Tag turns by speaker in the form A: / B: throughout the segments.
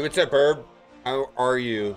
A: Hey, what's up, Herb? How are you?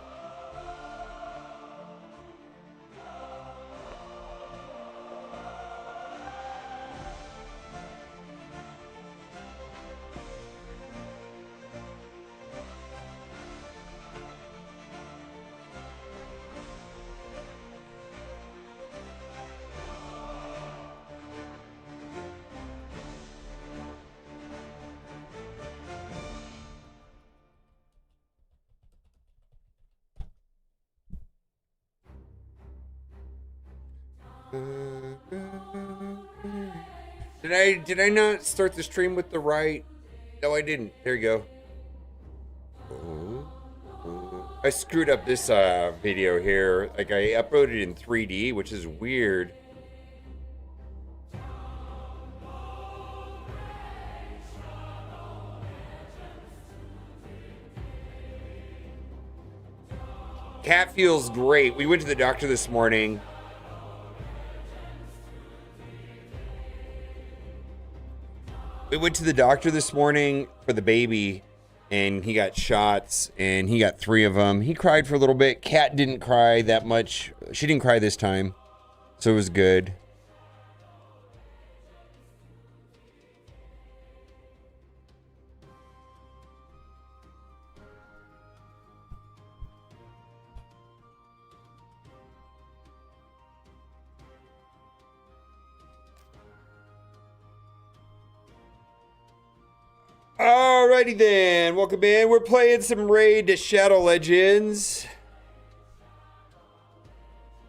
A: Did I not start the stream with the right? No, I didn't. There you go. I screwed up this video here. Like I uploaded in 3D, which is weird. Cat feels great. We went to the doctor this morning. We went to the doctor this morning for the baby, and he got shots, and he got 3 of them. He cried for a little bit. Cat didn't cry that much. She didn't cry this time, so it was good. Alrighty then, welcome in. We're playing some Raid to Shadow Legends.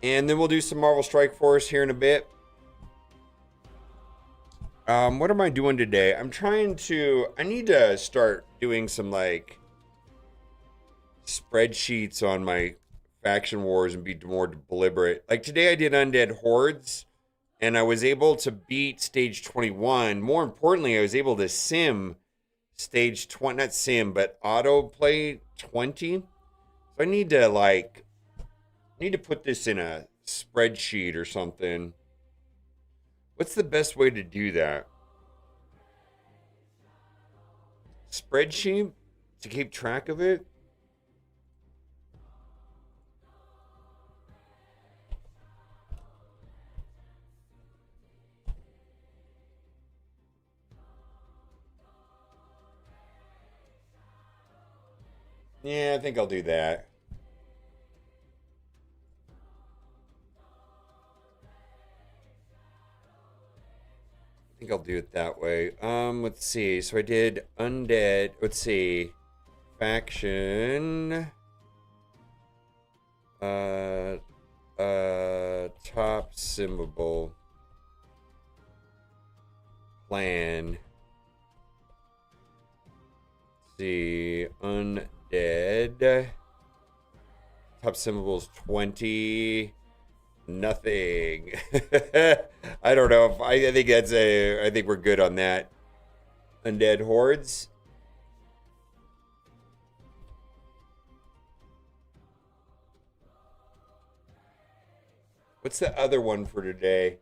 A: And then we'll do some Marvel Strike Force here in a bit. What am I doing today? I need to start doing some like spreadsheets on my faction wars and be more deliberate. Like today I did Undead Hordes and I was able to beat stage 21. More importantly, I was able to sim stage 20, not sim, but auto play 20. So I need to put this in a spreadsheet or something. What's the best way to do that? Spreadsheet to keep track of it? Yeah, I think I'll do that. I think I'll do it that way. Let's see. So I did undead. Let's see. Faction. Uh, top symbol plan. Let's see. Undead. Top symbols 20. Nothing. I don't know if I think I think we're good on that. Undead hordes. What's the other one for today?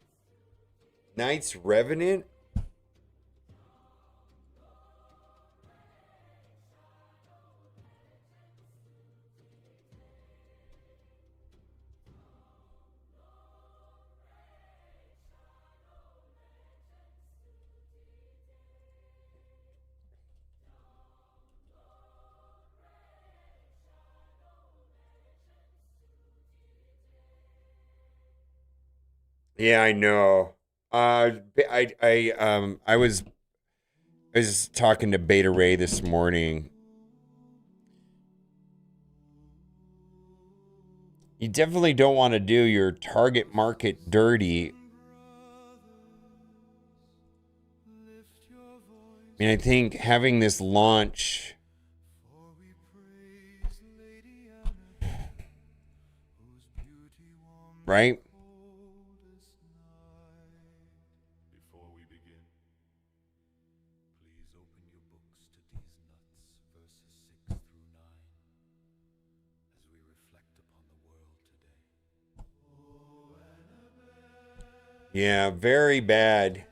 A: Knights Revenant. Yeah, I know. I was talking to Beta Ray this morning. You definitely don't want to do your target market dirty. I mean, I think having this launch, right? Yeah, very bad.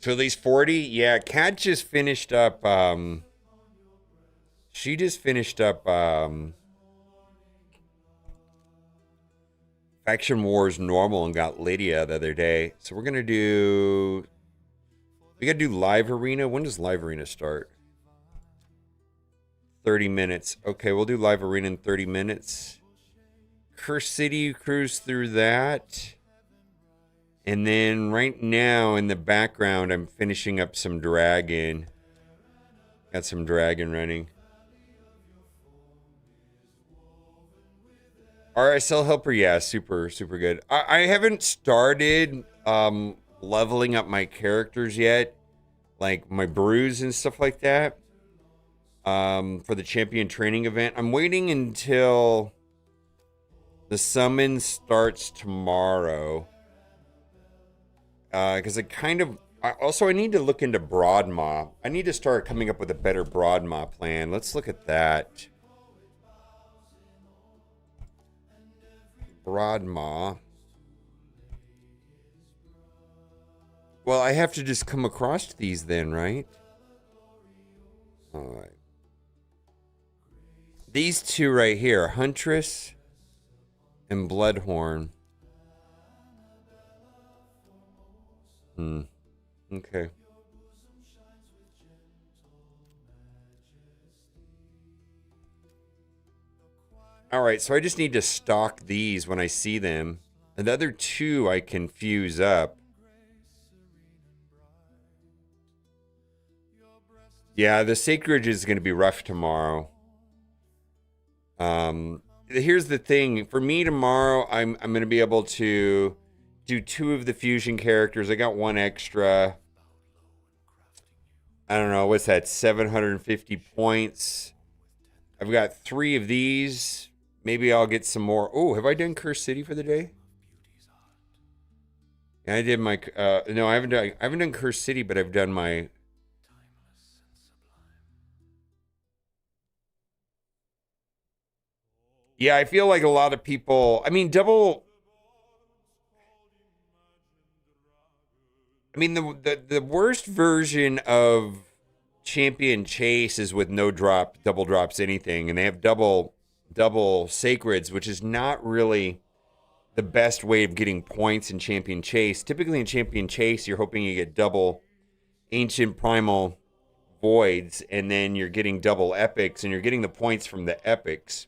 A: So at least 40? Yeah, Kat just finished up, she just finished up, Faction Wars normal and got Lydia the other day. So we're gonna do, we gotta do live arena. When does live arena start? 30 minutes. Okay, we'll do live arena in 30 minutes. Curse City, cruise through that. And then right now in the background, I'm finishing up some dragon. Got some dragon running. RSL helper, yeah, super, super good. I haven't started leveling up my characters yet. Like my brews and stuff like that. For the champion training event. I'm waiting until the summon starts tomorrow. Because it kind of... I need to look into Broadmaw. I need to start coming up with a better Broadmaw plan. Let's look at that. Broadmaw. Well, I have to just come across these then, right? All right. These two right here, Huntress and Bloodhorn. Okay. All right, so I just need to stock these when I see them. And the other two I can fuse up. Yeah, the Sacred is going to be rough tomorrow. Here's the thing. For me tomorrow, I'm going to be able to do 2 of the fusion characters. I got 1 extra. I don't know, what's that? 750 points. I've got 3 of these. Maybe I'll get some more. Oh, have I done Curse City for the day? Yeah, I did my no, I haven't done Curse City, but I've done my... Yeah, I feel like a lot of people, I mean, the worst version of Champion Chase is with no drop, double drops anything, and they have double Sacreds, which is not really the best way of getting points in Champion Chase. Typically in Champion Chase, you're hoping you get double Ancient Primal Voids, and then you're getting double Epics, and you're getting the points from the Epics.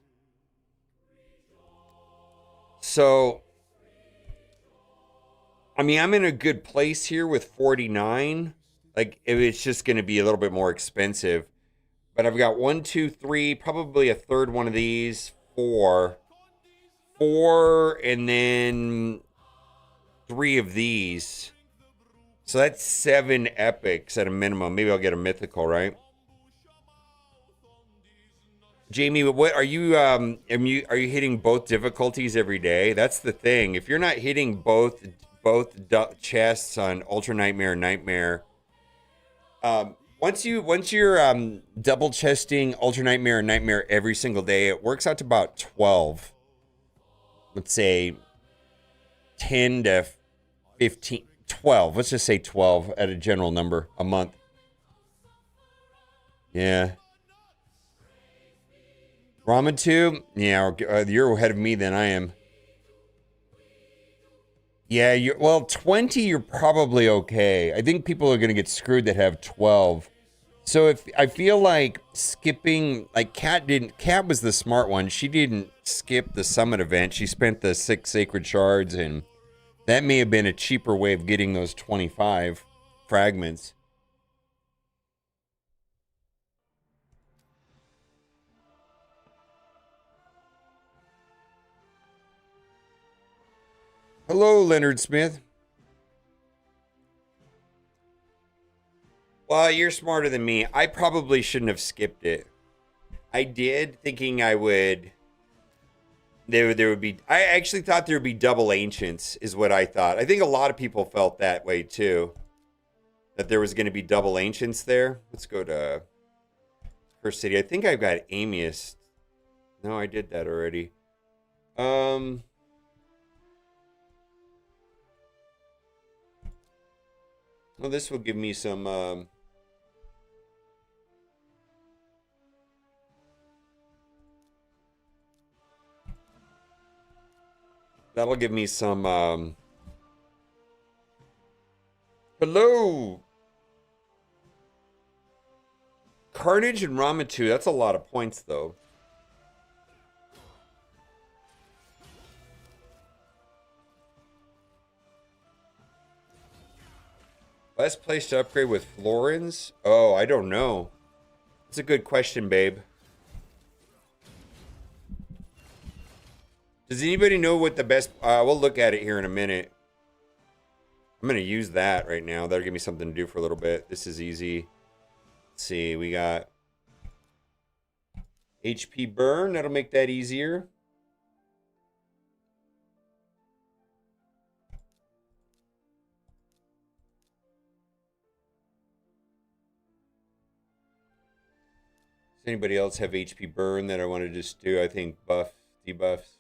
A: So, I mean, I'm in a good place here with 49. Like, it's just going to be a little bit more expensive. But I've got 1, 2, 3, probably a third one of these, 4. 4, and then 3 of these. So that's 7 epics at a minimum. Maybe I'll get a mythical, right? Jamie, what are you are you hitting both difficulties every day? That's the thing. If you're not hitting both chests on Ultra Nightmare and Nightmare, once you're double chesting Ultra Nightmare and Nightmare every single day, it works out to about 12. Let's say 10 to 15, 12. Let's just say 12 at a general number a month. Yeah. Ramen tube? Yeah, you're ahead of me than I am. Yeah, well, 20, you're probably okay. I think people are going to get screwed that have 12. So if I feel like skipping, like Kat was the smart one. She didn't skip the summit event. She spent the 6 sacred shards, and that may have been a cheaper way of getting those 25 fragments. Hello, Leonard Smith. Well, you're smarter than me. I probably shouldn't have skipped it. I did, thinking I would. There would be. I actually thought there would be double ancients, is what I thought. I think a lot of people felt that way too. That there was going to be double ancients there. Let's go to First City. I think I've got Amius. No, I did that already. Well, this will give me some that'll give me some hello. Carnage and Ramatu, that's a lot of points though. Best place to upgrade with Florins? Oh, I don't know. That's a good question, babe. Does anybody know what the best... we'll look at it here in a minute. I'm going to use that right now. That'll give me something to do for a little bit. This is easy. Let's see. We got HP burn. That'll make that easier. Does anybody else have HP burn that I want to just do? I think buff, debuffs.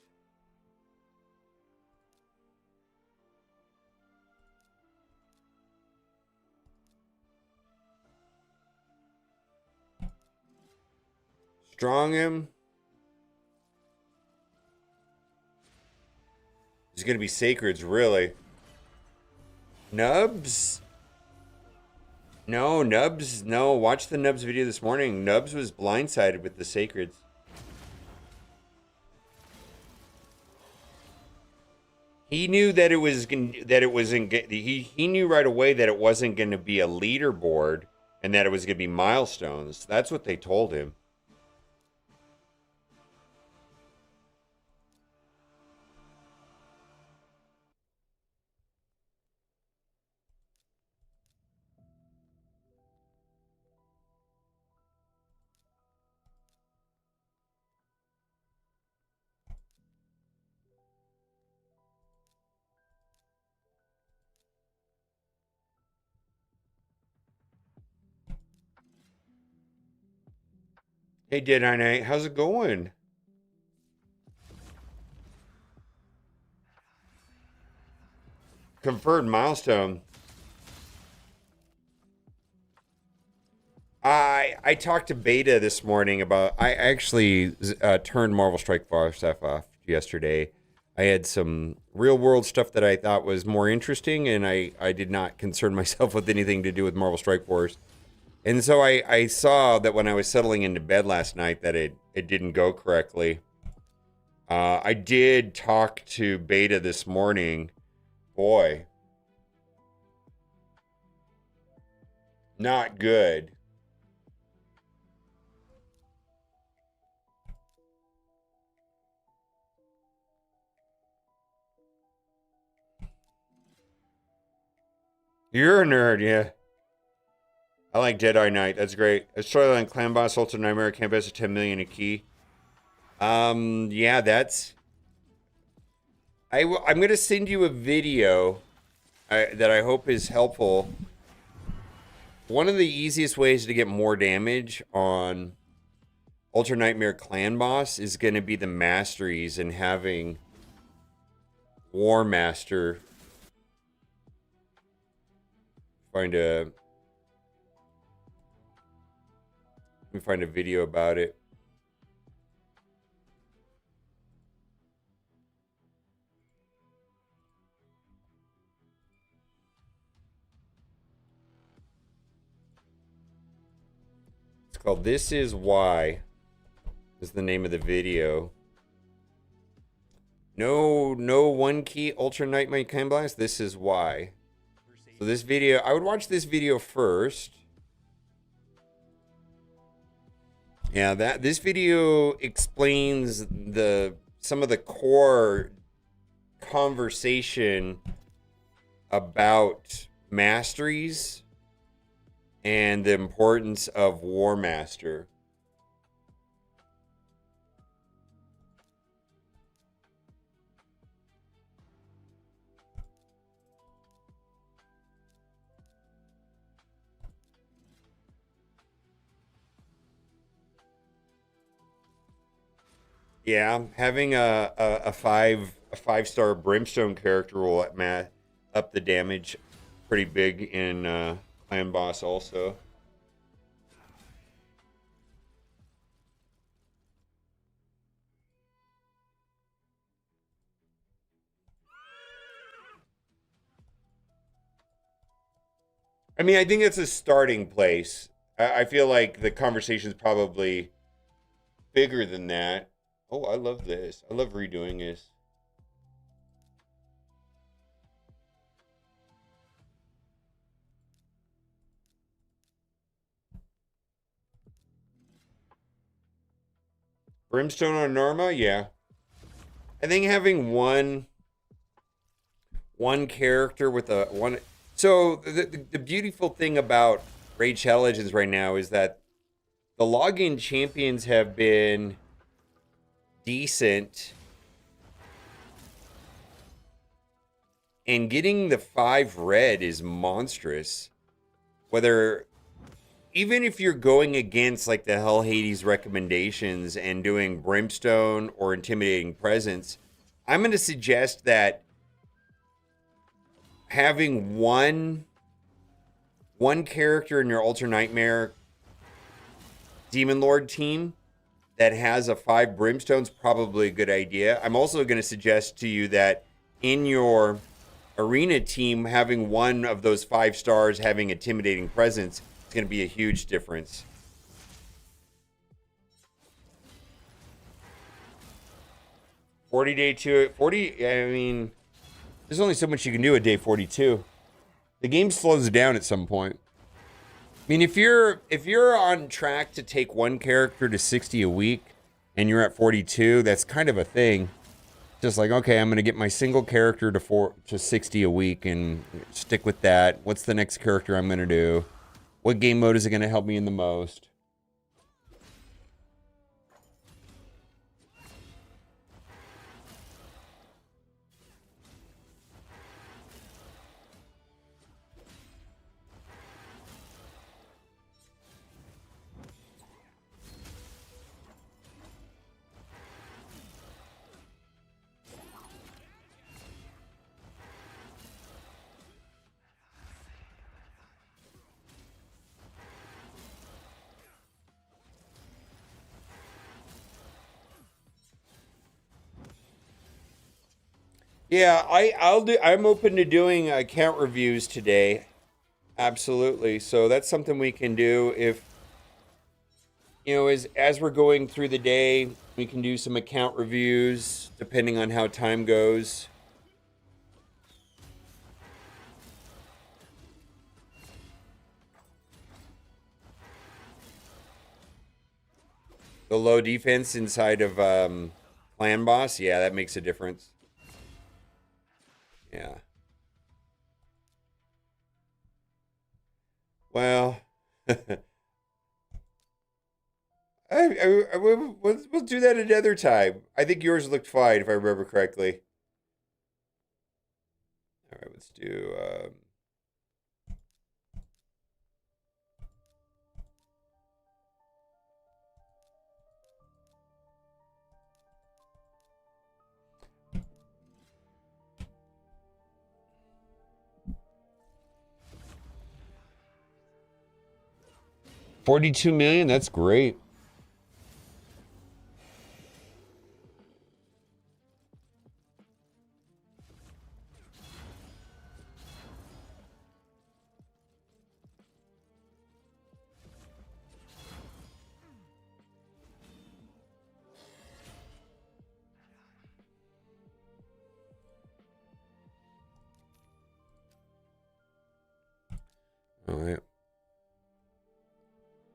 A: Strong him. He's going to be Sacreds, really. Nubs? No, Nubs. No, watch the Nubs video this morning. Nubs was blindsided with the Sacreds. He knew that it was that it wasn't. He knew right away that it wasn't going to be a leaderboard and that it was going to be milestones. That's what they told him. Hey, Dead Night, how's it going? Conferred milestone. I talked to Beta this morning about. I actually turned Marvel Strike Force stuff off yesterday. I had some real world stuff that I thought was more interesting, and I did not concern myself with anything to do with Marvel Strike Force. And so I saw that when I was settling into bed last night that it didn't go correctly. I did talk to Beta this morning. Boy, not good. You're a nerd, yeah. I like Jedi Knight. That's great. A Storyline Clan Boss Ultra Nightmare Campus at 10 million a key. Yeah, that's. I'm gonna send you a video that I hope is helpful. One of the easiest ways to get more damage on Ultra Nightmare Clan Boss is going to be the masteries and having War Master find a. Let me find a video about it. It's called This Is Why. Is the name of the video. No one key Ultra Nightmare Clan Blast. This is why. So this video, I would watch this video first. Yeah, this video explains some of the core conversation about masteries and the importance of War Master. Yeah, having a 5-star Brimstone character will up the damage pretty big in Clan Boss also. I mean, I think it's a starting place. I feel like the conversation is probably bigger than that. Oh, I love this. I love redoing this. Brimstone on Norma, yeah. I think having one character with a one. So the beautiful thing about Raid Shadow Legends right now is that the login champions have been decent, and getting the 5 red is monstrous. Whether even if you're going against like the Hell Hades recommendations and doing Brimstone or Intimidating Presence, I'm going to suggest that having one character in your Ultra Nightmare Demon Lord team that has a 5 Brimstones probably a good idea. I'm also going to suggest to you that in your arena team, having one of those 5 stars having Intimidating Presence is going to be a huge difference. Day 40. I mean, there's only so much you can do at day 42. The game slows down at some point. I mean, if you're on track to take one character to 60 a week and you're at 42, that's kind of a thing. Just like, okay, I'm going to get my single character to 60 a week and stick with that. What's the next character I'm going to do? What game mode is it going to help me in the most? Yeah, I'm open to doing account reviews today. Absolutely. So that's something we can do if as we're going through the day, we can do some account reviews depending on how time goes. The low defense inside of Clan Boss, yeah, that makes a difference. Yeah. Well, we'll do that another time. I think yours looked fine, if I remember correctly. All right, let's do. 42 million. That's great. All right.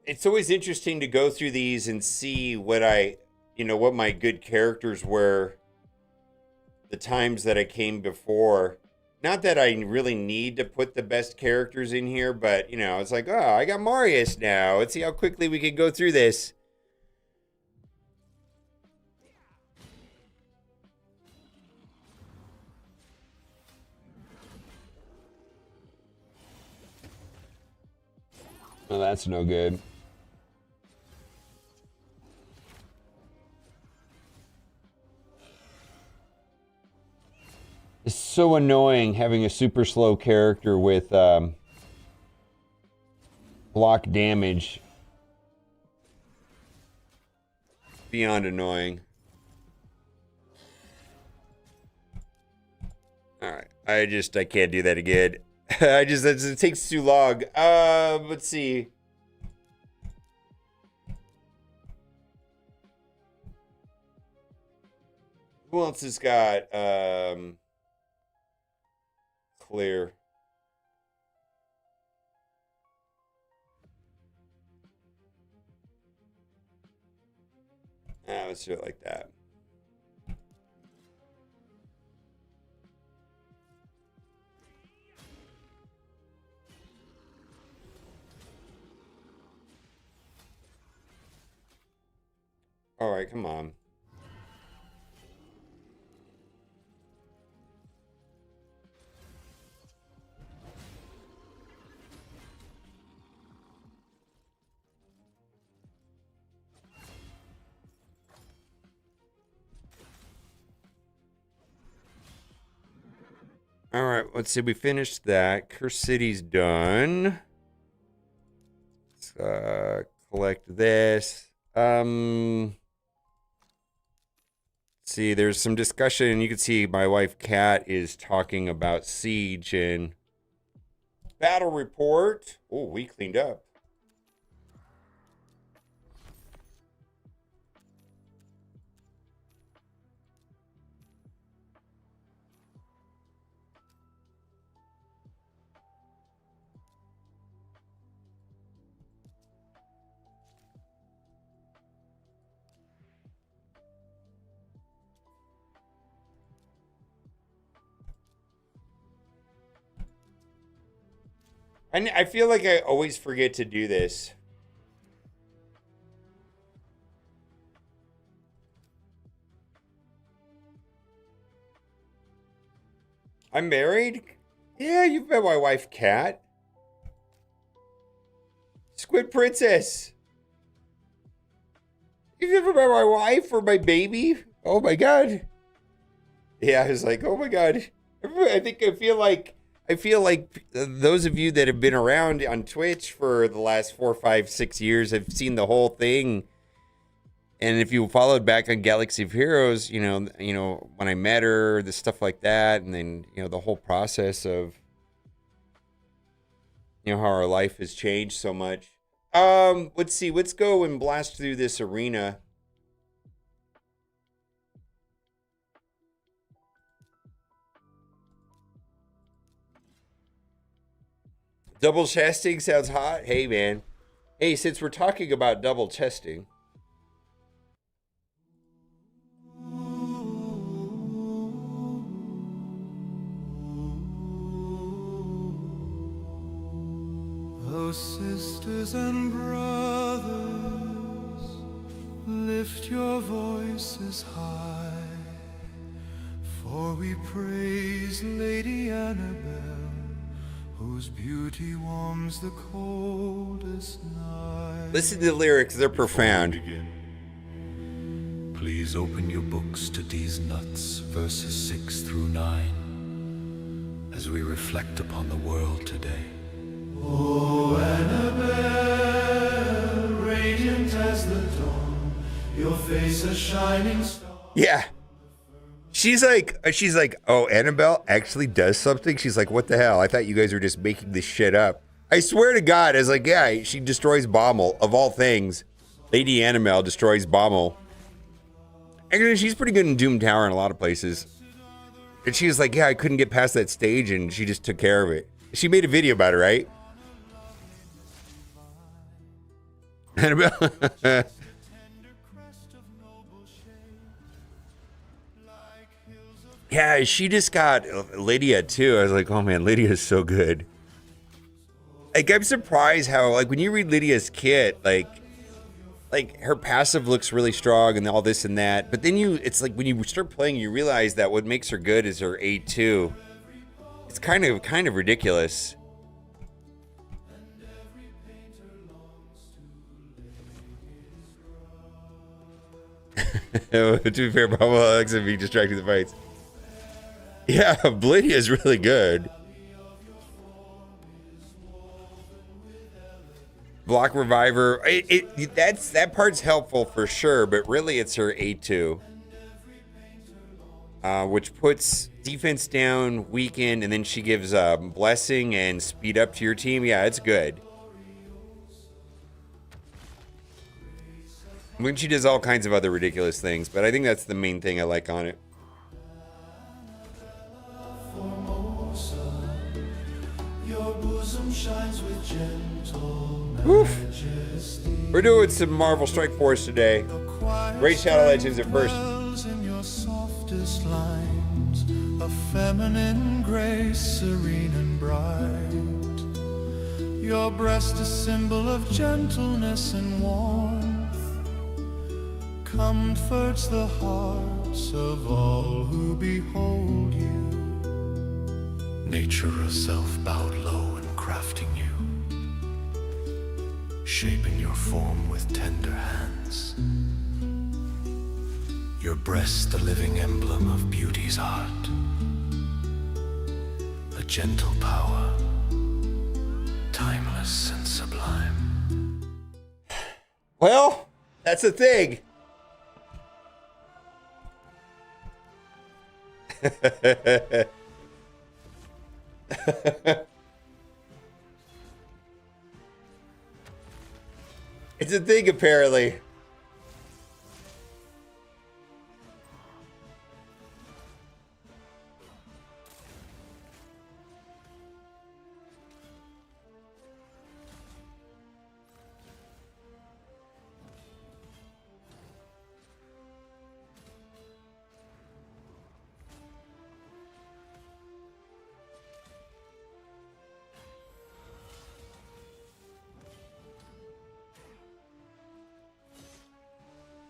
A: It's always interesting to go through these and see what what my good characters were the times that I came before. Not that I really need to put the best characters in here, but it's like, oh, I got Marius now. Let's see how quickly we can go through this. Well, that's no good. It's so so annoying having a super slow character with block damage. Beyond annoying. Alright. I can't do that again. It takes too long. Let's see. Who else has got clear? Let's do it like that. All right, come on. All right, let's see. We finished that. Curse City's done. Let's collect this. See, there's some discussion. You can see my wife Kat is talking about Siege and battle report. Oh, we cleaned up. I feel like I always forget to do this. I'm married? Yeah, you've met my wife, Kat. Squid Princess. You've never met my wife or my baby? Oh my god. Yeah, I was like, oh my god. I feel like those of you that have been around on Twitch for the last 4, 5, 6 years have seen the whole thing. And if you followed back on Galaxy of Heroes, you know when I met her, the stuff like that, and then the whole process of how our life has changed so much. Let's see. Let's go and blast through this arena. Double chesting sounds hot. Hey, man. Hey, since we're talking about double chesting.
B: Oh, sisters and brothers, lift your voices high, for we praise Lady Annabelle, whose beauty warms the coldest night.
A: Listen to the lyrics, they're profound.
B: Please open your books to these nuts, verses 6 through 9, as we reflect upon the world today. Oh, Annabelle, radiant as the dawn, your face a shining star.
A: Yeah. She's like, oh, Annabelle actually does something? She's like, what the hell? I thought you guys were just making this shit up. I swear to God, I was like, yeah, she destroys Baumel. Of all things, Lady Annabelle destroys Baumel. Actually, she's pretty good in Doom Tower in a lot of places. And she was like, yeah, I couldn't get past that stage, and she just took care of it. She made a video about it, right? Annabelle. Yeah, she just got Lydia too. I was like, oh man, Lydia's so good. Like, I'm surprised how, like, when you read Lydia's kit, like her passive looks really strong and all this and that. But then it's like when you start playing, you realize that what makes her good is her A2. It's kind of ridiculous. To be fair, Bob Alex and be distracting the fights. Yeah, Oblivion is really good. Block Reviver. That part's helpful for sure, but really it's her A2. Which puts defense down, weaken, and then she gives blessing and speed up to your team. Yeah, it's good. When she does all kinds of other ridiculous things, but I think that's the main thing I like on it. Oof. We're doing some Marvel Strike Force today. Raid Shadow Legends at first.
B: Lines, a feminine grace, serene and bright. Your breast a symbol of gentleness and warmth, comforts the hearts of all who behold you. Nature herself bowed low in crafting you, shaping your form with tender hands. Your breast, the living emblem of beauty's art, a gentle power, timeless and sublime.
A: Well, that's a thing. It's a thing, apparently.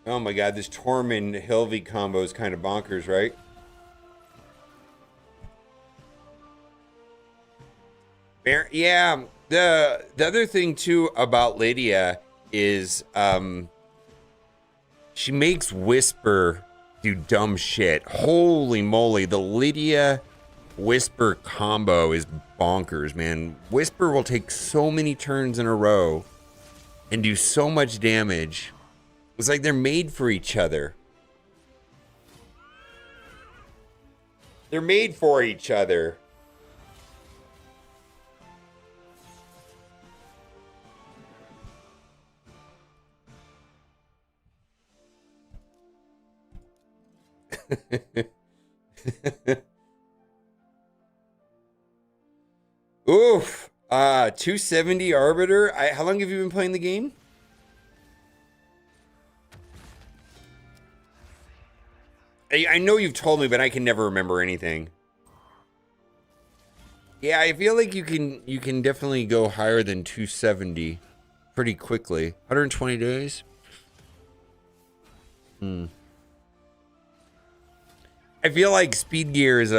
A: Oh my god, this Tormund Hilvi combo is kind of bonkers, right? Yeah, the other thing too about Lydia is she makes Whisper do dumb shit. Holy moly, the Lydia Whisper combo is bonkers, man. Whisper will take so many turns in a row and do so much damage. It's like they're made for each other. They're made for each other. Oof. 270 Arbiter. How long have you been playing the game? I know you've told me, but I can never remember anything. Yeah, I feel like you can definitely go higher than 270 pretty quickly. 120 days. I feel like speed gear is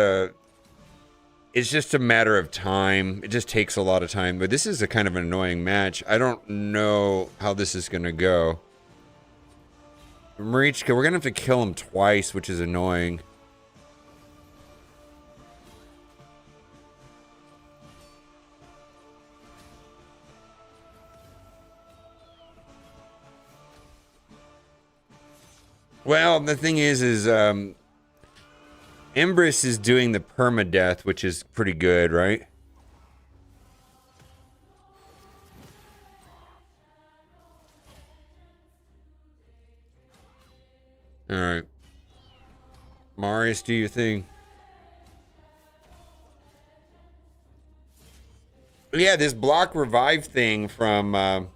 A: it's just a matter of time. It just takes a lot of time. But this is a kind of an annoying match. I don't know how this is gonna go. Marichka, we're gonna have to kill him twice, which is annoying. Well, the thing is Empress is doing the permadeath, which is pretty good, right? All right. Marius, do your thing. Yeah, this block revive thing from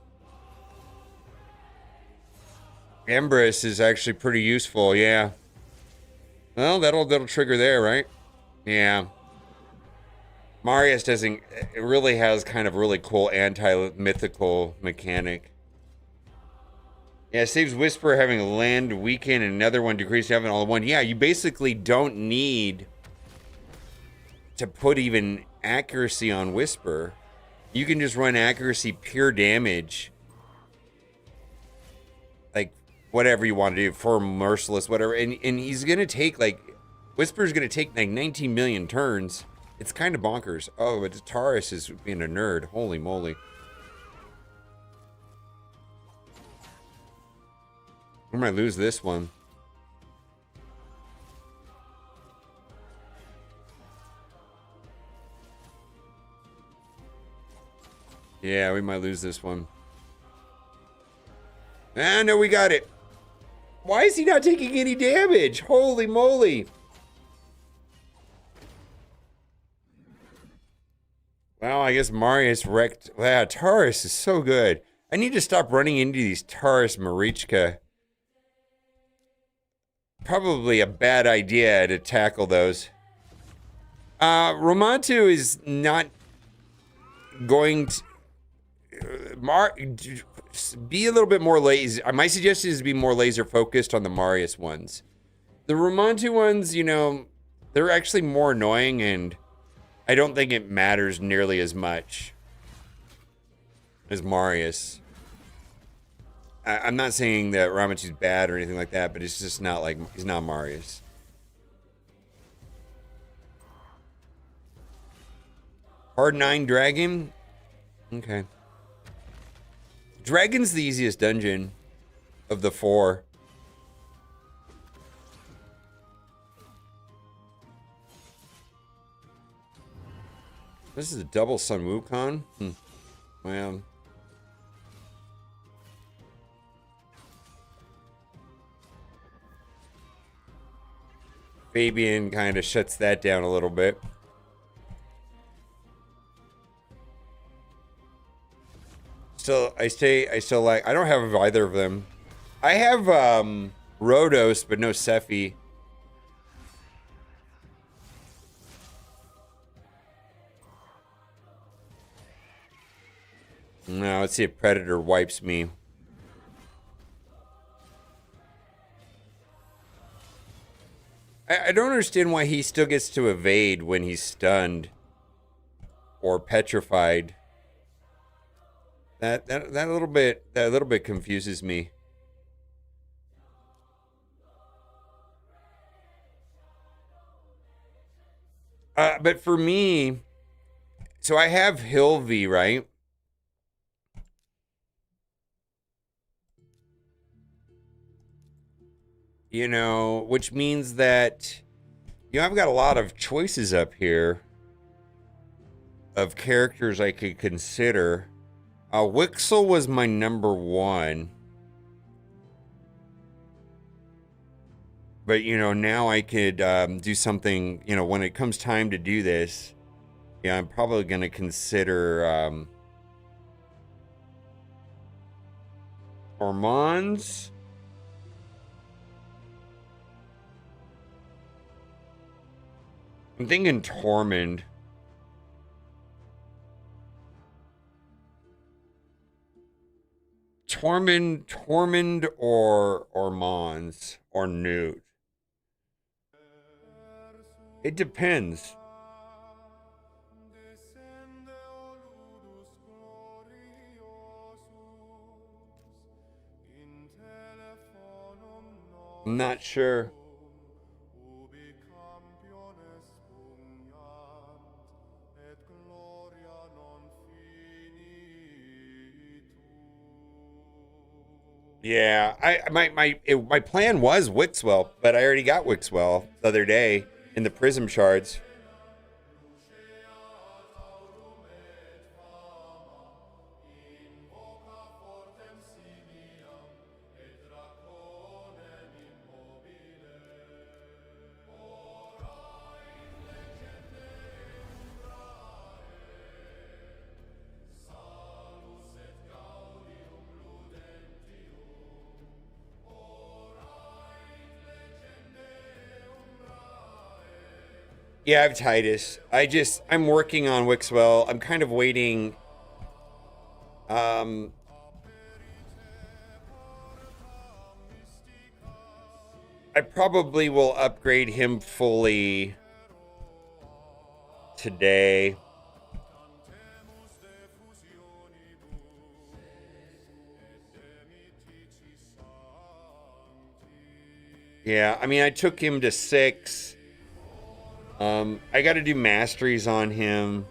A: Empress is actually pretty useful, yeah. Well, that'll trigger there, right? Yeah. Marius doesn't. It really has kind of really cool anti-mythical mechanic. Yeah, saves Whisper having a land weaken and another one decrease having all one. Yeah, you basically don't need to put even accuracy on Whisper. You can just run accuracy, pure damage. Like, whatever you want to do, for merciless, whatever. And he's going to take, like, Whisper's gonna take like 19 million turns. It's kind of bonkers. Oh, but Taurus is being a nerd. Holy moly. We might lose this one. Yeah, we might lose this one. Ah, no, we got it. Why is he not taking any damage? Holy moly. Well, I guess Marius wrecked. Wow, Taurus is so good. I need to stop running into these Taurus Marichka. Probably a bad idea to tackle those. Romantu is not going to... be a little bit more lazy. My suggestion is to be more laser focused on the Marius ones. The Romantu ones, you know, they're actually more annoying, and I don't think it matters nearly as much as Marius. I'm not saying that Ramatu's bad or anything like that, but it's just not like, he's not Marius. Hard 9 Dragon? Okay. Dragon's the easiest dungeon of the 4. This is a double Sun Wukong? Well... Fabian kind of shuts that down a little bit. I still like, I don't have either of them. I have Rhodos, but no Sephi. No, let's see if Predator wipes me. I don't understand why he still gets to evade when he's stunned or petrified. That little bit confuses me. But for me, so I have Hilvi, right? You know, which means that, you know, I've got a lot of choices up here of characters I could consider. Wixel was my number 1. But, you know, now I could do something, you know, when it comes time to do this, yeah, I'm probably going to consider Ormonds. I'm thinking Tormund. Tormund or Mons or Newt. It depends. I'm not sure. Yeah, my plan was Wixwell, but I already got Wixwell the other day in the Prism Shards. Yeah, I have Titus. I'm working on Wixwell. I'm kind of waiting. I probably will upgrade him fully today. Yeah, I mean, I took him to 6. I got to do masteries on him.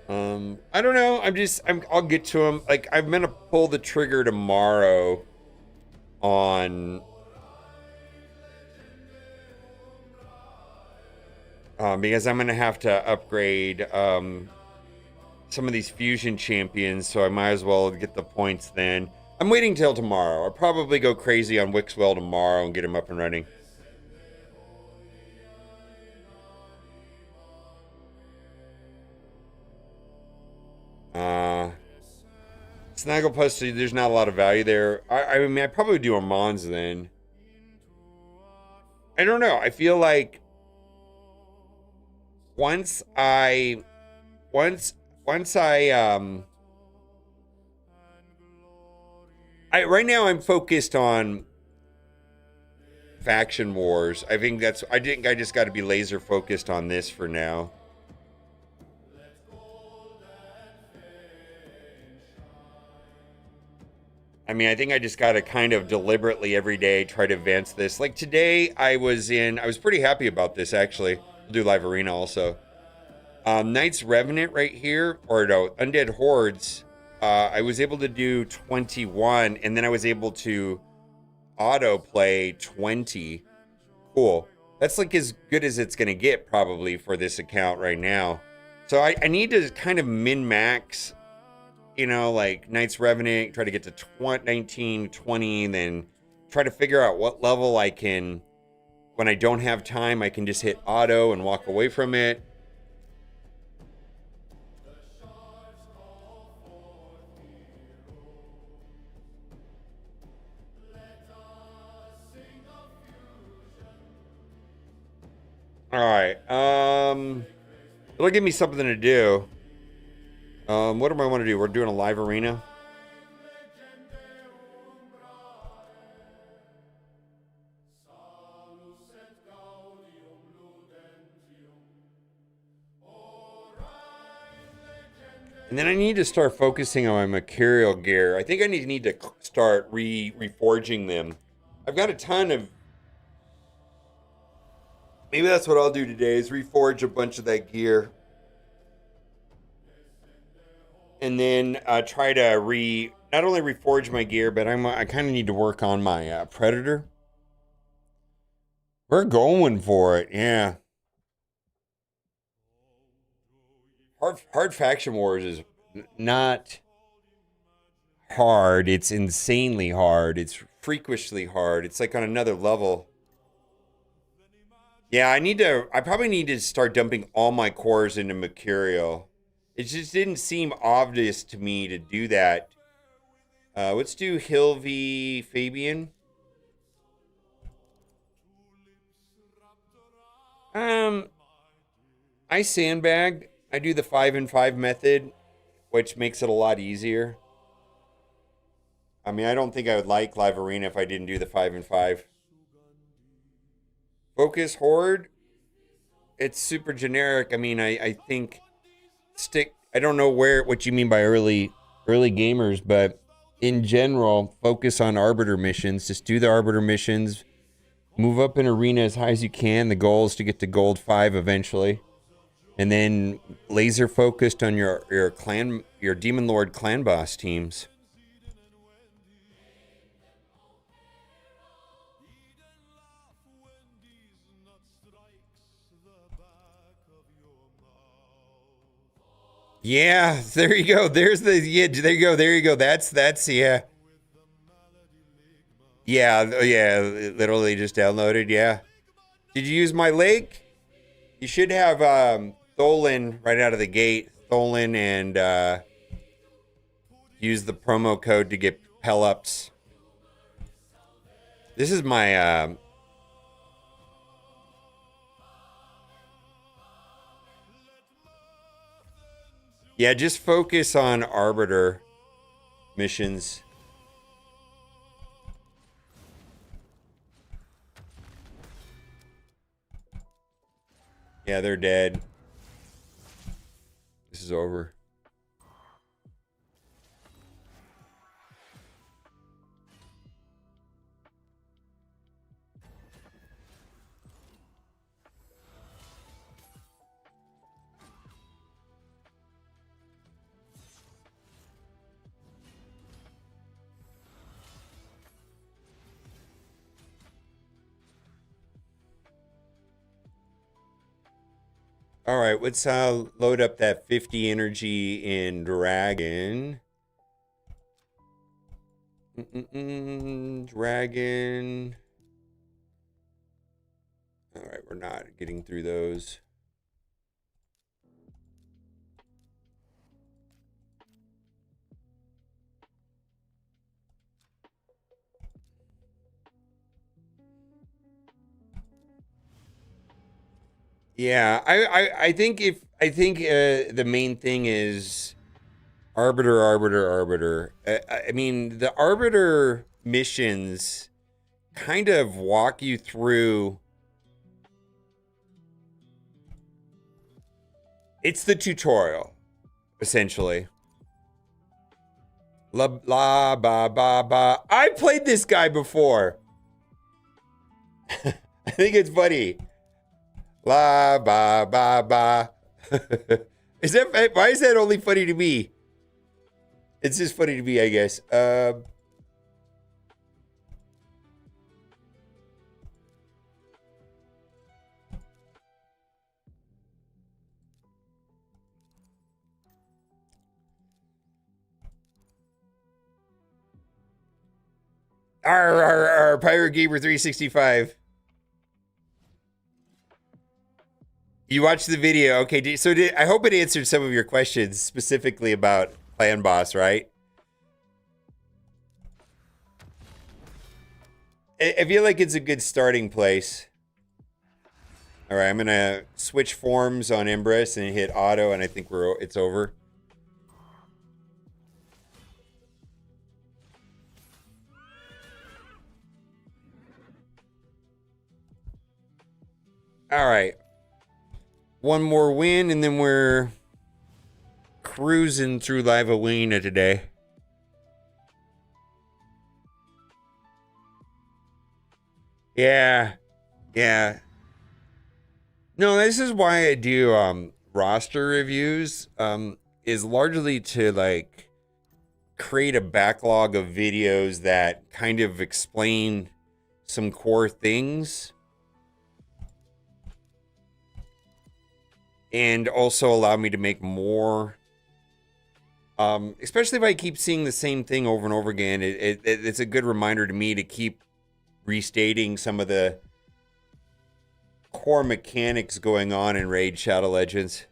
A: I don't know. I'll get to him. Like, I'm gonna pull the trigger tomorrow on because I'm gonna have to upgrade some of these fusion champions, so I might as well get the points then. I'm waiting till tomorrow. I'll probably go crazy on Wixwell tomorrow and get him up and running. Snagglepuss, there's not a lot of value there. I mean, I'd probably do Amons then. I don't know. I feel like once I once I right now I'm focused on faction wars. I think I just got to be laser focused on this for now. I mean, I think I just got to kind of deliberately every day try to advance this. Like today, I was pretty happy about this actually. We'll do live arena also. Knight's Revenant right here, or no, Undead Hordes. I was able to do 21, and then I was able to auto play 20. Cool. That's like as good as it's gonna get probably for this account right now. So I need to kind of min max, like Knight's Revenant, try to get to 19, 20, and then try to figure out what level I can, when I don't have time, I can just hit auto and walk away from it. All right. It'll give me something to do. What do I want to do? We're doing a live arena. And then I need to start focusing on my mercurial gear. I think I need to start reforging them. I've got a ton of. Maybe that's what I'll do today is reforge a bunch of that gear. And then try to not only reforge my gear, but I kind of need to work on my predator. We're going for it, yeah. Hard faction wars is not hard. It's insanely hard. It's freakishly hard. It's like on another level. Yeah, I probably need to start dumping all my cores into Mercurial. It just didn't seem obvious to me to do that. Let's do Hilvy Fabian. I sandbag. I do the 5 and 5 method, which makes it a lot easier. I mean, I don't think I would like Live Arena if I didn't do the 5 and 5. Focus Horde. It's super generic. I mean, I think I don't know what you mean by early gamers, but in general, focus on Arbiter missions. Just do the Arbiter missions. Move up in arena as high as you can. The goal is to get to gold 5 eventually. And then laser focused on your Demon Lord clan boss teams. Yeah, there you go. There you go. That's yeah. Yeah, literally just downloaded, yeah. Did you use my link? You should have Tholen right out of the gate. Tholen and use the promo code to get Pellups. This is my yeah, just focus on Arbiter missions. Yeah, they're dead. This is over. All right, let's load up that 50 energy in Dragon. Dragon. All right, we're not getting through those. Yeah, I think the main thing is Arbiter. I mean, the Arbiter missions kind of walk you through. It's the tutorial, essentially. La blah ba ba ba. I played this guy before. I think it's funny. La ba ba ba. Is that why is that only funny to me? It's just funny to me, I guess. Our Pirate Gamer 365. You watched the video, okay? So I hope it answered some of your questions specifically about Clan Boss, right? I feel like it's a good starting place. All right, I'm gonna switch forms on Empress and hit auto, and I think it's over. All right, one more win, and then we're cruising through Live Arena today. Yeah. No, this is why I do roster reviews. Is largely to like create a backlog of videos that kind of explain some core things. And also allow me to make more. Especially if I keep seeing the same thing over and over again. It's a good reminder to me to keep restating some of the core mechanics going on in Raid Shadow Legends.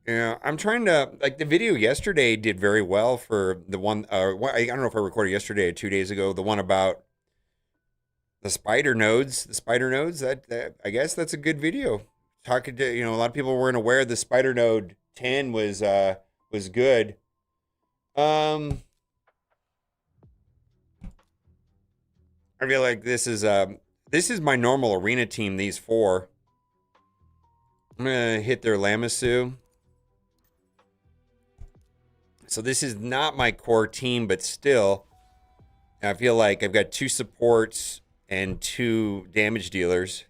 A: Yeah, I'm trying to, like, the video yesterday did very well for the one, I don't know if I recorded yesterday or 2 days ago, the one about the spider nodes. That I guess that's a good video. Talking to, a lot of people weren't aware the spider node 10 was good. I feel like this is my normal arena team, these four. I'm gonna hit their Lamassu. So this is not my core team, but still, I feel like I've got 2 supports and 2 damage dealers.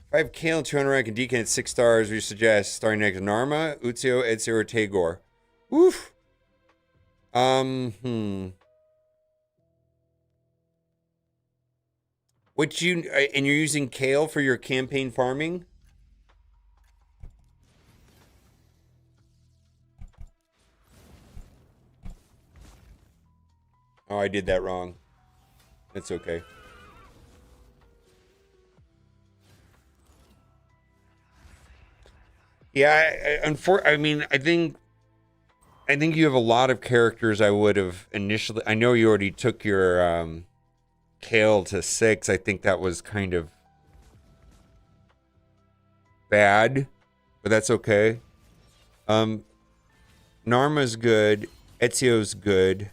A: If I have Kale and 200 rank and Deacon at 6 stars, we suggest starting next Narma, Utsio, Ezio, or Tagore. Oof. And you're using Kale for your campaign farming? Oh, I did that wrong. That's okay. Yeah, I think you have a lot of characters I would have initially. I know you already took your Kale to 6. I think that was kind of bad, but that's okay. Narma's good. Ezio's good.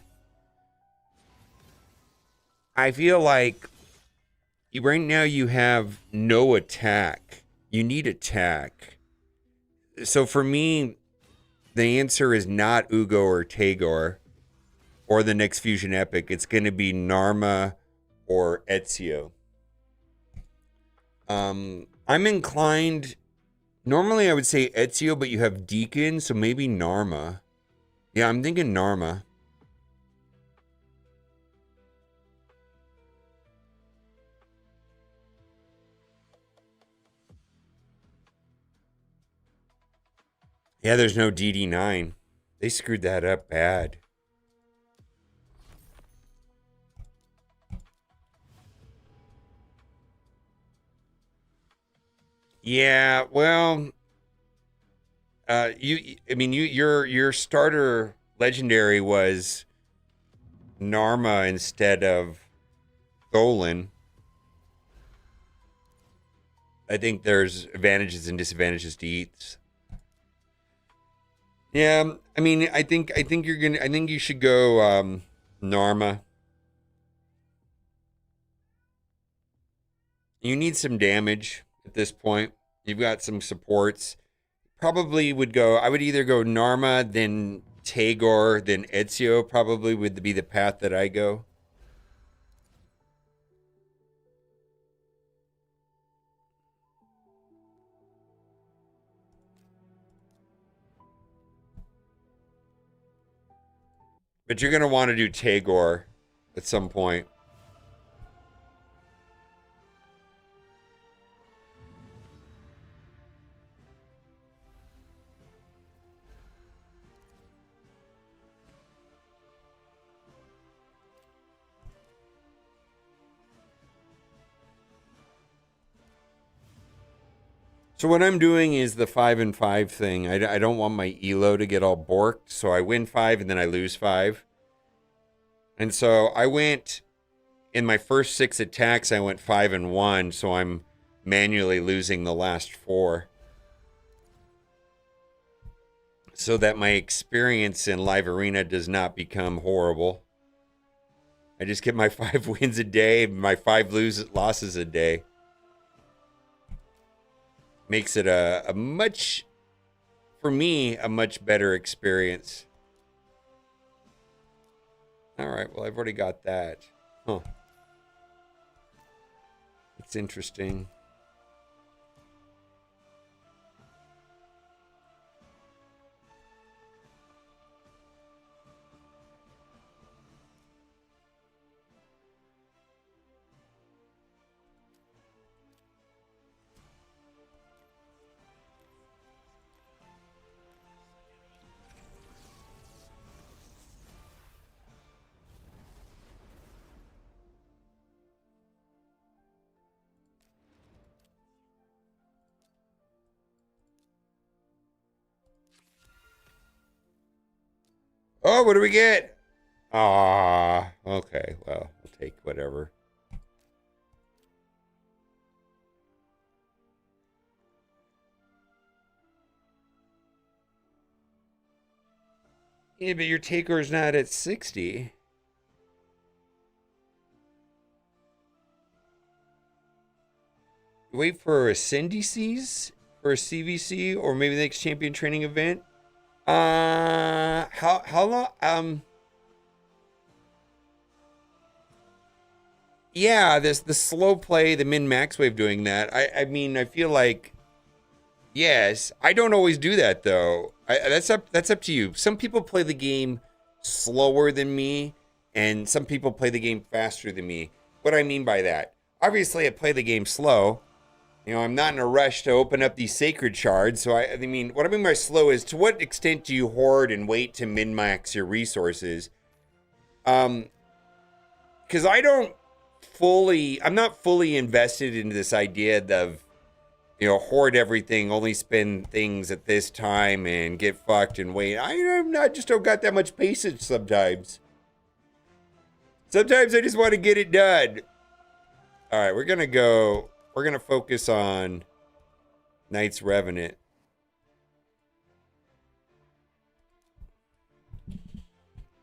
A: I feel like right now you have no attack. You need attack. So for me, the answer is not Ugo or Tagore or the next Fusion Epic. It's going to be Narma or Ezio. I'm inclined. Normally I would say Ezio, but you have Deacon, so maybe Narma. Yeah, I'm thinking Narma. Yeah, there's no DD9. They screwed that up bad. Yeah, well, I mean, your starter legendary was Narma instead of Tholen. I think there's advantages and disadvantages to each. Yeah, I mean, I think you're gonna. I think you should go Narma. You need some damage at this point. You've got some supports. Probably would go. I would either go Narma, then Tagor, then Ezio. Probably would be the path that I go. But you're gonna want to do Tagor at some point. So what I'm doing is the 5 and 5 thing. I don't want my elo to get all borked, so I win 5 and then I lose 5. And so I went in my first 6 attacks. I went 5 and 1, so I'm manually losing the last 4, so that my experience in live arena does not become horrible. I just get my 5 wins a day, my 5 losses a day. Makes it a much, for me, a much better experience. All right, well, I've already got that. Huh. It's interesting. Oh, what do we get? Ah, okay. Well, we'll take whatever. Yeah, but your taker's not at 60. Wait for a Syndices for a CVC or maybe the next champion training event. How long? Yeah, this the slow play, the min max way of doing that. I mean, I feel like yes. I don't always do that though. That's up to you. Some people play the game slower than me, and some people play the game faster than me. What I mean by that? Obviously, I play the game slow. You know, I'm not in a rush to open up these sacred shards. So I mean, what I mean by slow is to what extent do you hoard and wait to min max your resources? Because I'm not fully invested into this idea of, hoard everything, only spend things at this time and get fucked and wait. I'm not, just don't got that much patience sometimes. Sometimes I just want to get it done. All right, we're going to focus on Knight's Revenant.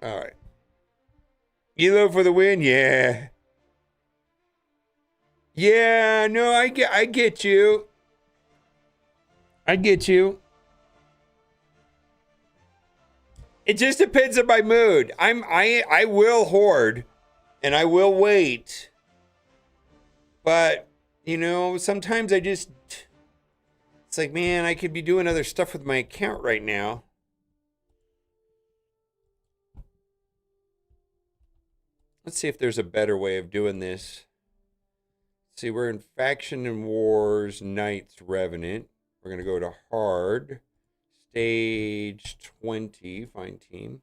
A: All right. Elo for the win? Yeah. Yeah, no, I get you. I get you. It just depends on my mood. I will hoard and I will wait. But, sometimes it's like, man, I could be doing other stuff with my account right now. Let's see if there's a better way of doing this. Let's see, we're in Faction and Wars, Knight's Revenant. We're going to go to Hard, stage 20. Find team.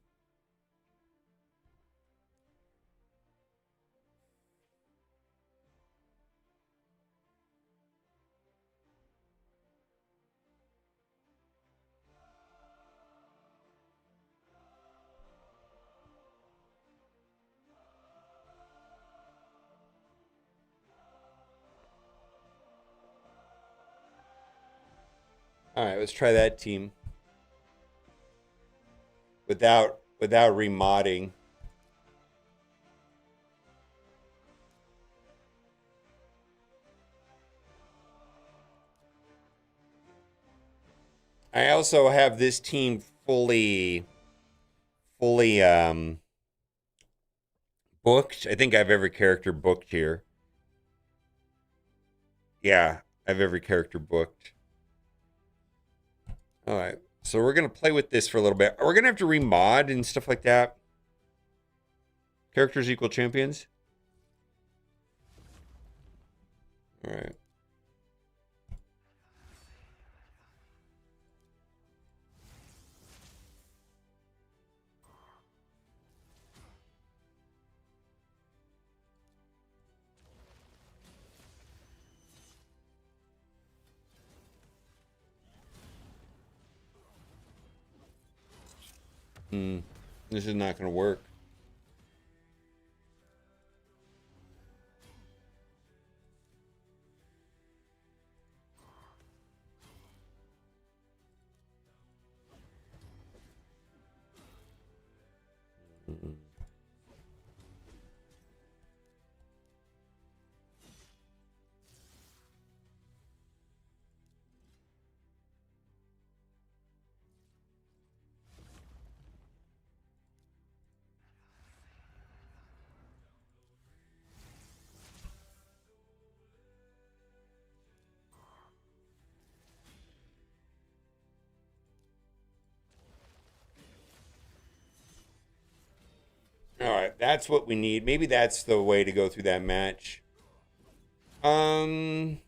A: All right, let's try that team without remodding. I also have this team fully booked. I think I have every character booked here. Yeah, I have every character booked. All right. So we're gonna play with this for a little bit. We're gonna have to remod and stuff like that. Characters equal champions. All right. Hmm. This is not gonna work. Mm-mm. All right, that's what we need. Maybe that's the way to go through that match. Um.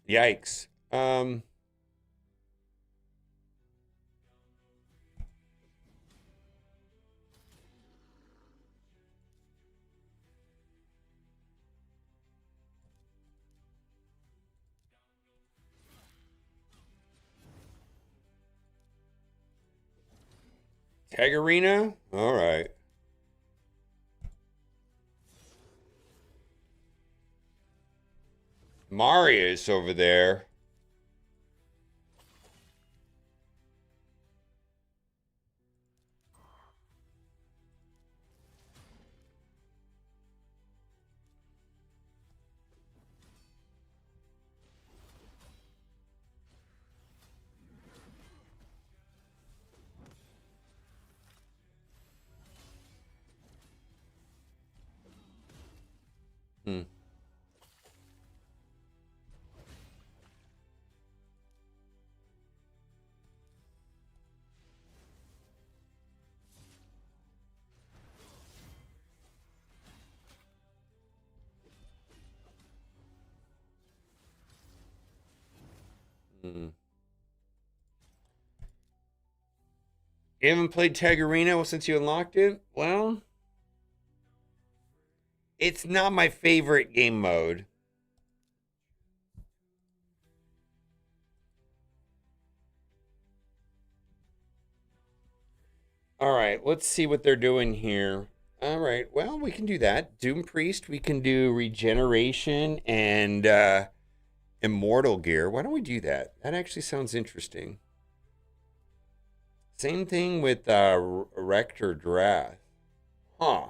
A: Yikes. Tag arena. All right. Marius over there. Hmm. Hmm. You haven't played Tag Arena since you unlocked it? Well, it's not my favorite game mode. All right, let's see what they're doing here. All right, well, we can do that. Doom Priest, we can do regeneration and immortal gear. Why don't we do that? That actually sounds interesting. Same thing with Rector Drath. Huh.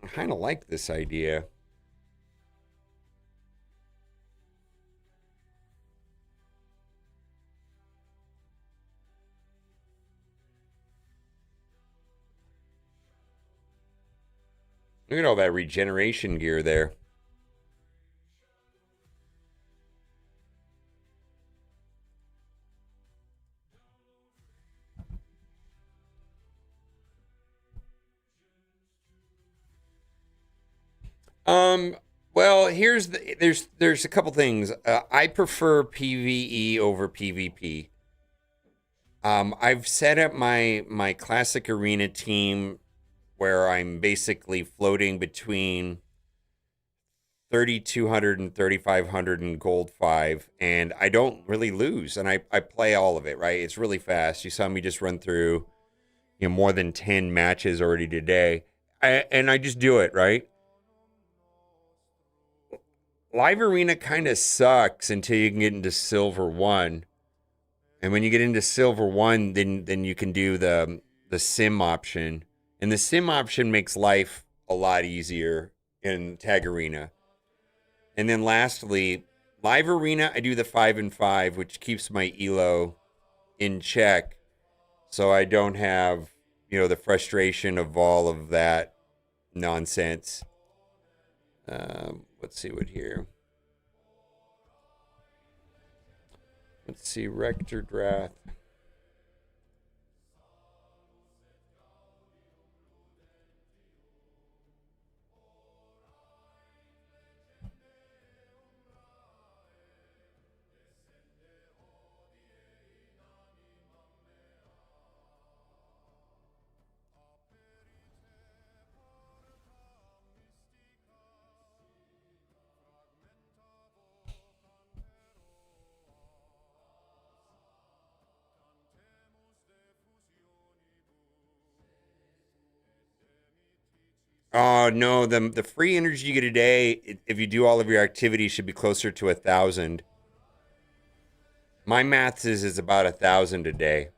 A: I kind of like this idea. Look at all that regeneration gear there. Um, well, there's a couple things. I prefer PvE over PvP. I've set up my classic arena team where I'm basically floating between 3,200 and 3,500 and gold 5, and I don't really lose, and I play all of it, right? It's really fast. You saw me just run through, more than 10 matches already today. And I just do it, right? Live arena kind of sucks until you can get into silver 1. And when you get into silver 1, then you can do the sim option. And the sim option makes life a lot easier in tag arena. And then lastly, live arena, I do the 5 and 5, which keeps my elo in check, so I don't have, the frustration of all of that nonsense. Let's see what here. Let's see, Rector Drath. Oh no, the free energy you get a day, if you do all of your activities, should be closer to 1,000. My math is about 1,000 a day.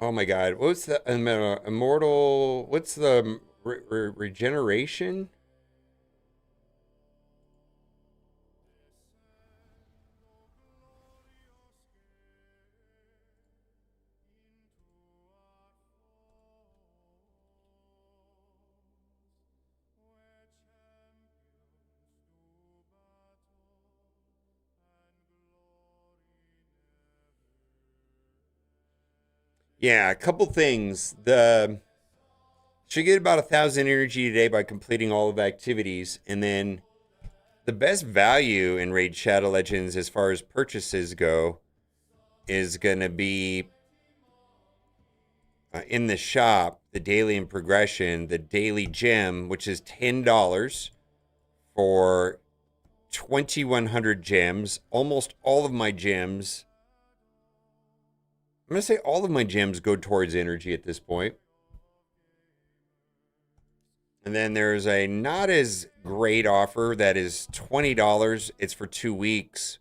A: Oh my God, what's the immortal? What's the regeneration? Yeah, a couple things. The should get about 1,000 energy a day by completing all of the activities, and then the best value in Raid Shadow Legends as far as purchases go is gonna be in the shop, the daily and progression, the daily gem, which is $10 for 2,100 gems. Almost all of my gems, I'm gonna say all of my gems go towards energy at this point. And then there's a not as great offer that is $20. It's for 2 weeks,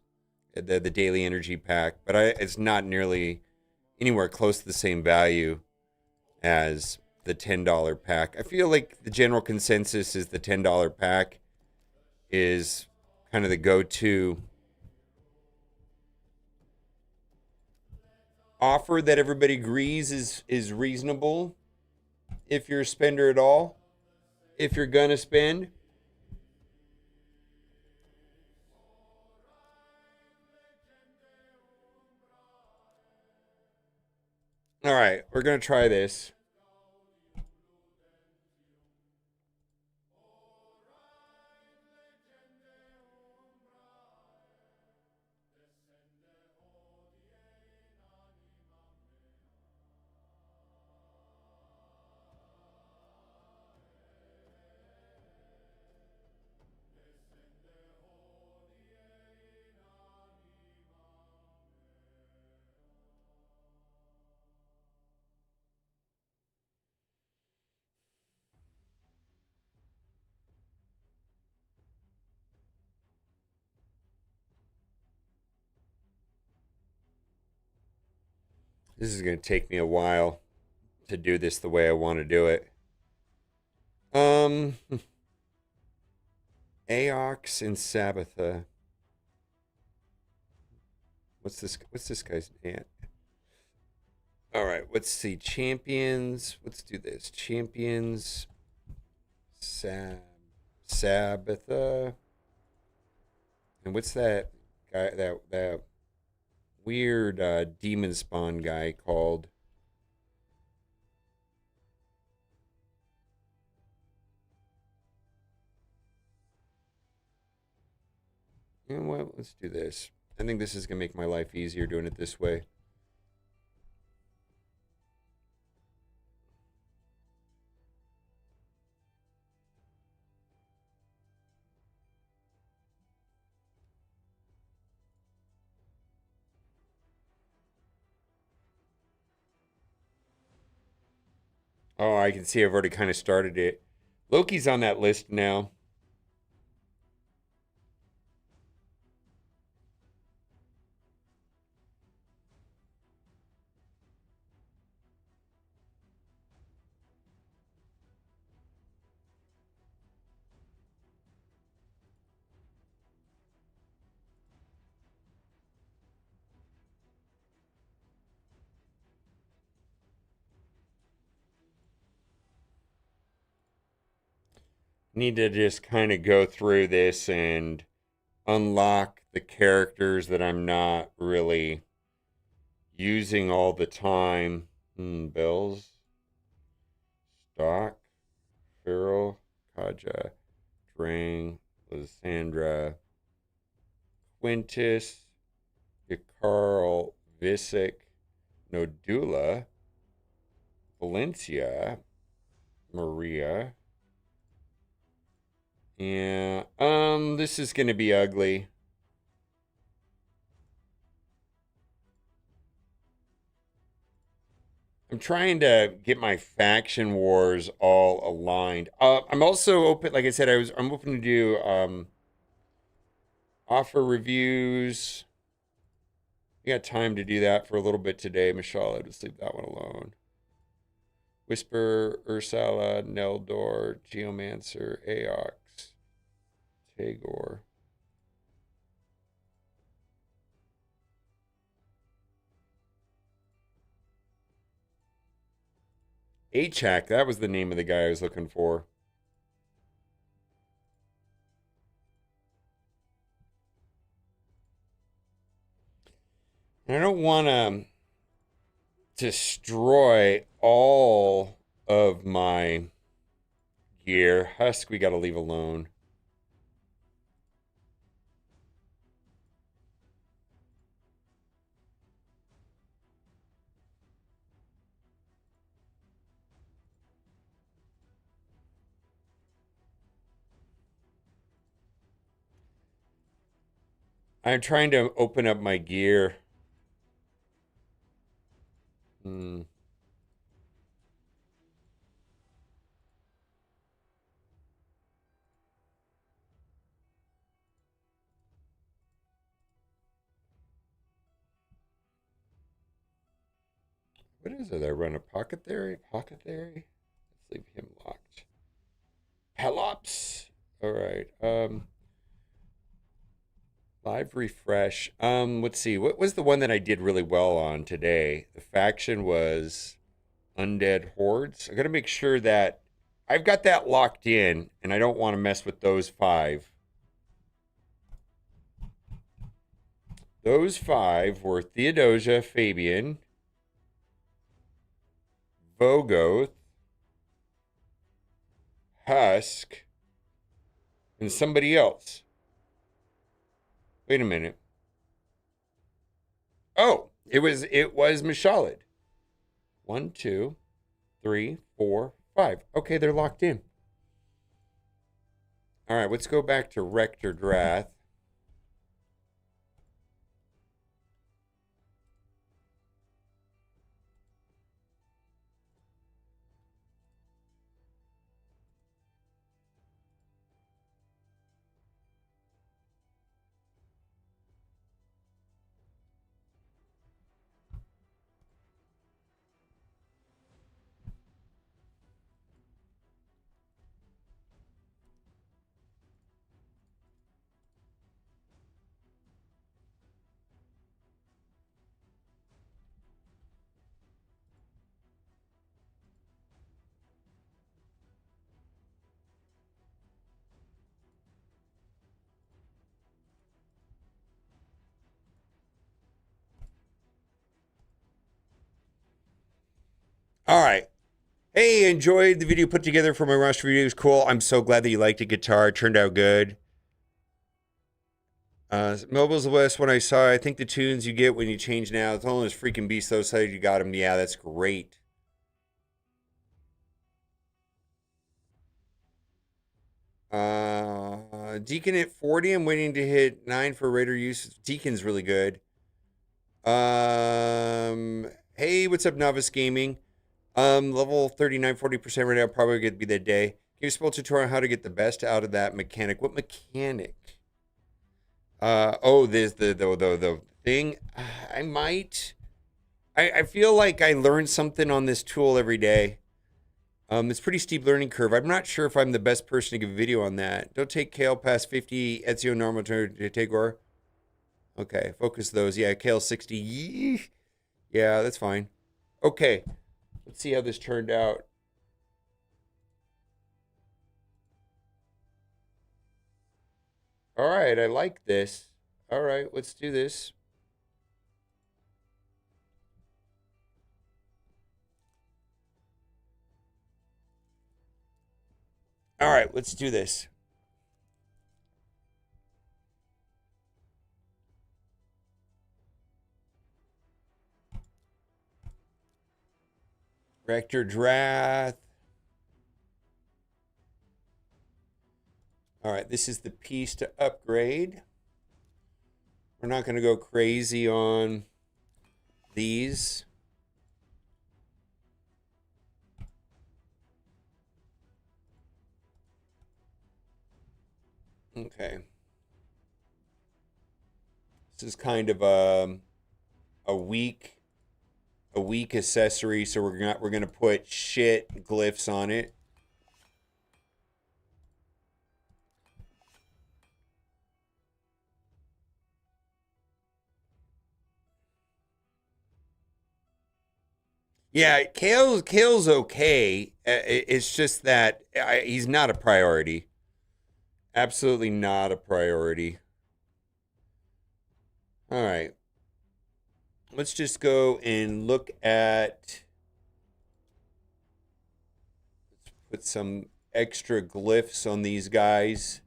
A: the daily energy pack, but it's not nearly anywhere close to the same value as the $10 pack. I feel like the general consensus is the $10 pack is kind of the go-to offer that everybody agrees is reasonable if you're a spender at all. If you're gonna spend. All right, we're gonna try this. This is going to take me a while to do this the way I want to do it. Aox and Sabbatha. What's this guy's name? All right, let's see. Champions. Let's do this. Champions. Sabbatha. And what's that guy? That weird demon spawn guy called? You know what? Let's do this. I think this is gonna make my life easier doing it this way. Oh, I can see I've already kind of started it. Loki's on that list now. Need to just kind of go through this and unlock the characters that I'm not really using all the time. Bells, Stock, Farrell, Kaja, Drang, Lysandra, Quintus, Carl, Visick, Nodula, Valencia, Maria. Yeah, this is gonna be ugly. I'm trying to get my faction wars all aligned. I'm also open, like I said, I'm open to do offer reviews. We got time to do that for a little bit today, Michelle. I'll just leave that one alone. Whisper, Ursala, Neldor, Geomancer, Aox, Tagor. Achak, that was the name of the guy I was looking for. And I don't want to destroy all of my gear. Husk, we got to leave alone. I'm trying to open up my gear. Hmm. What is it? I run a pocket theory? Pocket theory? Let's leave him locked. Pelops. All right. Live refresh. Let's see. What was the one that I did really well on today? The faction was Undead Hordes. I gotta make sure that I've got that locked in and I don't want to mess with those five. Those five were Theodosia, Fabian, Vogoth, Husk, and somebody else. Wait a minute. Oh, it was Mishalid. 1, 2, 3, 4, 5. Okay, they're locked in. All right, let's go back to Rector Drath. All right. Hey, enjoyed the video put together for my Rush reviews. Cool. I'm so glad that you liked the guitar. It turned out good. Mobile's the best one I saw. I think the tunes you get when you change now. It's all those freaking beasts. Those side you got them. Yeah, that's great. Deacon at 40. I'm waiting to hit 9 for Raider use. Deacon's really good. Hey, what's up, Novice Gaming? Level 39, 40% right now. Probably gonna be that day. Can you spell tutorial on how to get the best out of that mechanic? What mechanic? Oh, there's the thing. I might. I feel like I learn something on this tool every day. It's pretty steep learning curve. I'm not sure if I'm the best person to give a video on that. Don't take Kale past 50. Ezio normal to Takeover. Okay, focus those. Yeah, Kale 60. Yee. Yeah, that's fine. Okay, let's see how this turned out. All right, I like this. All right, let's do this. All right, let's do this. Rector Drath. All right, this is the piece to upgrade. We're not going to go crazy on these. Okay. This is kind of a weak accessory, so we're gonna put shit glyphs on it. Yeah, Kale's okay. It's just that he's not a priority. Absolutely not a priority. All right. Let's just go and look at. Let's put some extra glyphs on these guys.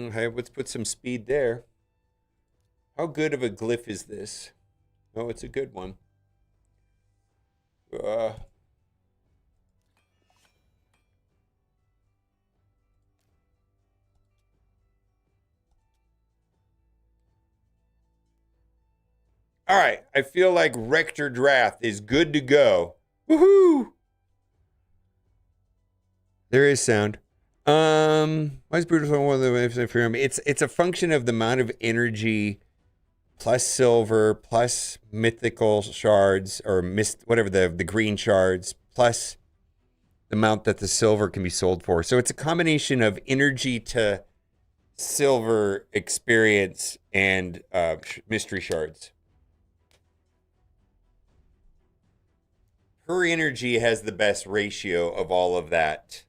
A: Okay, let's put some speed there. How good of a glyph is this? Oh, it's a good one. Uh, all right, I feel like Rector Draft is good to go. Woohoo! There is sound. Why is brutal one of the waves for me? It's a function of the amount of energy plus silver plus mythical shards or whatever the green shards plus the amount that the silver can be sold for. So it's a combination of energy to silver experience and mystery shards. Her energy has the best ratio of all of that.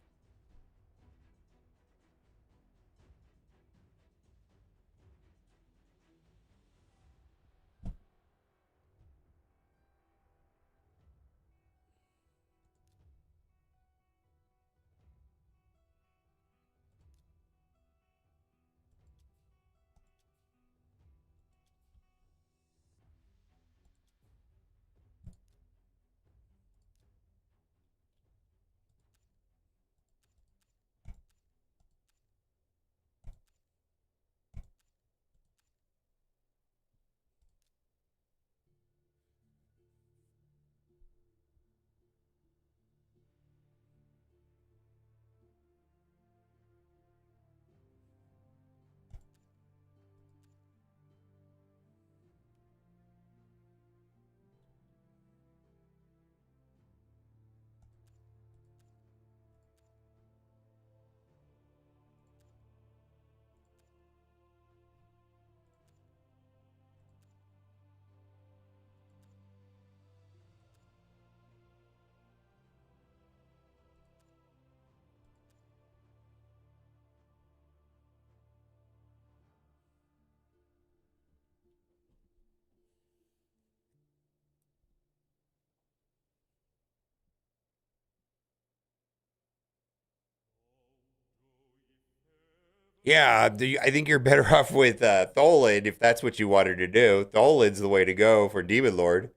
A: Yeah, I think you're better off with Tholid if that's what you wanted to do. Tholid's the way to go for Demon Lord.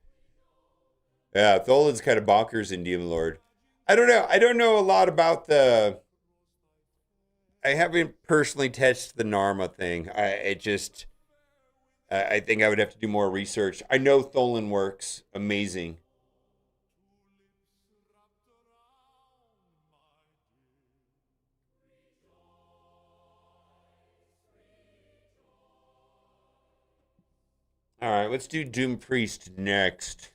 A: Yeah, Tholid's kind of bonkers in Demon Lord. I don't know. I don't know a lot about the. I haven't personally touched the Narma thing. I think I would have to do more research. I know Tholin works amazing. All right, let's do Doom Priest next.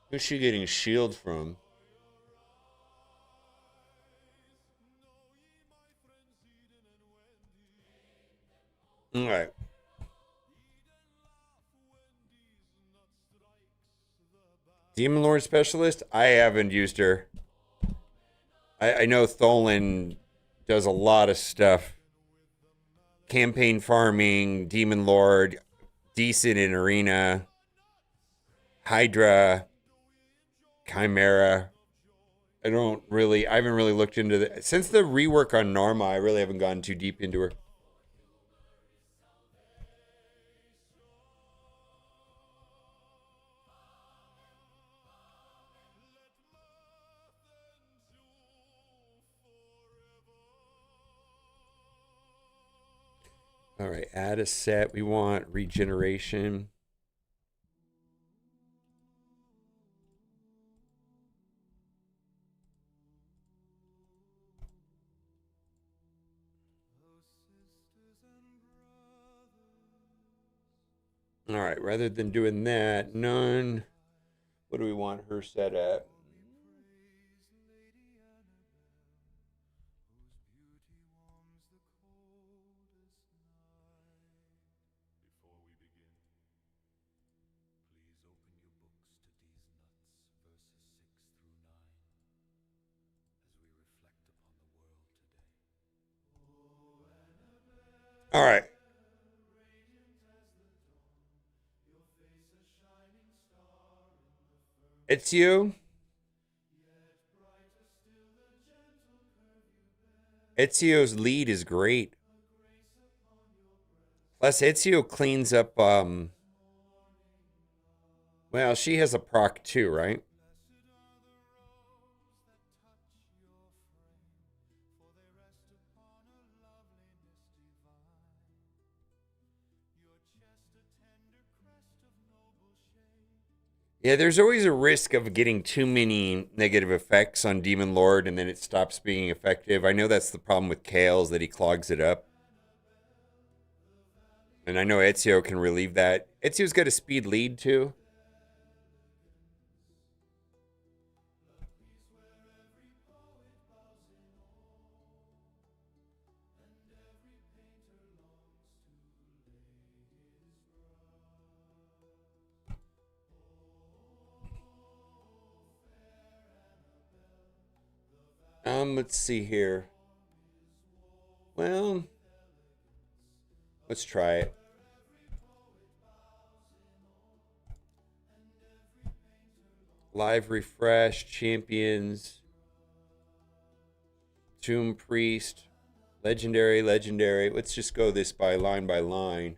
A: Who's she getting shield from? All right. Demon Lord Specialist? I haven't used her. I know Tholin does a lot of stuff. Campaign farming, Demon Lord, decent in arena, Hydra, Chimera. I haven't really looked into the, since the rework on Narma, I really haven't gone too deep into her. All right, add a set. We want regeneration. All right, rather than doing that, none. What do we want her set at? All right. It's you. Ezio's lead is great. Plus, Ezio cleans up. Well, she has a proc too, right? Yeah, there's always a risk of getting too many negative effects on Demon Lord and then it stops being effective. I know that's the problem with Kale's that he clogs it up. And I know Ezio can relieve that. Ezio's got a speed lead too. Let's see here. Well, let's try it. Live refresh, champions, Tomb Priest, legendary, legendary. Let's just go this by line by line.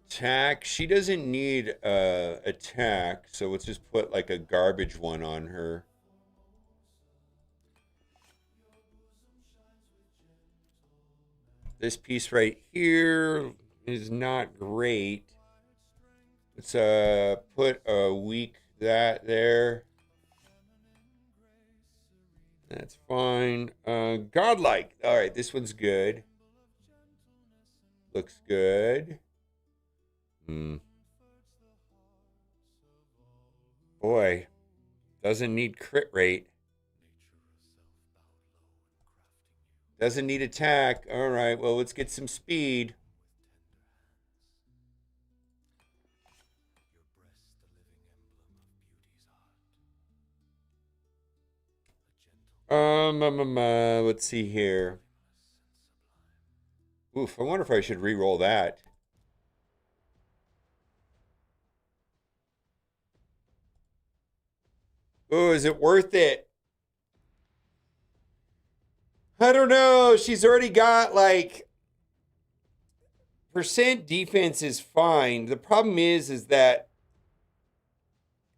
A: Attack. She doesn't need attack, so let's just put like a garbage one on her. This piece right here is not great. Let's put a weak that there. That's fine. Godlike. All right, this one's good. Looks good. Hmm. Boy, doesn't need crit rate. Doesn't need attack. All right, well, let's get some speed. Let's see here. Oof, I wonder if I should re-roll that. Oh, is it worth it? I don't know. She's already got like percent defense is fine. The problem is that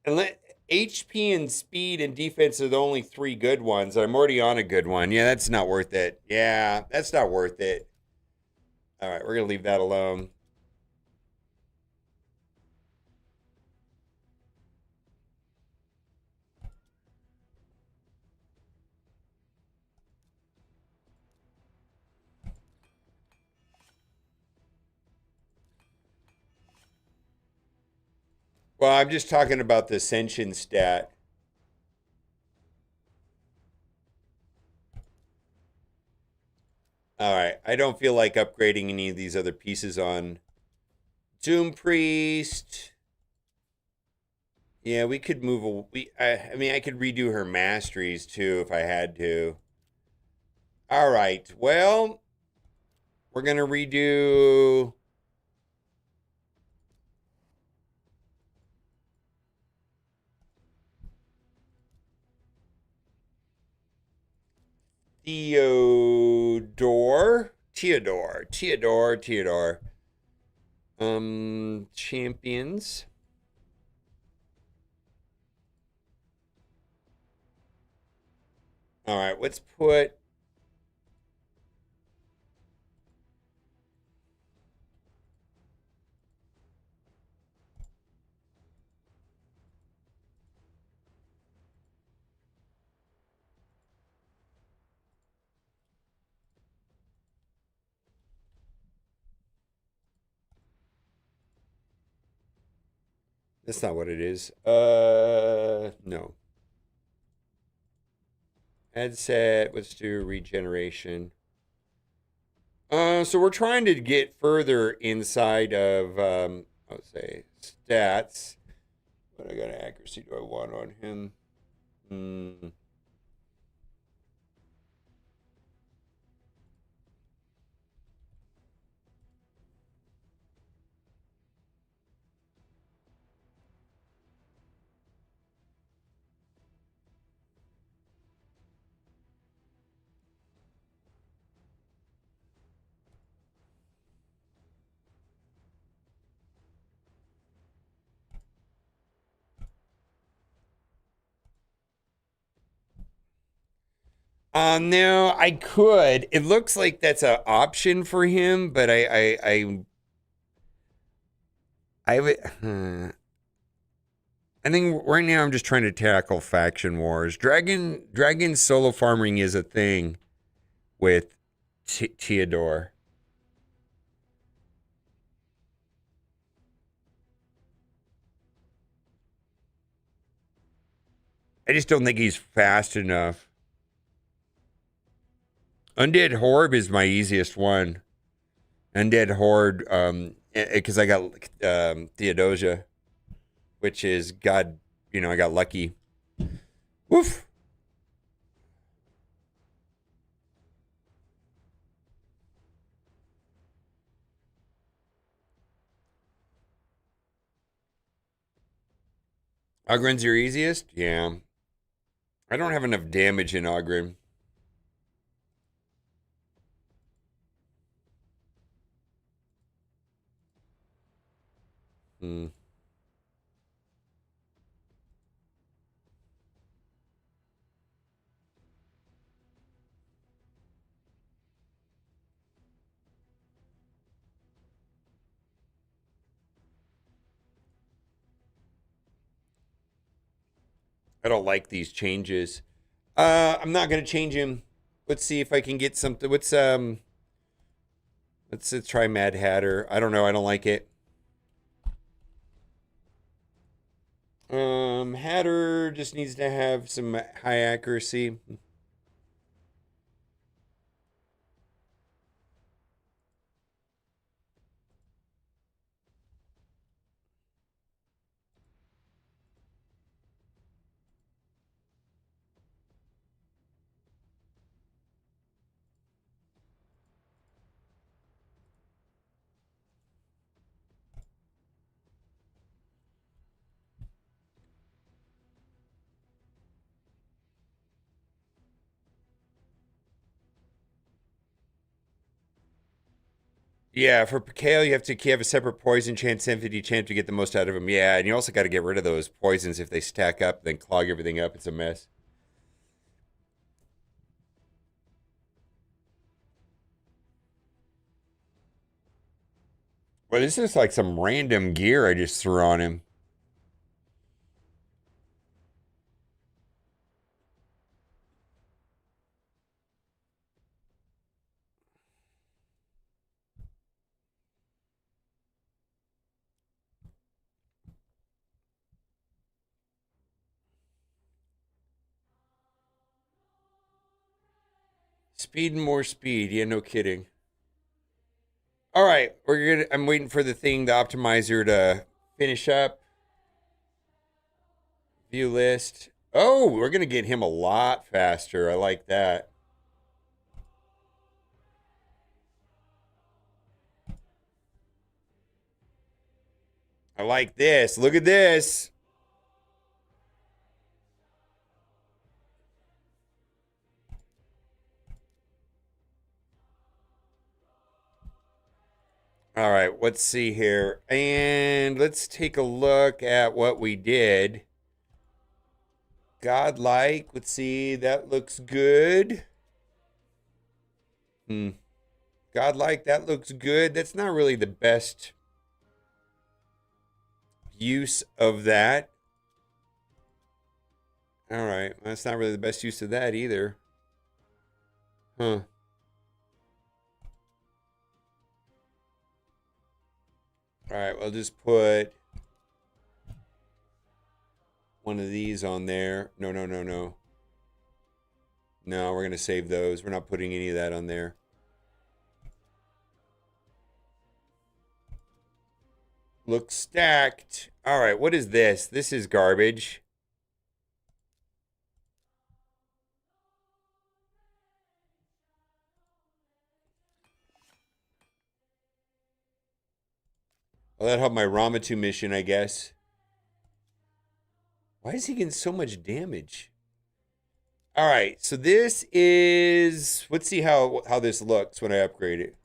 A: unless HP and speed and defense are the only three good ones. I'm already on a good one. Yeah, that's not worth it. Yeah, that's not worth it. All right, we're gonna leave that alone. Well, I'm just talking about the ascension stat. All right, I don't feel like upgrading any of these other pieces on Doom Priest. Yeah, we could move. I mean, I could redo her masteries too if I had to. All right. Well, we're gonna redo. Theodore. Champions. All right, let's put. That's not what it is. No. Add set. Let's do regeneration. So we're trying to get further inside of, let's say, stats. What kind of accuracy do I want on him? Hmm. No, I could. It looks like that's an option for him, but I would. I think right now I'm just trying to tackle faction wars. Dragon solo farming is a thing with Theodore. I just don't think he's fast enough. Undead Horde is my easiest one. Undead Horde, because I got Theodosia, which is God. I got lucky. Woof. Ogren's your easiest? Yeah. I don't have enough damage in Ogren. Hmm. I don't like these changes. I'm not gonna change him. Let's see if I can get something. Let's try Mad Hatter. I don't know. I don't like it. Hatter just needs to have some high accuracy. Yeah, for Kale, you have a separate poison chance, 1050 chance to get the most out of them. Yeah, and you also got to get rid of those poisons if they stack up, then clog everything up. It's a mess. Well, this is like some random gear I just threw on him. Speed and more speed. Yeah, no kidding. All right, I'm waiting for the optimizer to finish up. View list. Oh, we're gonna get him a lot faster. I like that. I like this. Look at this. All right, let's see here. And let's take a look at what we did. Godlike. Let's see. That looks good. Hmm. Godlike. That looks good. That's not really the best use of that. All right. That's not really the best use of that either. Huh. All right. We'll just put one of these on there. No, no, no, no. No, we're going to save those. We're not putting any of that on there. Looks stacked. All right, what is this? This is garbage. Well, that helped my Ramatu mission, I guess. Why is he getting so much damage? All right, so this is... Let's see how this looks when I upgrade it.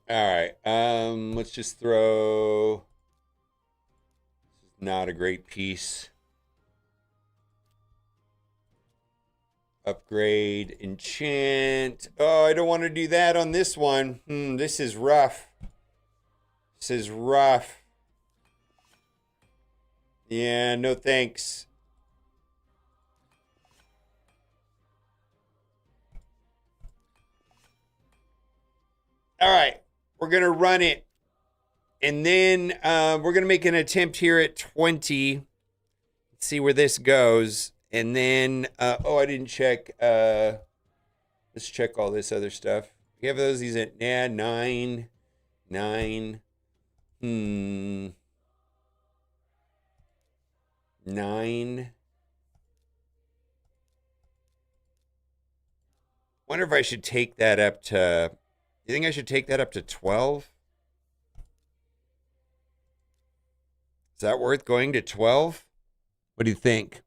A: All right, let's just throw... This is not a great piece. Upgrade, enchant. Oh, I don't want to do that on this one. This is rough. This is rough. Yeah, no thanks. All right, we're going to run it. And then we're going to make an attempt here at 20. Let's see where this goes. And then, oh, I didn't check. Let's check all this other stuff. We have these at, yeah, 9. 9. 9. Wonder if I should take that up to... You think I should take that up to 12? Is that worth going to 12? What do you think?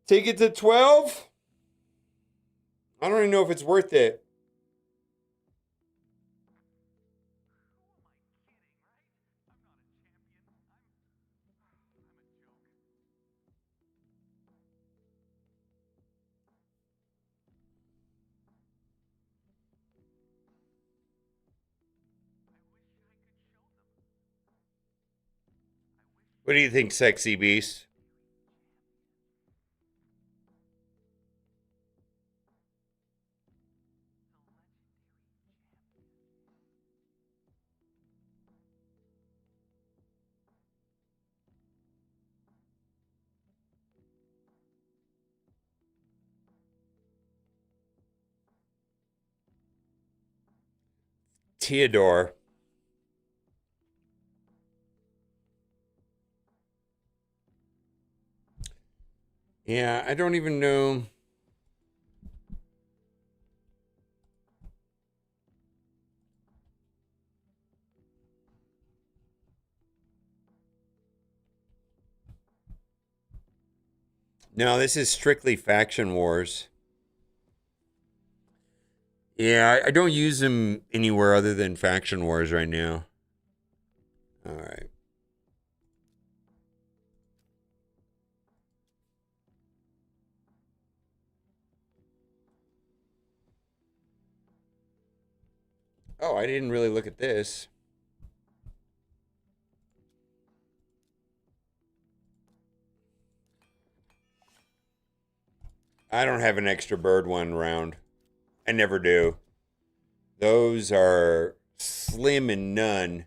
A: Take it to 12? I don't even know if it's worth it. What do you think, Sexy Beast? Theodore. Yeah, I don't even know. No, this is strictly faction wars. Yeah, I don't use them anywhere other than faction wars right now. All right. Oh, I didn't really look at this. I don't have an extra bird one round. I never do. Those are slim and none.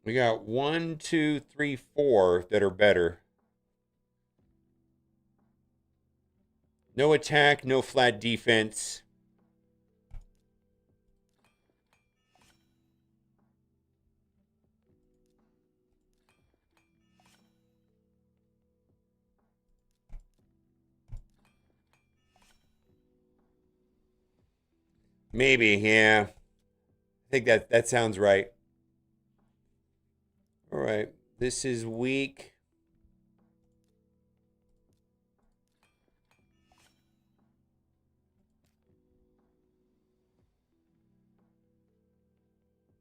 A: We got 1, 2, 3, 4 that are better. No attack, no flat defense. Maybe, yeah. I think that sounds right. All right. This is weak.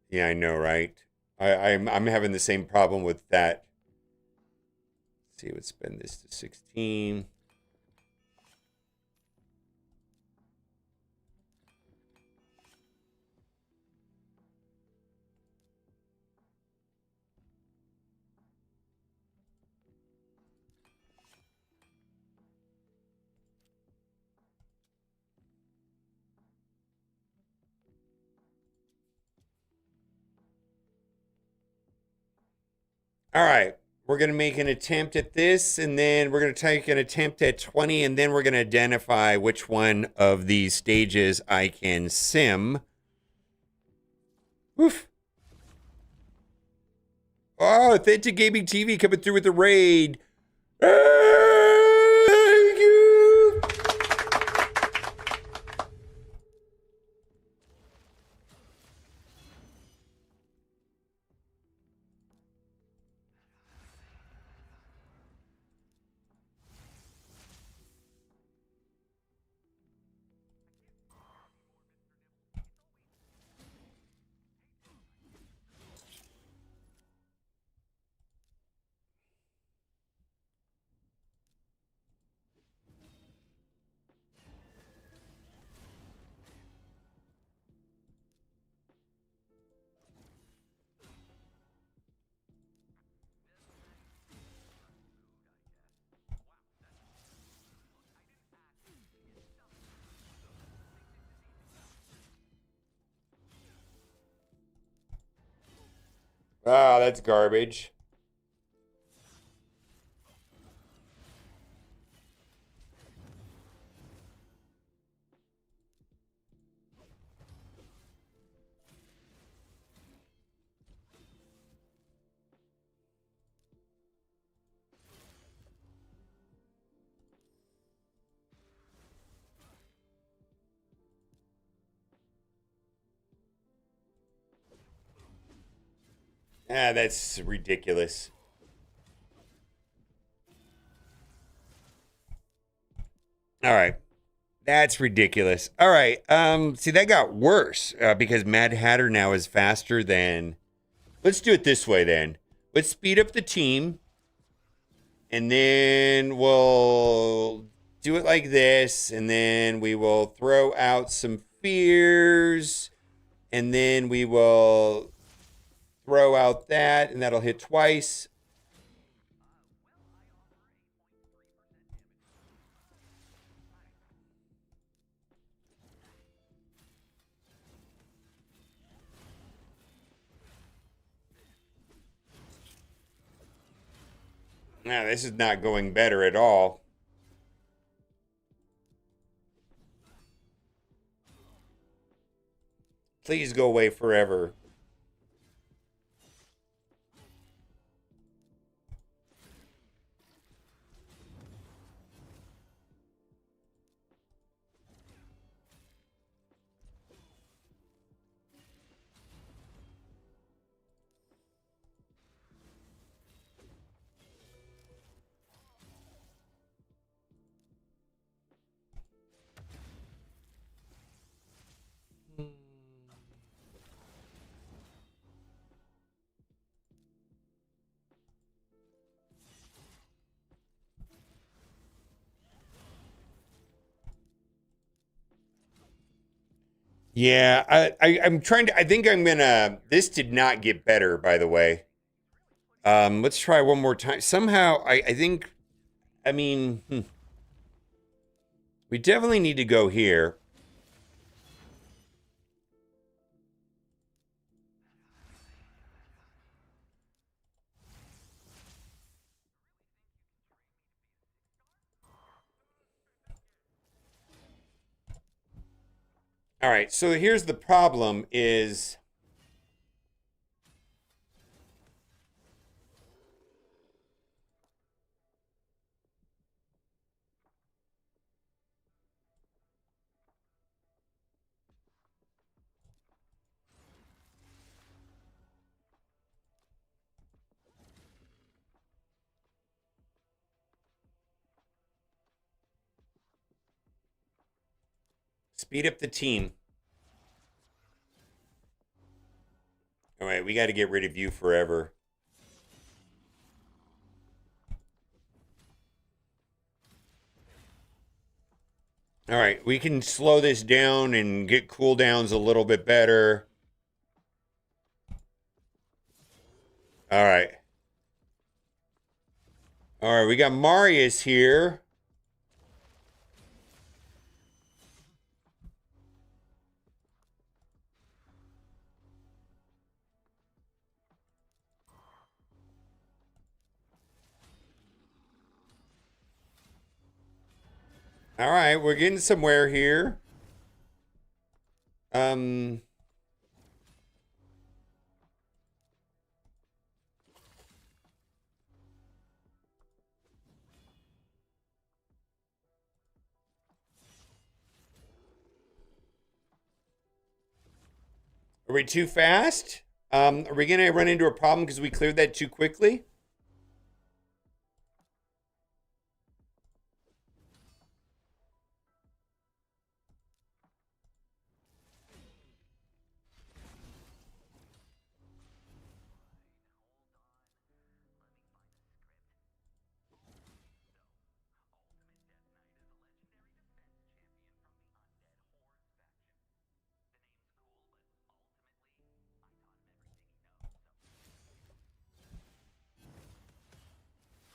A: Yeah, I know, right? I'm having the same problem with that. Let's see, let's spend this to 16. All right. We're going to make an attempt at this, and then we're going to take an attempt at 20, and then we're going to identify which one of these stages I can sim. Oof. Oh, Authentic Gaming TV coming through with the raid. Thank you. Ah, that's garbage. Ah, that's ridiculous. All right. That's ridiculous. All right. See, that got worse because Mad Hatter now is faster than. Let's do it this way then. Let's speed up the team, and then we'll do it like this, and then we will throw out some fears, and then we will throw out that, and that'll hit twice. Now, this is not going better at all. Please go away forever. Yeah, I'm trying to. I think I'm gonna. This did not get better, by the way. Let's try one more time. Somehow, I think. I mean, we definitely need to go here. All right. So here's the problem: is speed up the team. All right, we got to get rid of you forever. All right, we can slow this down and get cooldowns a little bit better. All right. All right, we got Marius here. All right, we're getting somewhere here. Um, are we too fast? Are we gonna run into a problem because we cleared that too quickly?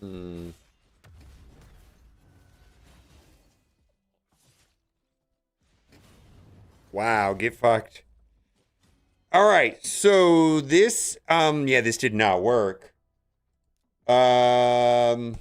A: Hmm. Wow, get fucked. All right, so this, yeah, this did not work. Um,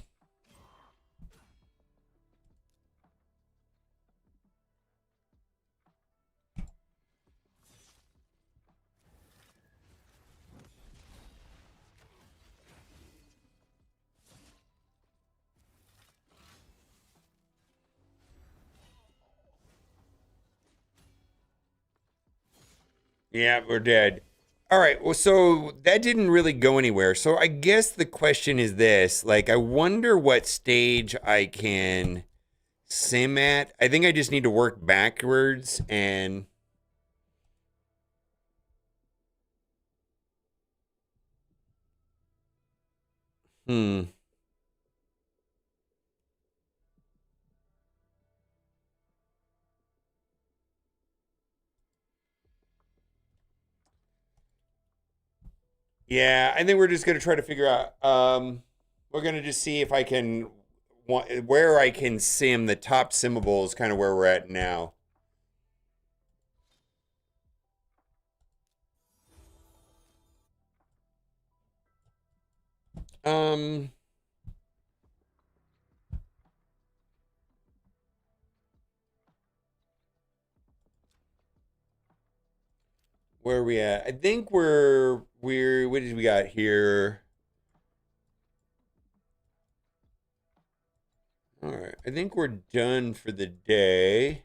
A: yeah, we're dead. All right, well, so that didn't really go anywhere. So I guess the question is this, like, I wonder what stage I can sim at. I think I just need to work backwards and hmm. Yeah, I think we're just gonna try to figure out. We're gonna just see if I can, where I can sim the top simmable is kind of where we're at now. Um, where are we at? I think we're what did we got here? All right, I think we're done for the day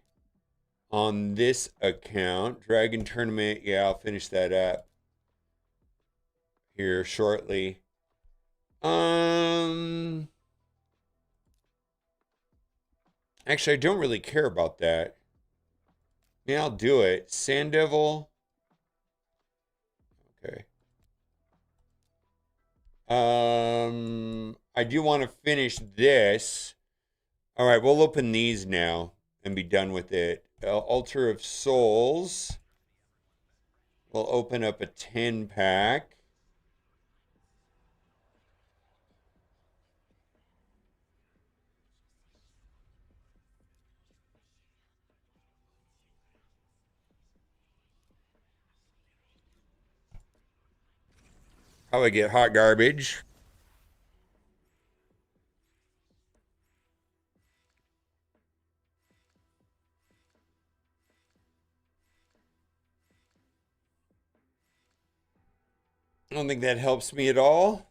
A: on this account. Dragon Tournament, yeah, I'll finish that up here shortly. Um, actually, I don't really care about that. Yeah, I'll do it. Sand Devil. Okay. I do want to finish this. All right, we'll open these now and be done with it. Altar of Souls. We'll open up a 10 pack. Probably get hot garbage. I don't think that helps me at all.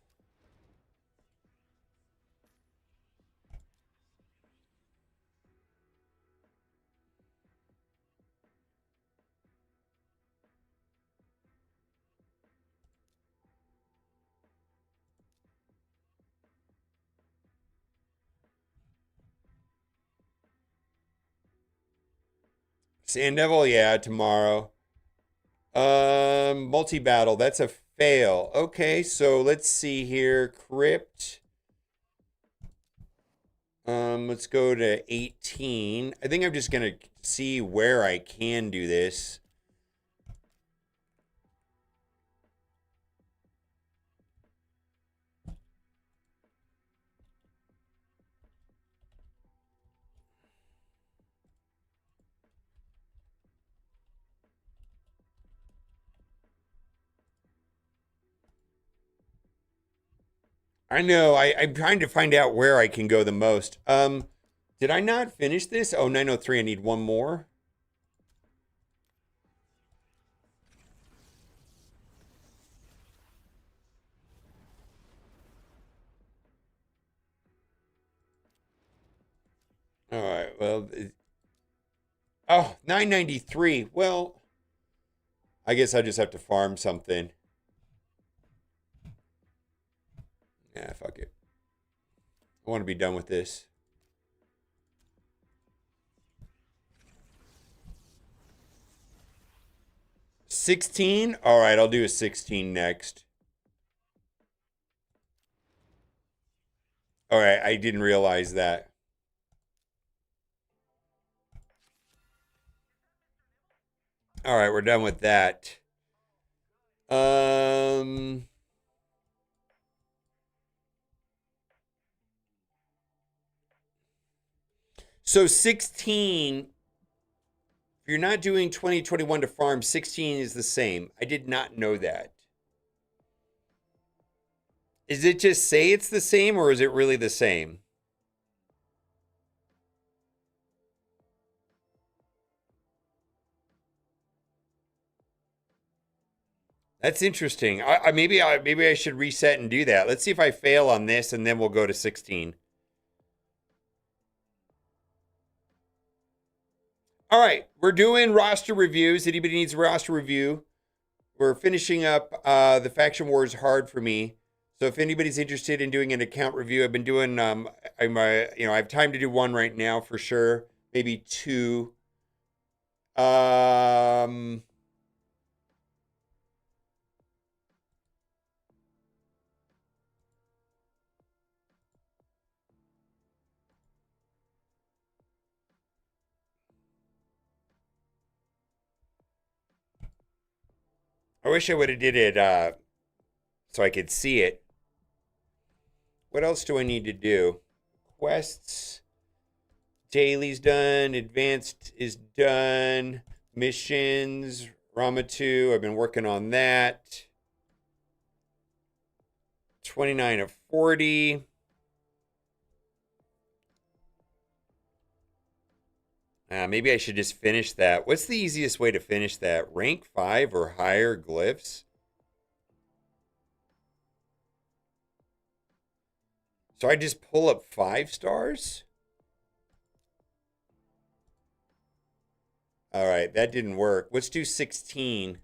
A: Sand Devil, yeah, tomorrow. Multi-battle, that's a fail. Okay, so let's see here. Crypt. Let's go to 18. I think I'm just gonna see where I can do this. I know, I'm trying to find out where I can go the most. Did I not finish this? Oh, 903, I need one more. All right, well, oh, 993. Well, I guess I just have to farm something. Yeah, fuck it. I want to be done with this. 16? All right, I'll do a 16 next. All right, I didn't realize that. All right, we're done with that. Um, so 16, if you're not doing 2021 to farm, 16 is the same. I did not know that. Is it just say it's the same or is it really the same? That's interesting. Maybe I should reset and do that. Let's see if I fail on this and then we'll go to 16. All right, we're doing roster reviews. Anybody needs a roster review? We're finishing up the Faction Wars hard for me. So if anybody's interested in doing an account review, I've been doing I have time to do one right now for sure, maybe two. Um I wish I would have did it so I could see it. What else do I need to do? Quests. Daily's done. Advanced is done. Missions. Rama 2. I've been working on that. 29 of 40. Maybe I should just finish that. What's the easiest way to finish that? Rank 5 or higher glyphs? So I just pull up 5 stars? All right, that didn't work. Let's do 16.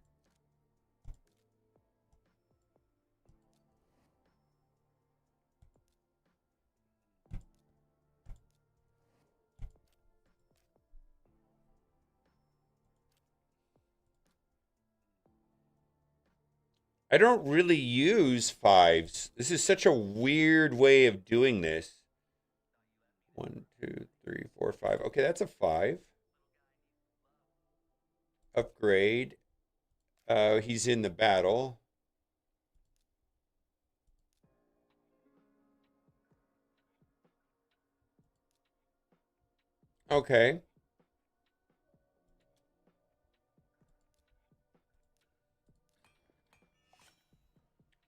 A: I don't really use 5s. This is such a weird way of doing this. 1, 2, 3, 4, 5. Okay, that's a 5. Upgrade. He's in the battle. Okay.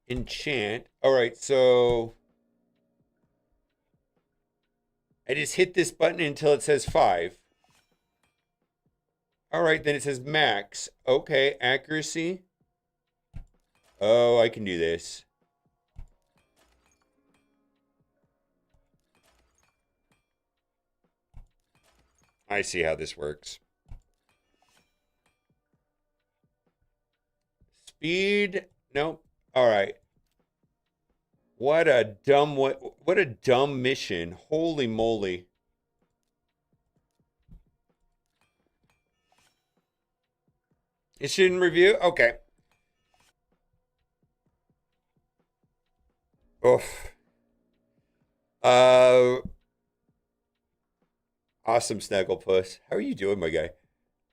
A: Enchant. All right, so I just hit this button until it says 5. All right, then it says max. Okay, accuracy. Oh, I can do this. I see how this works. Speed. Nope. All right. What a dumb mission. Holy moly. It shouldn't review? Okay. Oof. Uh awesome Snagglepuss. How are you doing, my guy?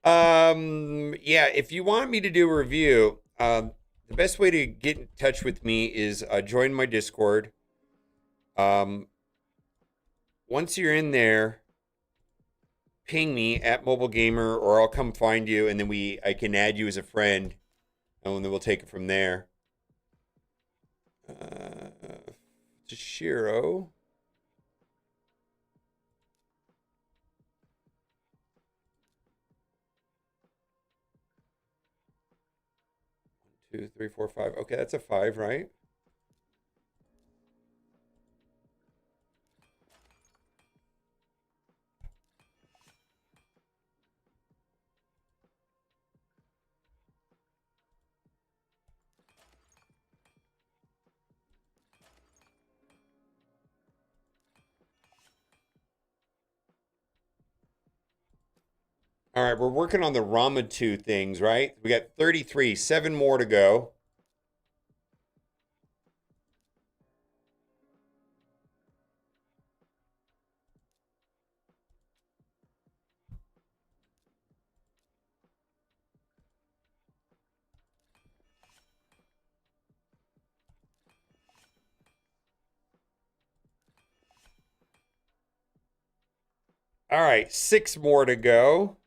A: Yeah, if you want me to do a review, the best way to get in touch with me is join my Discord. Um, once you're in there, ping me at Mobile Gamer, or I'll come find you, and then I can add you as a friend, and then we'll take it from there. Shiro. 2, 3, 4, 5. Okay, that's a 5, right? All right, we're working on the Rama 2 things, right? We got 33, 7 more to go. All right, 6 more to go.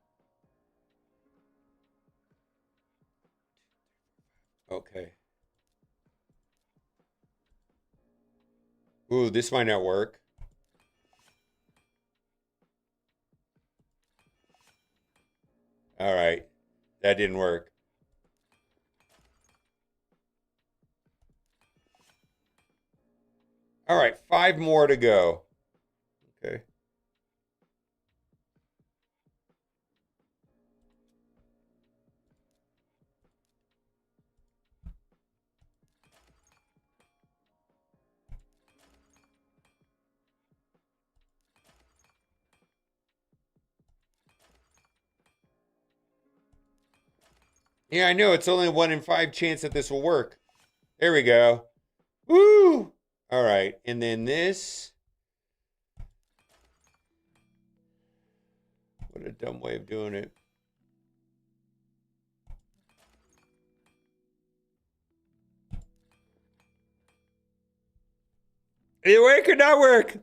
A: Okay. Ooh, this might not work. All right, that didn't work. All right, 5 more to go. Okay. Yeah, I know. It's only a 1 in 5 chance that this will work. There we go. Woo! All right, and then this. What a dumb way of doing it. It work or not work?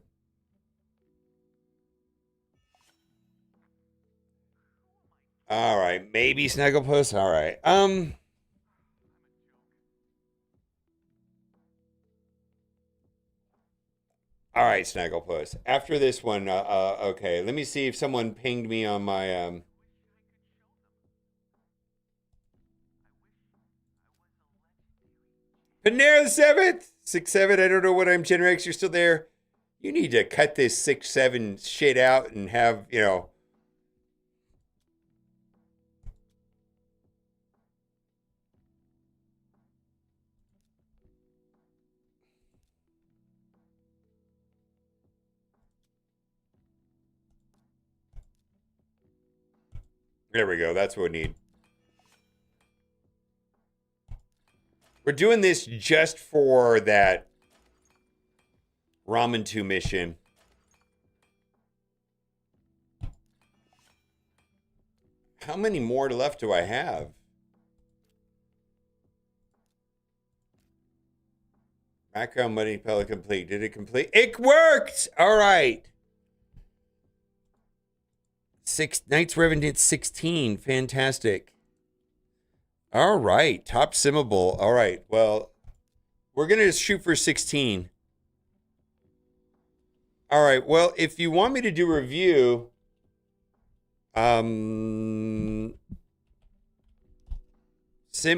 A: All right, maybe Snugglepuss. All right. All right, Snagglepuss. After this one, okay. Let me see if someone pinged me on my Panera the seventh, 6-7. I don't know what I'm Genrex. You're still there. You need to cut this 6-7 shit out and have There we go. That's what we need. We're doing this just for that Ramen 2 mission. How many more left do I have? Background money pellet complete. Did it complete? It worked! All right. Knights Revenant 16. Fantastic. All right. Top simmable. All right. Well, we're going to shoot for 16. All right. Well, if you want me to do a review, send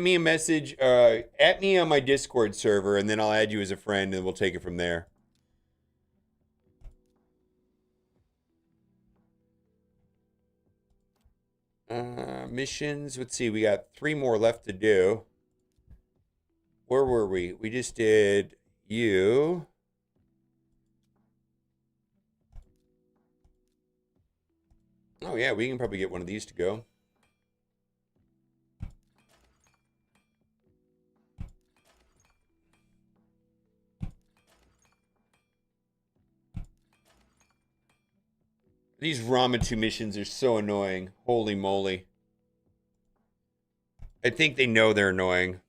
A: me a message, at me on my Discord server, and then I'll add you as a friend, and we'll take it from there. Missions. Let's see. We got 3 more left to do. Where were we? We just did you. Oh, yeah. We can probably get one of these to go. These Ramen 2 missions are so annoying. Holy moly. I think they know they're annoying.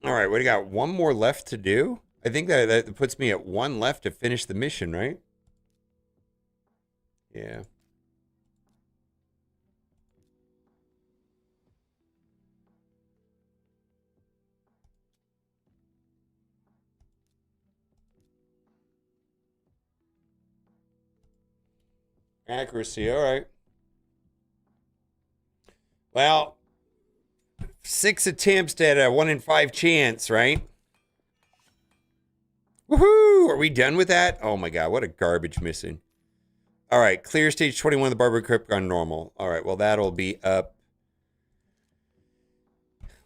A: All right, we got 1 more left to do. I think that puts me at 1 left to finish the mission, right? Yeah. Accuracy, all right. Well, 6 attempts at a 1 in 5 chance, right? Woohoo! Are we done with that? Oh my god, what a garbage missing. All right, clear stage 21 of the Barber Crypt on normal. All right, well, that'll be up.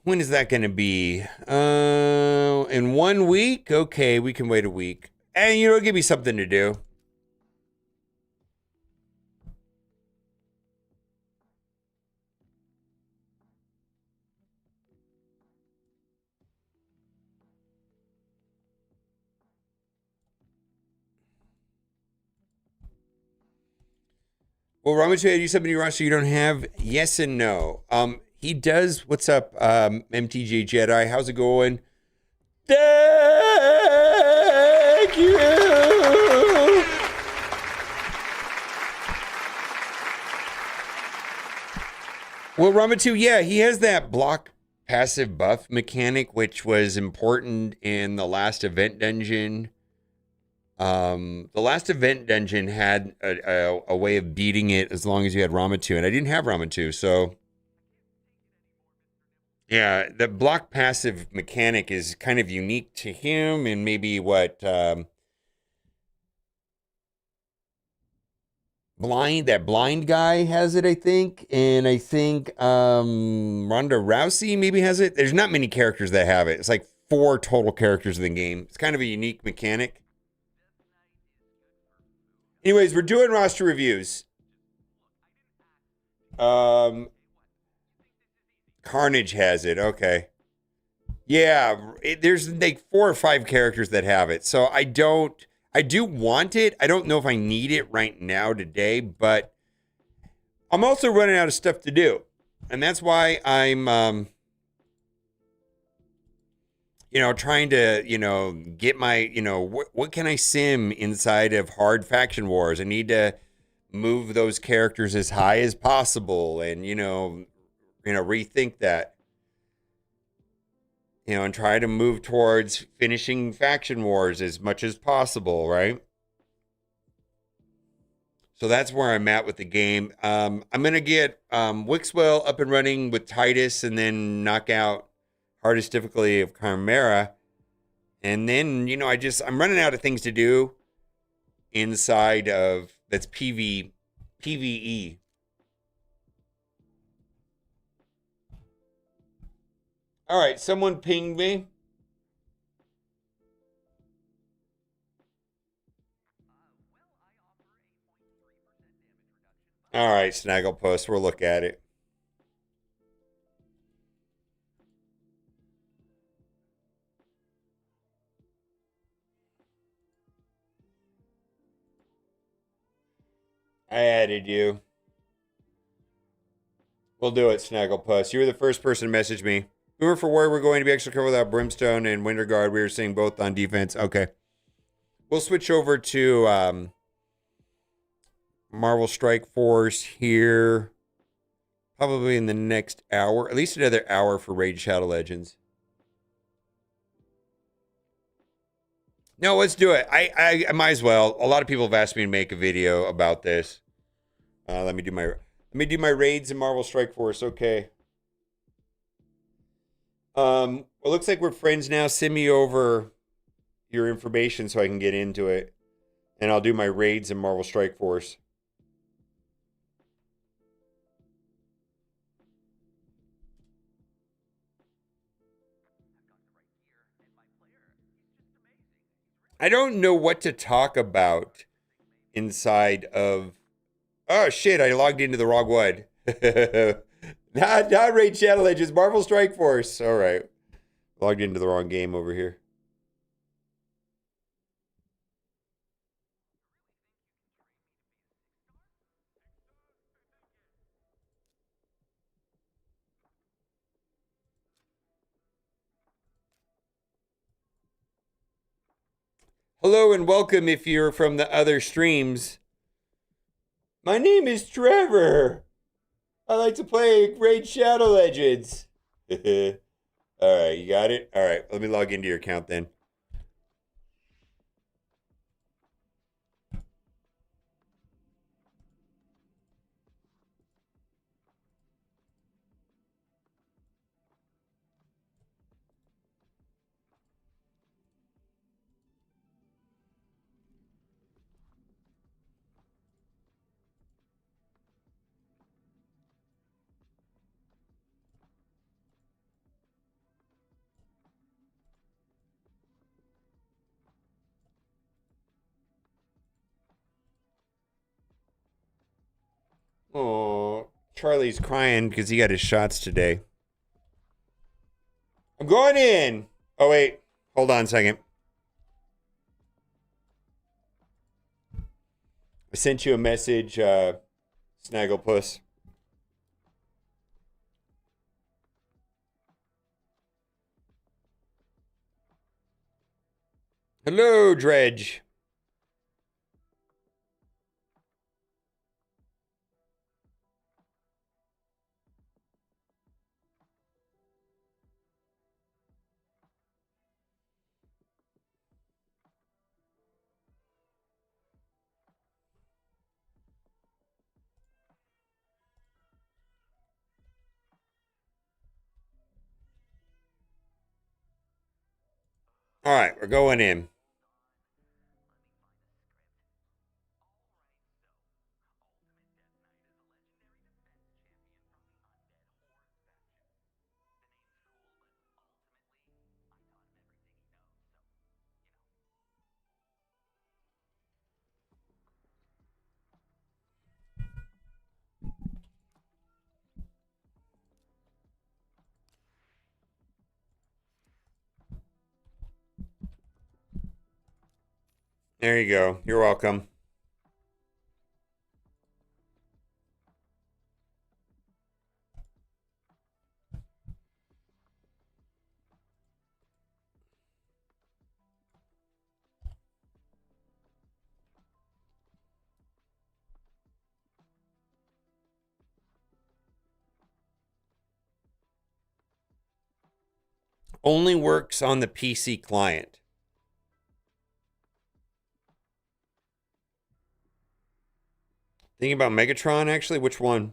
A: When is that going to be? In 1 week? Okay, we can wait a week. And, give me something to do. Well, Ramachay, do something in your roster you don't have? Yes and no. He does. What's up, MTJ Jedi? How's it going? Thank you. Well, Ramatu, yeah, he has that block passive buff mechanic, which was important in the last event dungeon. The last event dungeon had a way of beating it as long as you had Ramatu, and I didn't have Ramatu, so yeah, the block passive mechanic is kind of unique to him, and maybe what blind guy has it, I think, and I think Ronda Rousey maybe has it. There's not many characters that have it. It's like 4 total characters in the game. It's kind of a unique mechanic. Anyways, we're doing roster reviews. Carnage has it. Okay. Yeah, there's like 4 or 5 characters that have it. So I don't. I do want it. I don't know if I need it right now today, but I'm also running out of stuff to do. And that's why I'm trying to, get my, what can I sim inside of hard faction wars? I need to move those characters as high as possible and, rethink that, and try to move towards finishing faction wars as much as possible, right? So that's where I'm at with the game. I'm gonna get Wixwell up and running with Titus, and then knock out hardest difficulty of Chimera, and then I'm running out of things to do inside of that's PVE. All right, someone pinged me. All right, Snagglepuss, we'll look at it. I added you. We'll do it, Snagglepuss. You were the first person to message me. Boomer for where we're going to be extra cover without Brimstone and Winterguard. We were seeing both on defense. Okay. We'll switch over to Marvel Strike Force here. Probably in the next hour. At least another hour for Raid Shadow Legends. No, let's do it. I might as well. A lot of people have asked me to make a video about this. Let me do my raids in Marvel Strike Force. Okay. It looks like we're friends now. Send me over your information so I can get into it, and I'll do my raids in Marvel Strike Force. I don't know what to talk about inside of. Oh shit! I logged into the wrong one. not Raid Shadow Legends, Marvel Strike Force. All right, logged into the wrong game over here. Hello and welcome if you're from the other streams. My name is Trevor. I like to play Raid Shadow Legends. All right, you got it? All right, let me log into your account then. Oh, Charlie's crying because he got his shots today. I'm going in. Oh, wait. Hold on a second. I sent you a message, Snagglepuss. Hello, Dredge. All right, we're going in. There you go. You're welcome. Only works on the PC client. Thinking about Megatron, actually. Which one?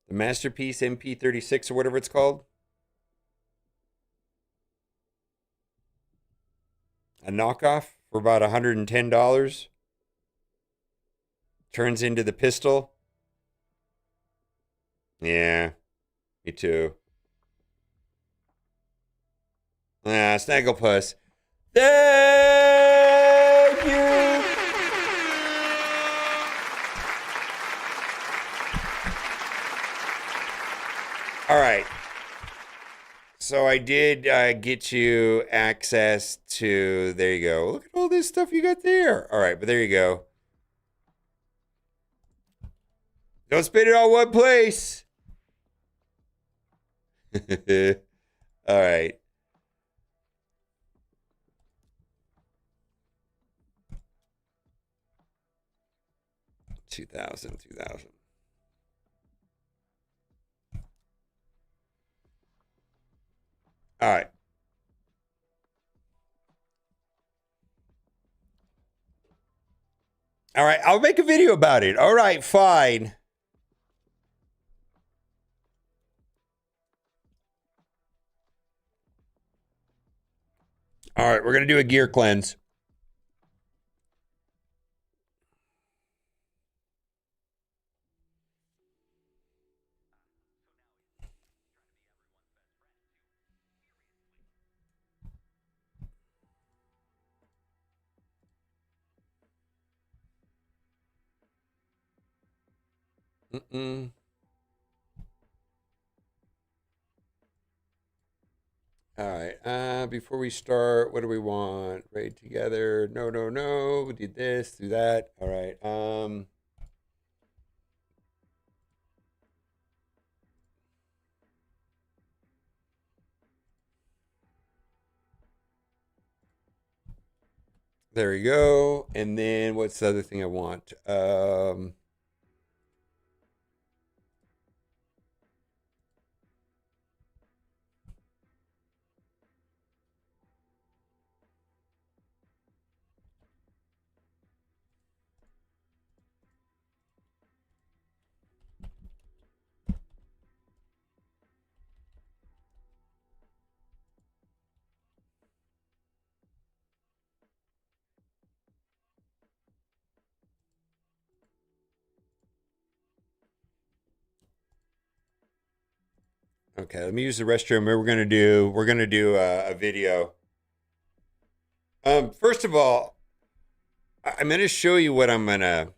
A: The Masterpiece MP36 or whatever it's called? A knockoff for about $110. Turns into the pistol. Yeah, me too. Ah, Snagglepuss. Thank you. All right. So I did get you access to. There you go. Look at all this stuff you got there. All right, but there you go. Don't spend it all one place. All right. Two thousand. All right. All right. I'll make a video about it. All right. Fine. All right. We're going to do a gear cleanse. Mm-mm. All right. Before we start, what do we want? Raid together. No, no, no. We did this, do that. All right. There we go. And then what's the other thing I want? Okay, let me use the restroom. We're gonna do a video. First of all, I'm gonna show you what I'm gonna.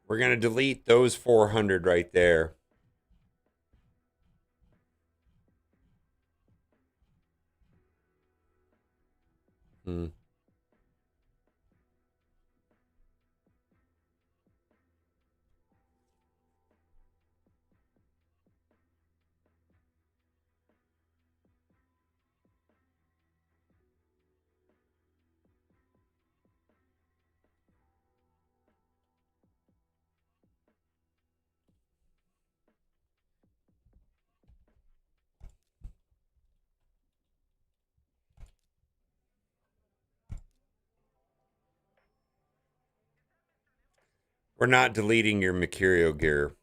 A: We're gonna delete those 400 right there. Hmm. We're not deleting your Mercurial gear.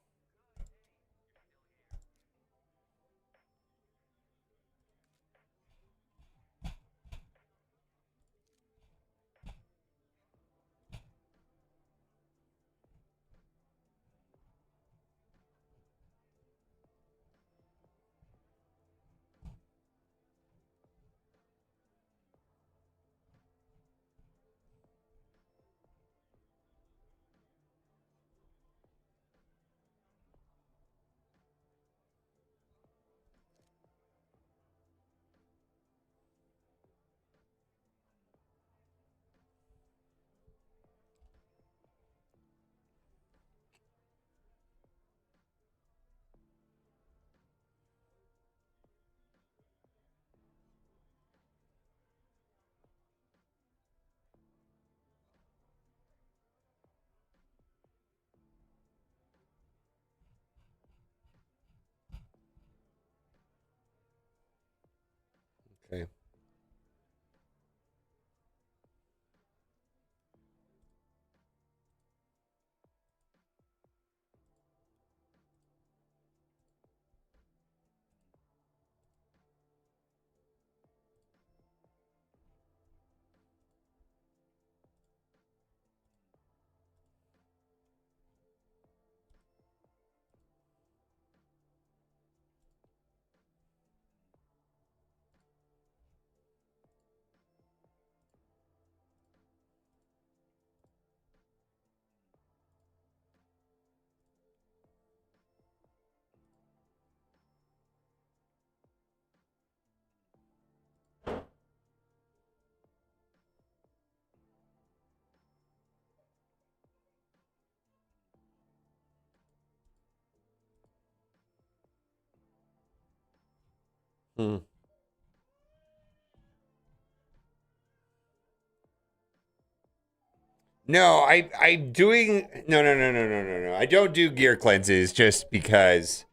A: Okay. Hmm. No, I'm doing no. I don't do gear cleanses just because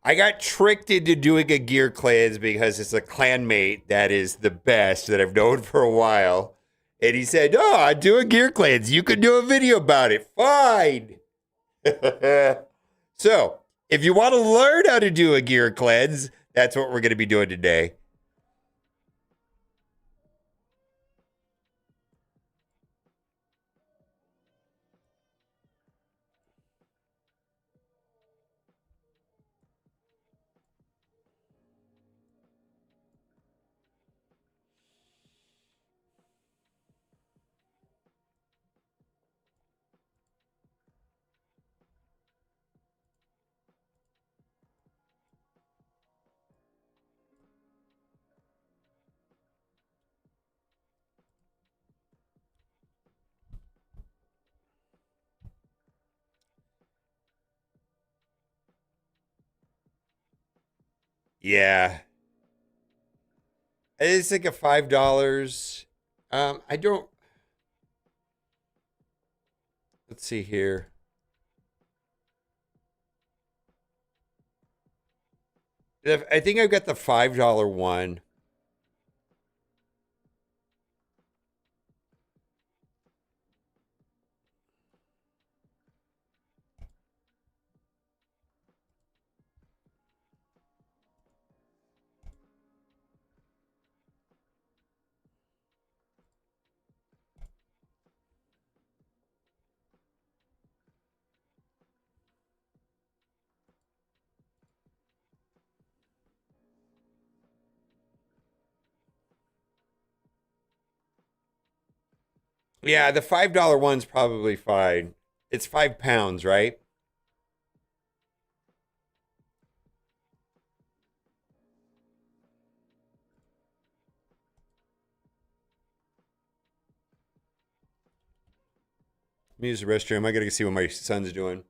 A: I got tricked into doing a gear cleanse because it's a clanmate that is the best that I've known for a while. And he said, "Oh, I do a gear cleanse. You can do a video about it." Fine. So, if you want to learn how to do a gear cleanse, that's what we're going to be doing today. Yeah. It's like a $5. I don't let's see here. I think I've got the $5 one. Yeah, the $5 one's probably fine. It's £5, right? Let me use the restroom. I gotta see what my son's doing.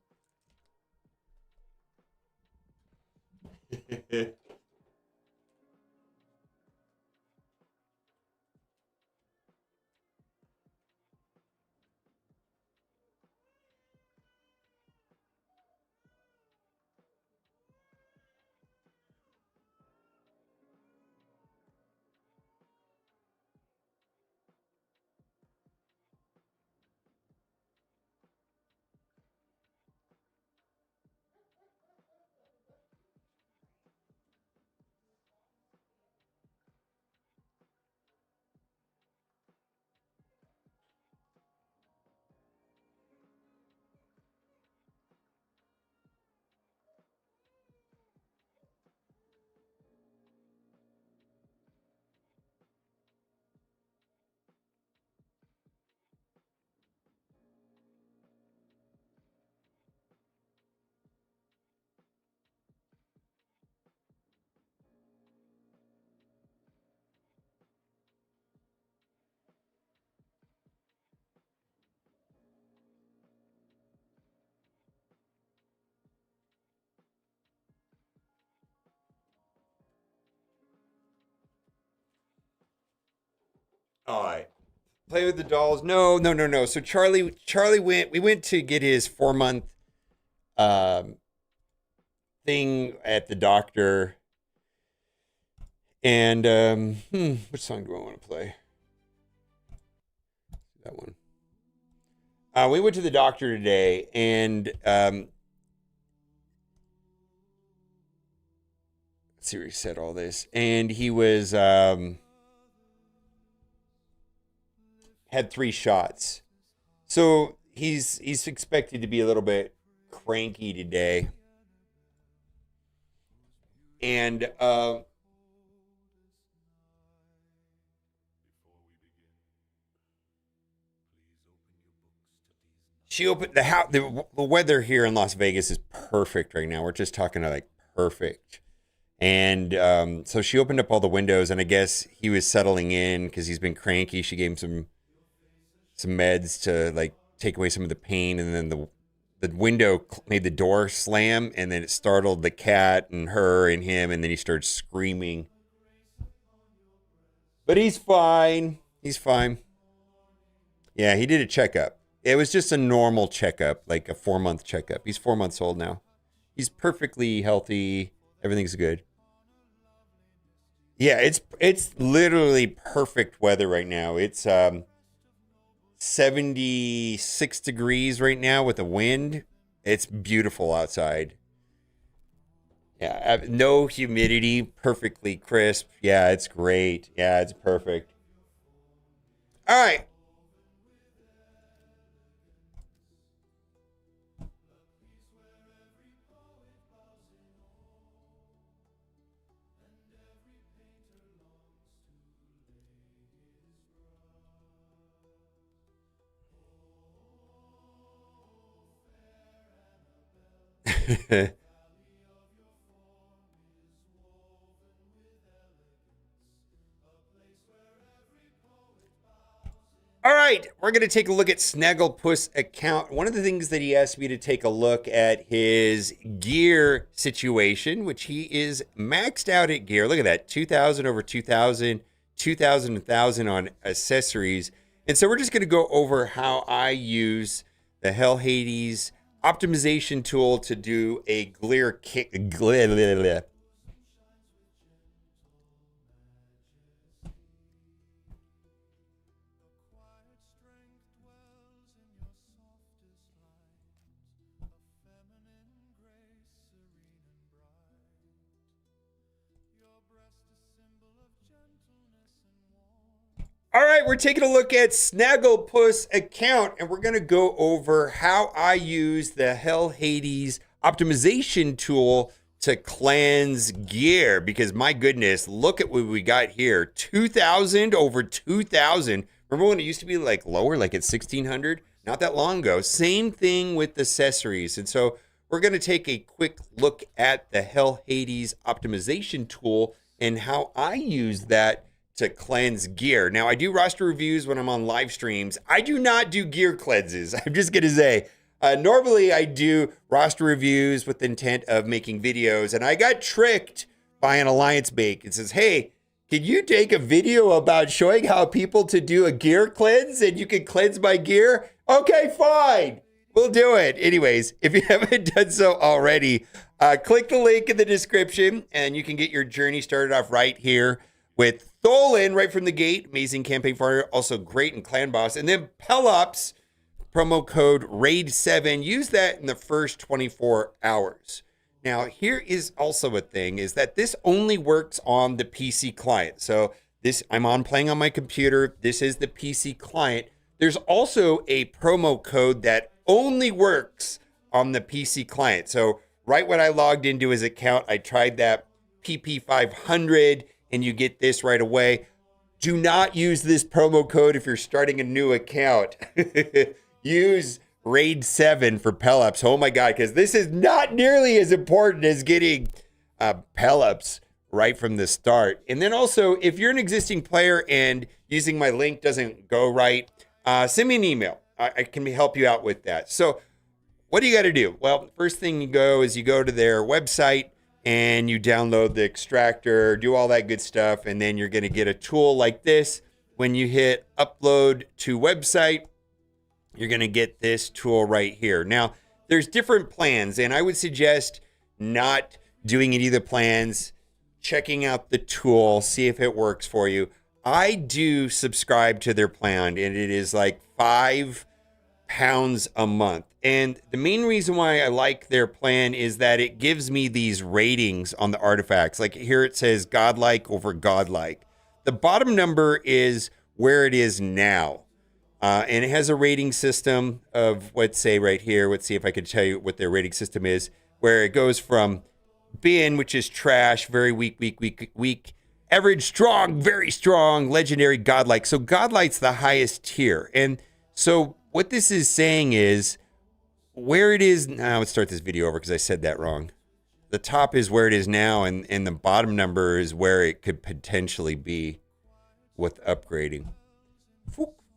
A: All right. Play with the dolls. No. So Charlie went we went to get his 4 month um thing at the doctor, And which song do I want to play? That one. We went to the doctor today, and let's see where he said all this. And he was had 3 shots, so he's expected to be a little bit cranky today. And she opened the house. The weather here in Las Vegas is perfect right now. We're just talking like perfect. And so she opened up all the windows, and I guess he was settling in because he's been cranky. She gave him some meds to like take away some of the pain, and then the window made the door slam, and then it startled the cat and her and him, and then he started screaming. But he's fine. He's fine. Yeah, he did a checkup. It was just a normal checkup, like a 4-month checkup. He's 4 months old now. He's perfectly healthy. Everything's good. Yeah, it's literally perfect weather right now. It's 76 degrees right now with a wind. It's beautiful outside. Yeah, no humidity, perfectly crisp. Yeah, it's great. Yeah, it's perfect. All right. All right, we're going to take a look at Snagglepuss account. One of the things that he asked me to take a look at his gear situation, which he is maxed out at gear. Look at that, 2,000 over 2,000, 2,000, 1,000 on accessories. And so we're just going to go over how I use the Hell Hades optimization tool to do a gear kick. All right, we're taking a look at Snagglepuss account, and we're going to go over how I use the Hell Hades optimization tool to cleanse gear. Because my goodness, look at what we got here: 2,000 over 2,000. Remember when it used to be like lower, like at 1,600? Not that long ago. Same thing with accessories. And so we're going to take a quick look at the Hell Hades optimization tool and how I use that to cleanse gear. Now, I do roster reviews when I'm on live streams. I do not do gear cleanses. I'm just going to say, normally I do roster reviews with the intent of making videos, and I got tricked by an Alliance Bake. It says, hey, can you take a video about showing how people to do a gear cleanse and you can cleanse my gear? Okay, fine. We'll do it. Anyways, if you haven't done so already, click the link in the description and you can get your journey started off right here with Tholen right from the gate. Amazing campaign for also great in Clan Boss. And then Pelops, promo code RAID7. Use that in the first 24 hours. Now, here is also a thing, is that this only works on the PC client. So this, I'm playing on my computer. This is the PC client. There's also a promo code that only works on the PC client. So right when I logged into his account, I tried that PP500, and you get this right away. Do not use this promo code if you're starting a new account. Use RAID 7 for Pelops. Oh my God, because this is not nearly as important as getting Pelops right from the start. And then also, if you're an existing player and using my link doesn't go right, send me an email. I can help you out with that. So what do you got to do? Well, first thing you go to their website, and you download the extractor, do all that good stuff, and then you're going to get a tool like this. When you hit upload to website, you're going to get this tool right here. Now, there's different plans, and I would suggest not doing any of the plans. checking out the tool, see if it works for you. I do subscribe to their plan, and it is like £5 a month. And the main reason why I like their plan is that it gives me these ratings on the artifacts. Like here it says godlike over godlike. The bottom number is where it is now. And it has a rating system of, let's say right here, let's see if I can tell you what their rating system is, where it goes from bin, which is trash, very weak, average, strong, very strong, legendary, godlike. So godlike's the highest tier. And so what this is saying is where it is now. Let's start this video over because I said that wrong. The top is where it is now, and the bottom number is where it could potentially be with upgrading.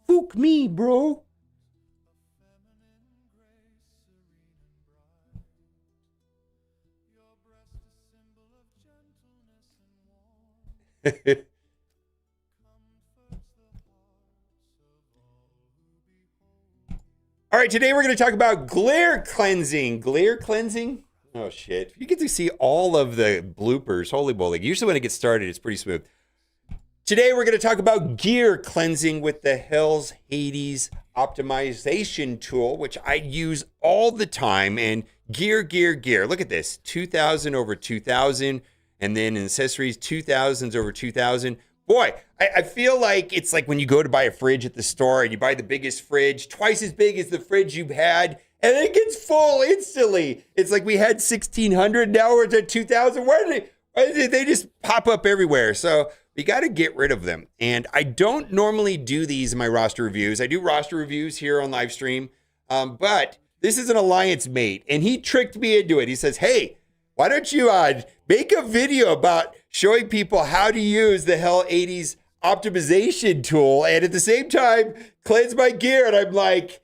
A: Fook me, bro. All right, today we're going to talk about glare cleansing. Glare cleansing? Oh, shit. You get to see all of the bloopers. Holy moly. Usually when it gets started, it's pretty smooth. Today we're going to talk about gear cleansing with the Hell's Hades optimization tool, which I use all the time. And gear. Look at this. 2,000 over 2,000. And then in accessories, 2,000s over 2,000. Boy, I feel like it's like when you go to buy a fridge at the store and you buy the biggest fridge, twice as big as the fridge you've had, and it gets full instantly. It's like we had 1,600, now we're at 2,000. Why did they just pop up everywhere? So we got to get rid of them. And I don't normally do these in my roster reviews. I do roster reviews here on live stream, but this is an alliance mate, and he tricked me into it. He says, hey, why don't you make a video about showing people how to use the Hell 80s optimization tool and at the same time cleanse my gear? And I'm like,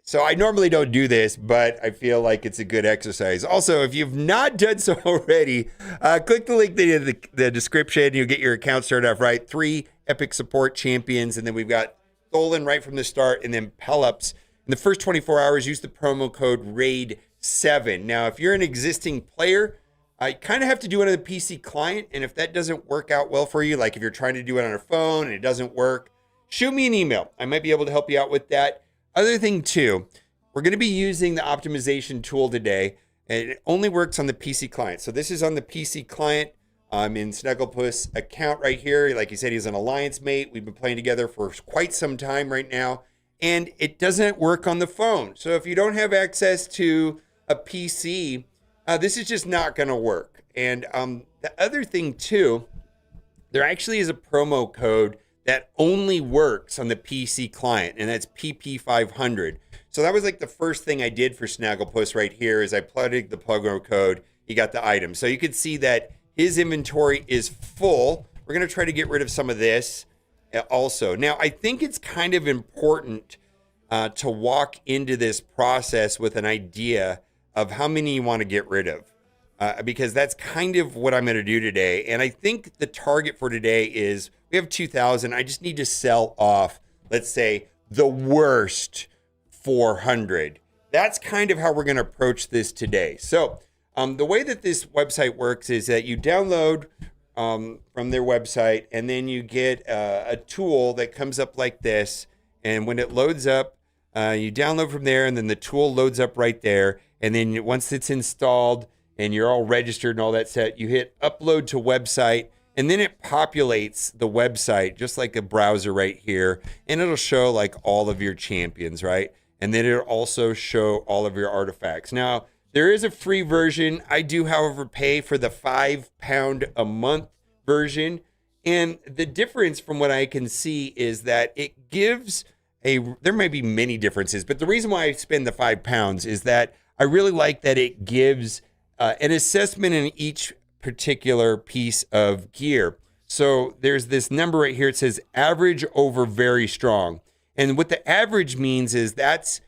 A: so I normally don't do this, but I feel like it's a good exercise. Also, if you've not done so already, click the link in the description. You'll get your account started off right. 3 epic support champions, and then we've got Tholen right from the start, and then Pelops. In the first 24 hours, use the promo code RAID7. Now, if you're an existing player, I kind of have to do it on the PC client, and if that doesn't work out well for you, like if you're trying to do it on a phone and it doesn't work, shoot me an email. I might be able to help you out with that. Other thing too, we're going to be using the optimization tool today, and it only works on the PC client. So this is on the PC client. I'm in Snugglepuss account right here. Like he said, he's an alliance mate. We've been playing together for quite some time right now, and it doesn't work on the phone. So if you don't have access to a PC, this is just not going to work. And the other thing too, there actually is a promo code that only works on the PC client, and that's PP500. So that was like the first thing I did for Snagglepuss right here is I plugged the promo code. He got the item. So you can see that his inventory is full. We're going to try to get rid of some of this also. Now, I think it's kind of important to walk into this process with an idea of how many you want to get rid of, because that's kind of what I'm going to do today. And I think the target for today is we have 2,000. I just need to sell off, let's say, the worst 400. That's kind of how we're going to approach this today. So the way that this website works is that you download from their website, and then you get a tool that comes up like this. And when it loads up, you download from there, and then the tool loads up right there. And then once it's installed and you're all registered and all that set, you hit upload to website, and then it populates the website just like a browser right here. And it'll show like all of your champions, right? And then it'll also show all of your artifacts. Now, there is a free version. I do, however, pay for the £5 a month version. And the difference from what I can see is that it gives there may be many differences, but the reason why I spend the £5 is that I really like that it gives an assessment in each particular piece of gear. So there's this number right here. It says average over very strong. And what the average means is that's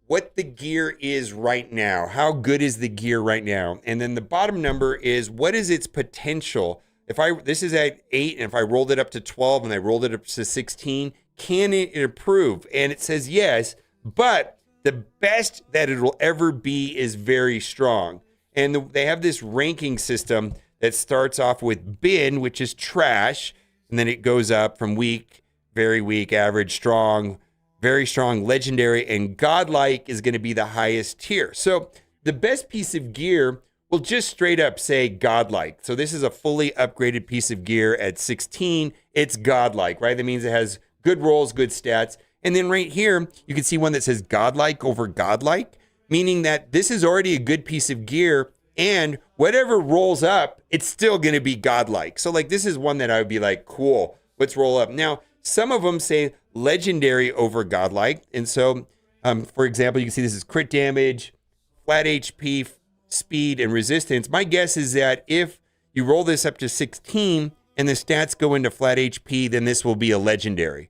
A: what the gear is right now. How good is the gear right now? And then the bottom number is what is its potential? This is at 8, and if I rolled it up to 12 and I rolled it up to 16, can it improve? And it says yes, but the best that it will ever be is very strong. And they have this ranking system that starts off with bin, which is trash, and then it goes up from weak, very weak, average, strong, very strong, legendary, and godlike is going to be the highest tier. So the best piece of gear will just straight up say godlike. So this is a fully upgraded piece of gear at 16. It's godlike, right? That means it has good rolls, good stats. And then right here, you can see one that says godlike over godlike, meaning that this is already a good piece of gear, and whatever rolls up, it's still going to be godlike. So like this is one that I would be like, cool, let's roll up. Now, some of them say legendary over godlike. And so, for example, you can see this is crit damage, flat HP, speed, and resistance. My guess is that if you roll this up to 16 and the stats go into flat HP, then this will be a legendary.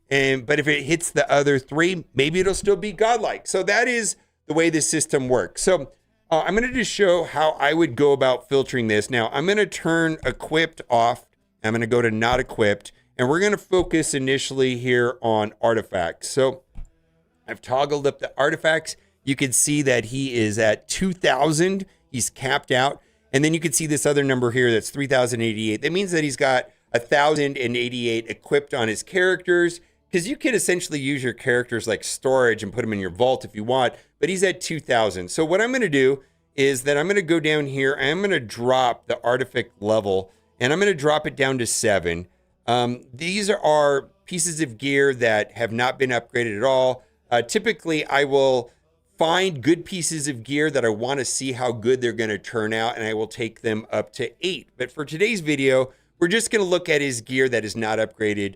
A: But if it hits the other three, maybe it'll still be godlike. So that is the way the system works. So I'm going to just show how I would go about filtering this. Now, I'm going to turn equipped off. I'm going to go to not equipped. And we're going to focus initially here on artifacts. So I've toggled up the artifacts. You can see that he is at 2,000. He's capped out. And then you can see this other number here that's 3,088. That means that he's got 1,088 equipped on his characters, because you can essentially use your characters like storage and put them in your vault if you want, but he's at 2,000. So what I'm going to do is that I'm going to go down here. I'm going to drop the artifact level, and I'm going to drop it down to 7. These are pieces of gear that have not been upgraded at all. Typically, I will find good pieces of gear that I want to see how good they're going to turn out, and I will take them up to 8. But for today's video, we're just going to look at his gear that is not upgraded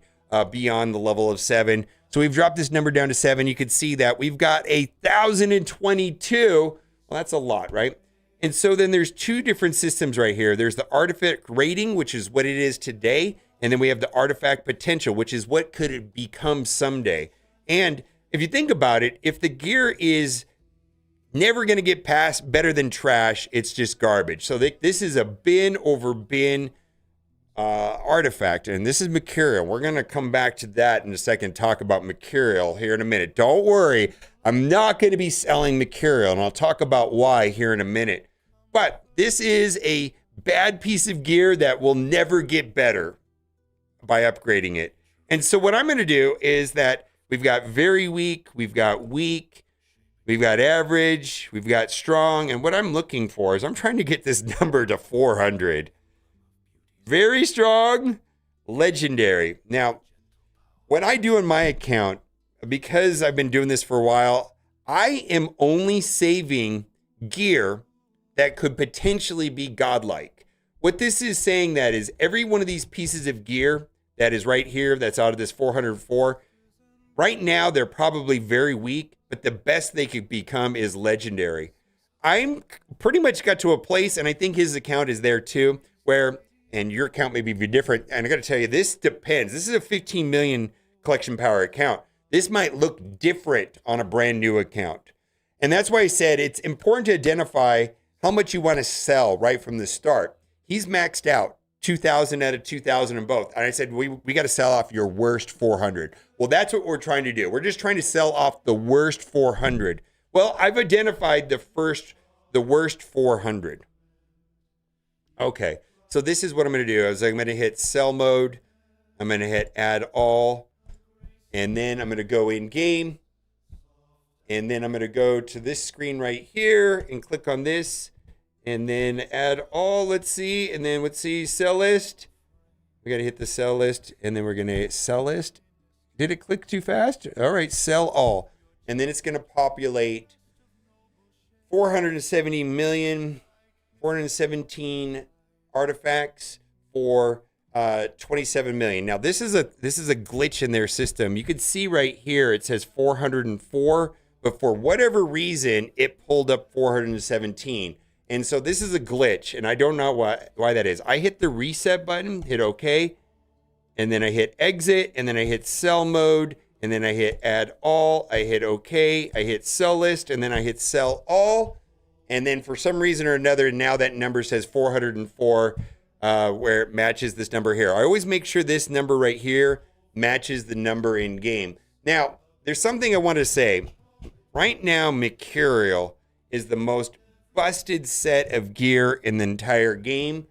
A: beyond the level of 7. So we've dropped this number down to 7. You can see that we've got 1,022. Well, that's a lot, right? And so then there's two different systems right here. There's the artifact rating, which is what it is today. And then we have the artifact potential, which is what could it become someday. And if you think about it, if the gear is never going to get past better than trash, it's just garbage. So this is a bin over bin artifact, and this is material. We're going to come back to that in a second, talk about material here in a minute. Don't worry, I'm not going to be selling material, and I'll talk about why here in a minute. But this is a bad piece of gear that will never get better by upgrading it. And so what I'm going to do is that we've got very weak, we've got average, we've got strong, and what I'm looking for is I'm trying to get this number to 400. Very strong, legendary. Now, what I do in my account, because I've been doing this for a while, I am only saving gear that could potentially be godlike. What this is saying that is every one of these pieces of gear that is right here, that's out of this 404, right now they're probably very weak, but the best they could become is legendary. I'm pretty much got to a place, and I think his account is there too, where, and your account may be different. And I got to tell you, this depends. This is a 15 million collection power account. This might look different on a brand new account. And that's why I said it's important to identify how much you want to sell right from the start. He's maxed out 2,000 out of 2,000 in both. And I said, we got to sell off your worst 400. Well, that's what we're trying to do. We're just trying to sell off the worst 400. Well, I've identified the worst 400. Okay. So this is what I'm going to do. I'm going to hit sell mode. I'm going to hit add all. And then I'm going to go in game. And then I'm going to go to this screen right here and click on this. And then add all. Let's see. And then let's see. Sell list. We got to hit the sell list. And then we're going to hit sell list. Did it click too fast? All right. Sell all. And then it's going to populate 417 artifacts for 27 million. Now this is a glitch in their system. You can see right here it says 404, but for whatever reason it pulled up 417. And so this is a glitch, and I don't know why that is. I hit the reset button, hit OK, and then I hit exit, and then I hit sell mode, and then I hit add all, I hit OK, I hit sell list, and then I hit sell all. And then for some reason or another, now that number says 404, where it matches this number here. I always make sure this number right here matches the number in game. Now, there's something I want to say. Right now, Mercurial is the most busted set of gear in the entire game.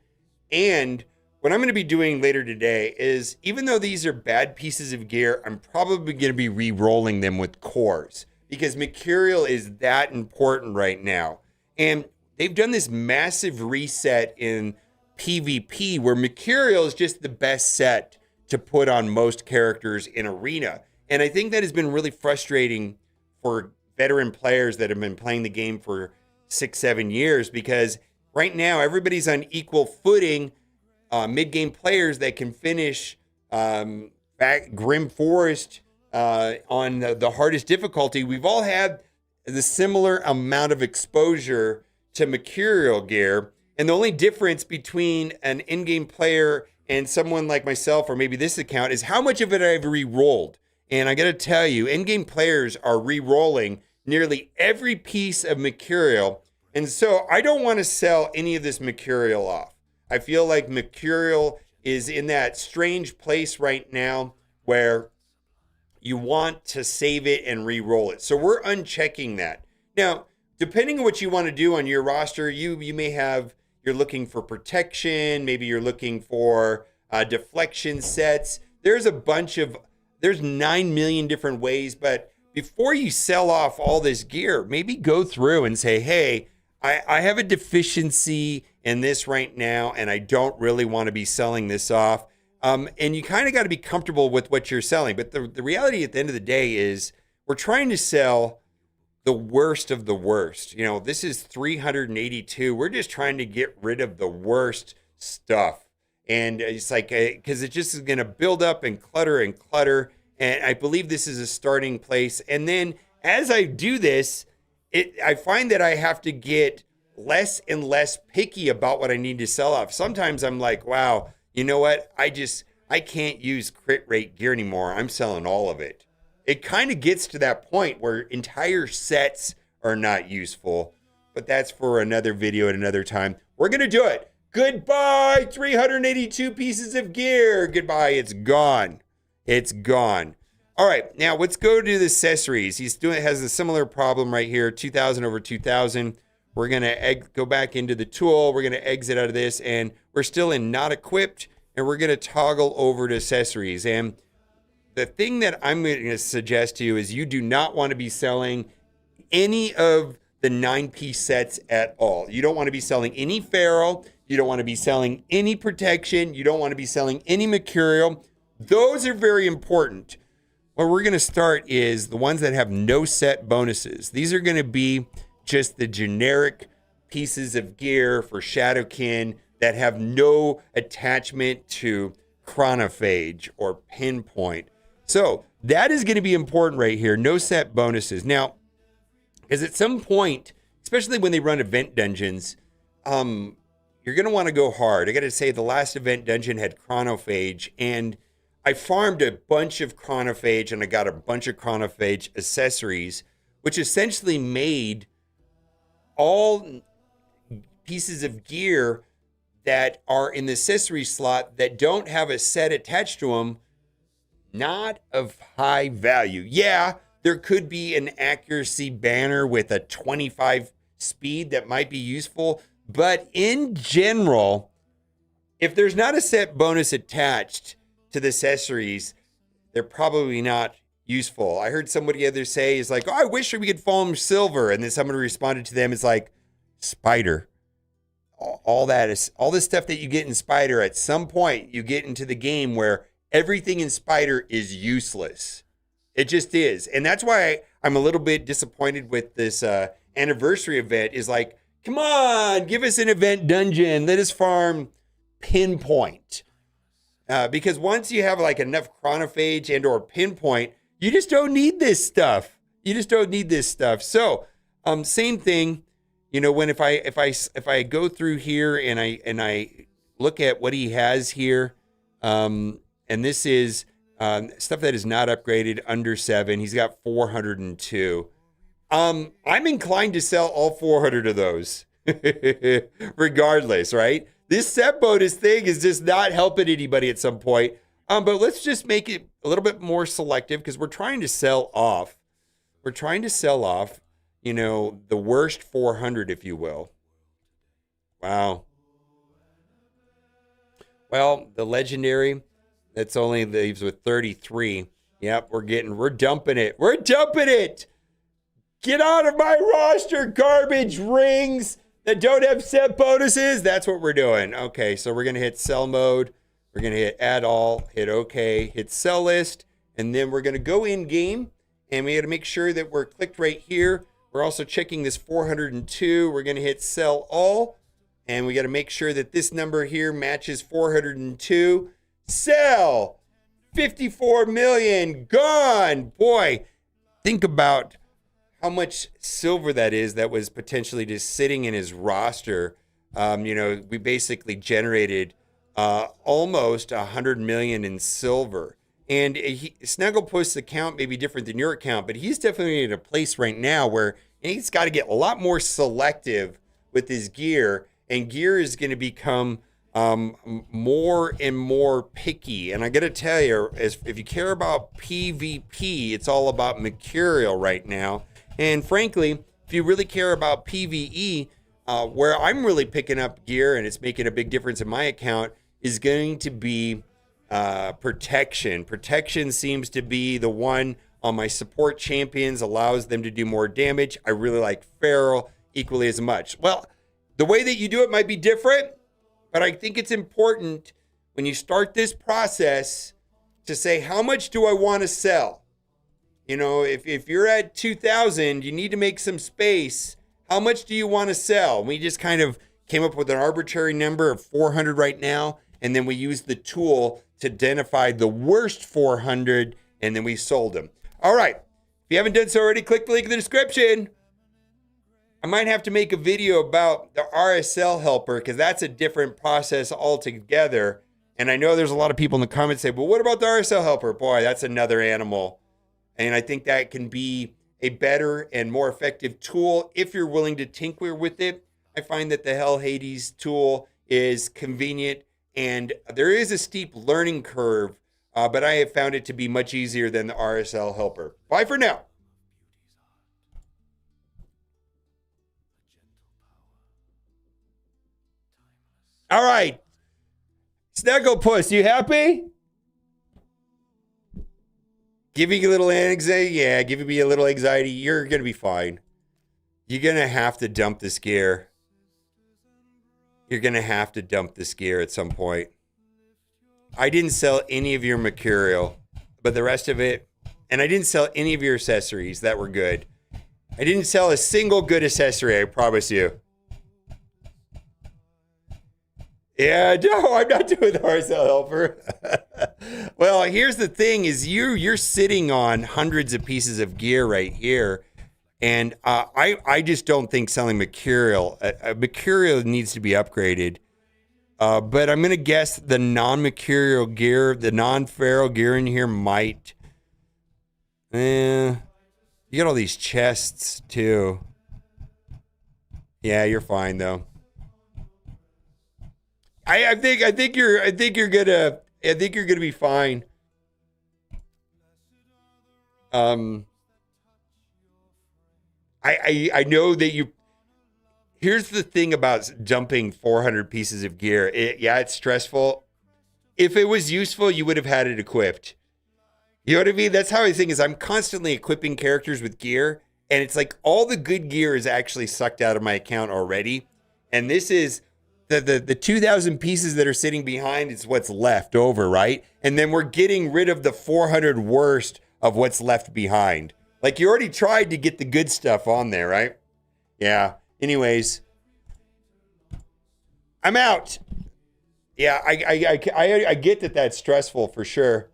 A: And what I'm going to be doing later today is, even though these are bad pieces of gear, I'm probably going to be re-rolling them with cores because Mercurial is that important right now. And they've done this massive reset in PvP where Mercurial is just the best set to put on most characters in Arena. And I think that has been really frustrating for veteran players that have been playing the game for 6-7 years, because right now everybody's on equal footing. Mid-game players that can finish Grim Forest on the hardest difficulty. We've all had the similar amount of exposure to Mercurial gear, and the only difference between an in-game player and someone like myself, or maybe this account, is how much of it I've re-rolled. And I got to tell you, in-game players are re-rolling nearly every piece of Mercurial, and so I don't want to sell any of this Mercurial off. I feel like Mercurial is in that strange place right now where you want to save it and re-roll it. So we're unchecking that. Now, depending on what you want to do on your roster, you may have, you're looking for protection, maybe you're looking for deflection sets. There's 9 million different ways, but before you sell off all this gear, maybe go through and say, hey, I have a deficiency in this right now, and I don't really want to be selling this off. And you kind of got to be comfortable with what you're selling. But the reality at the end of the day is we're trying to sell the worst of the worst. You know, this is 382. We're just trying to get rid of the worst stuff. And it's like, because it just is going to build up and clutter. And I believe this is a starting place. And then as I do this, I find that I have to get less and less picky about what I need to sell off. Sometimes I'm like, wow, you know what? I can't use crit rate gear anymore. I'm selling all of it. It kind of gets to that point where entire sets are not useful, but that's for another video at another time. We're going to do it. Goodbye, 382 pieces of gear. Goodbye. It's gone. It's gone. All right, now let's go to the accessories. Has a similar problem right here, 2,000 over 2,000. We're gonna go back into the tool. We're gonna exit out of this, and we're still in not equipped, and we're gonna toggle over to accessories. And the thing that I'm gonna suggest to you is you do not want to be selling any of the 9-piece sets at all. You don't want to be selling any Feral. You don't want to be selling any protection. You don't want to be selling any Mercurial. Those are very important. What we're going to start is the ones that have no set bonuses. These are going to be just the generic pieces of gear for Shadowkin that have no attachment to chronophage or pinpoint. So that is going to be important right here. No set bonuses. Now, because at some point, especially when they run event dungeons, you're going to want to go hard. I got to say, the last event dungeon had chronophage, and I farmed a bunch of chronophage, and I got a bunch of chronophage accessories, which essentially made all pieces of gear that are in the accessory slot that don't have a set attached to them not of high value. Yeah, there could be an accuracy banner with a 25 speed that might be useful, but in general, if there's not a set bonus attached to the accessories, they're probably not useful. I heard somebody other say is like, oh, I wish we could foam silver. And then somebody responded to them is like, Spider. All this stuff that you get in Spider, at some point you get into the game where everything in Spider is useless. It just is. And that's why I'm a little bit disappointed with this anniversary event is like, come on, give us an event dungeon. Let us farm pinpoint. Because once you have like enough chronophage and or pinpoint, you just don't need this stuff. So, same thing, you know, when if I go through here and I look at what he has here, and this is stuff that is not upgraded under 7. He's got 402. I'm inclined to sell all 400 of those, regardless, right? This set bonus thing is just not helping anybody at some point. But let's just make it a little bit more selective because we're trying to sell off. You know, the worst 400, if you will. Wow. Well, the legendary, that's only leaves with 33. Yep, we're dumping it. We're dumping it. Get out of my roster, garbage rings that don't have set bonuses. That's what we're doing. Okay, so we're going to hit sell mode. We're going to hit add all, hit OK, hit sell list, and then we're going to go in game, and we got to make sure that we're clicked right here. We're also checking this 402. We're going to hit sell all, and we got to make sure that this number here matches 402. Sell. 54 million gone. Boy, think about how much silver that is that was potentially just sitting in his roster. We basically generated almost 100 million in silver. And Snugglepust's account may be different than your account, but he's definitely in a place right now where he's got to get a lot more selective with his gear, and gear is going to become more and more picky. And I got to tell you, if you care about PvP, it's all about mercurial right now. And frankly, if you really care about PvE, where I'm really picking up gear and it's making a big difference in my account is going to be protection. Protection seems to be the one on my support champions, allows them to do more damage. I really like Feral equally as much. Well, the way that you do it might be different, but I think it's important when you start this process to say, how much do I want to sell? If you're at 2,000, you need to make some space. How much do you want to sell? We just kind of came up with an arbitrary number of 400 right now, and then we used the tool to identify the worst 400, and then we sold them. All right. If you haven't done so already, click the link in the description. I might have to make a video about the RSL helper because that's a different process altogether. And I know there's a lot of people in the comments say, well, what about the RSL helper? Boy, that's another animal. And I think that can be a better and more effective tool if you're willing to tinker with it. I find that the Hell Hades tool is convenient, and there is a steep learning curve, but I have found it to be much easier than the RSL helper. Bye for now. All right. Snugglepuss, you happy? Giving you a little anxiety? Yeah, giving me a little anxiety. You're going to be fine. You're going to have to dump this gear. You're going to have to dump this gear at some point. I didn't sell any of your mercurial, but the rest of it, and I didn't sell any of your accessories that were good. I didn't sell a single good accessory, I promise you. Yeah, no, I'm not doing the RSL helper. Well, here's the thing is you're sitting on hundreds of pieces of gear right here. And I just don't think selling mercurial. Mercurial needs to be upgraded. But I'm going to guess the non-mercurial gear, the non-feral gear in here might. You got all these chests too. Yeah, you're fine though. I think you're gonna be fine. I know that you. Here's the thing about dumping 400 pieces of gear. It's stressful. If it was useful, you would have had it equipped. You know what I mean? That's how I think is I'm constantly equipping characters with gear, and it's like all the good gear is actually sucked out of my account already. And this is the 2,000 pieces that are sitting behind is what's left over, right? And then we're getting rid of the 400 worst of what's left behind. Like you already tried to get the good stuff on there, right? Yeah. Anyways, I'm out. Yeah, I get that that's stressful for sure.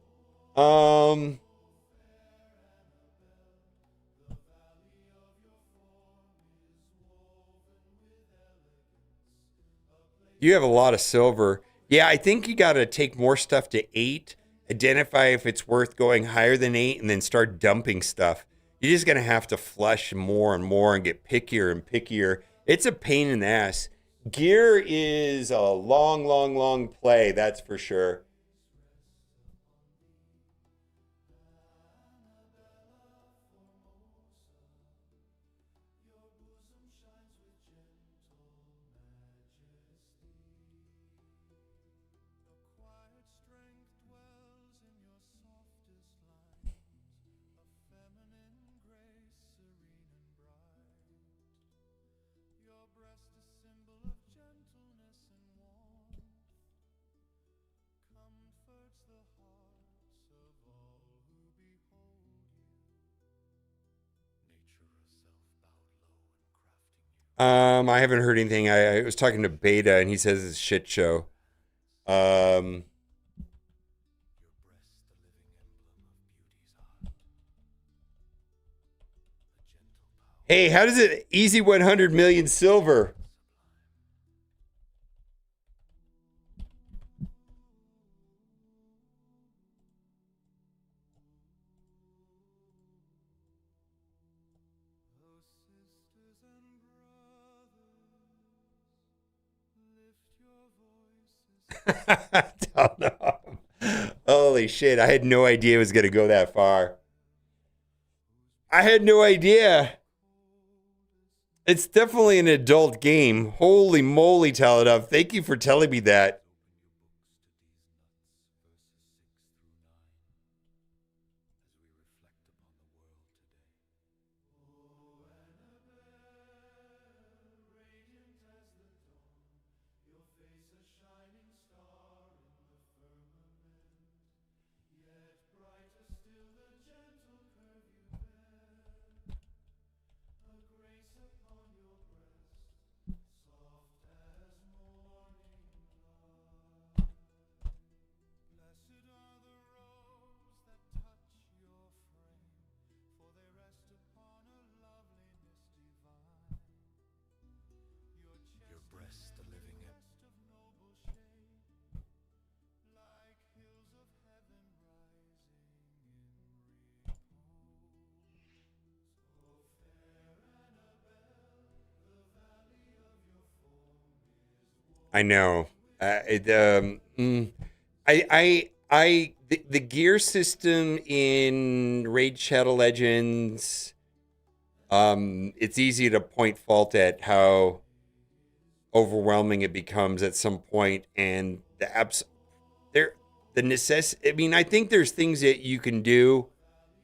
A: You have a lot of silver. Yeah, I think you got to take more stuff to 8, identify if it's worth going higher than 8, and then start dumping stuff. You're just going to have to flush more and more and get pickier and pickier. It's a pain in the ass. Gear is a long, long, long play, that's for sure. I haven't heard anything. I was talking to Beta, and he says it's a shit show. Um, hey, how does it easy 100 million silver? Don't know. Holy shit! I had no idea it was gonna go that far. I had no idea. It's definitely an adult game. Holy moly, Taladov. Thank you for telling me that. I know. The gear system in Raid Shadow Legends, it's easy to point fault at how overwhelming it becomes at some point, and there, the necessity. I mean, I think there's things that you can do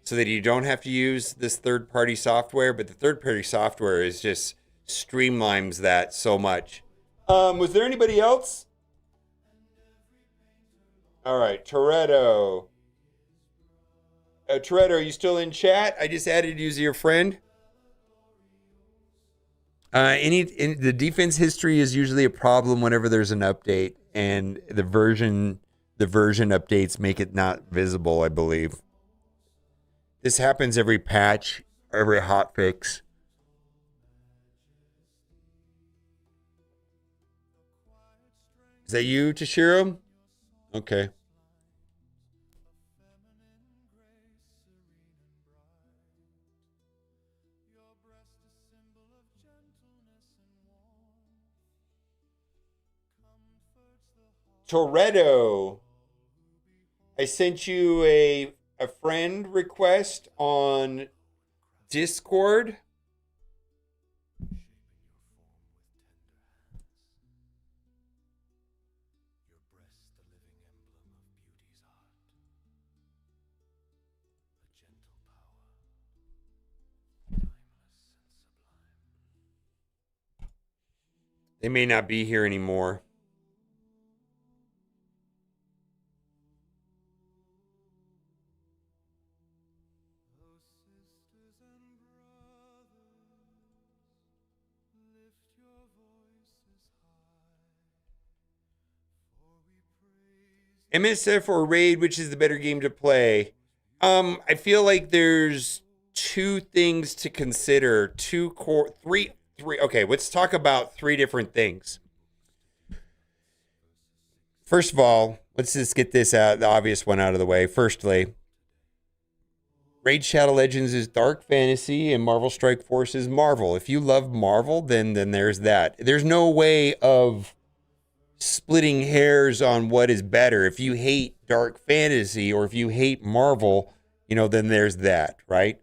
A: so that you don't have to use this third party software, but the third party software is just streamlines that so much. Was there anybody else? All right, Toretto. Toretto, are you still in chat? I just added you as your friend. The defense history is usually a problem whenever there's an update, and the version updates make it not visible, I believe. This happens every patch, every hot fix. Is that you, Toshiro? Okay. Toretto, I sent you a friend request on Discord. They may not be here anymore. MSF or Raid, which is the better game to play? I feel like there's two things to consider. Three. Okay, let's talk about three different things. First of all, let's just get this out, the obvious one out of the way. Firstly, Raid Shadow Legends is dark fantasy and Marvel Strike Force is Marvel. If you love Marvel, then there's that. There's no way of splitting hairs on what is better. If you hate dark fantasy or if you hate Marvel, then there's that, right?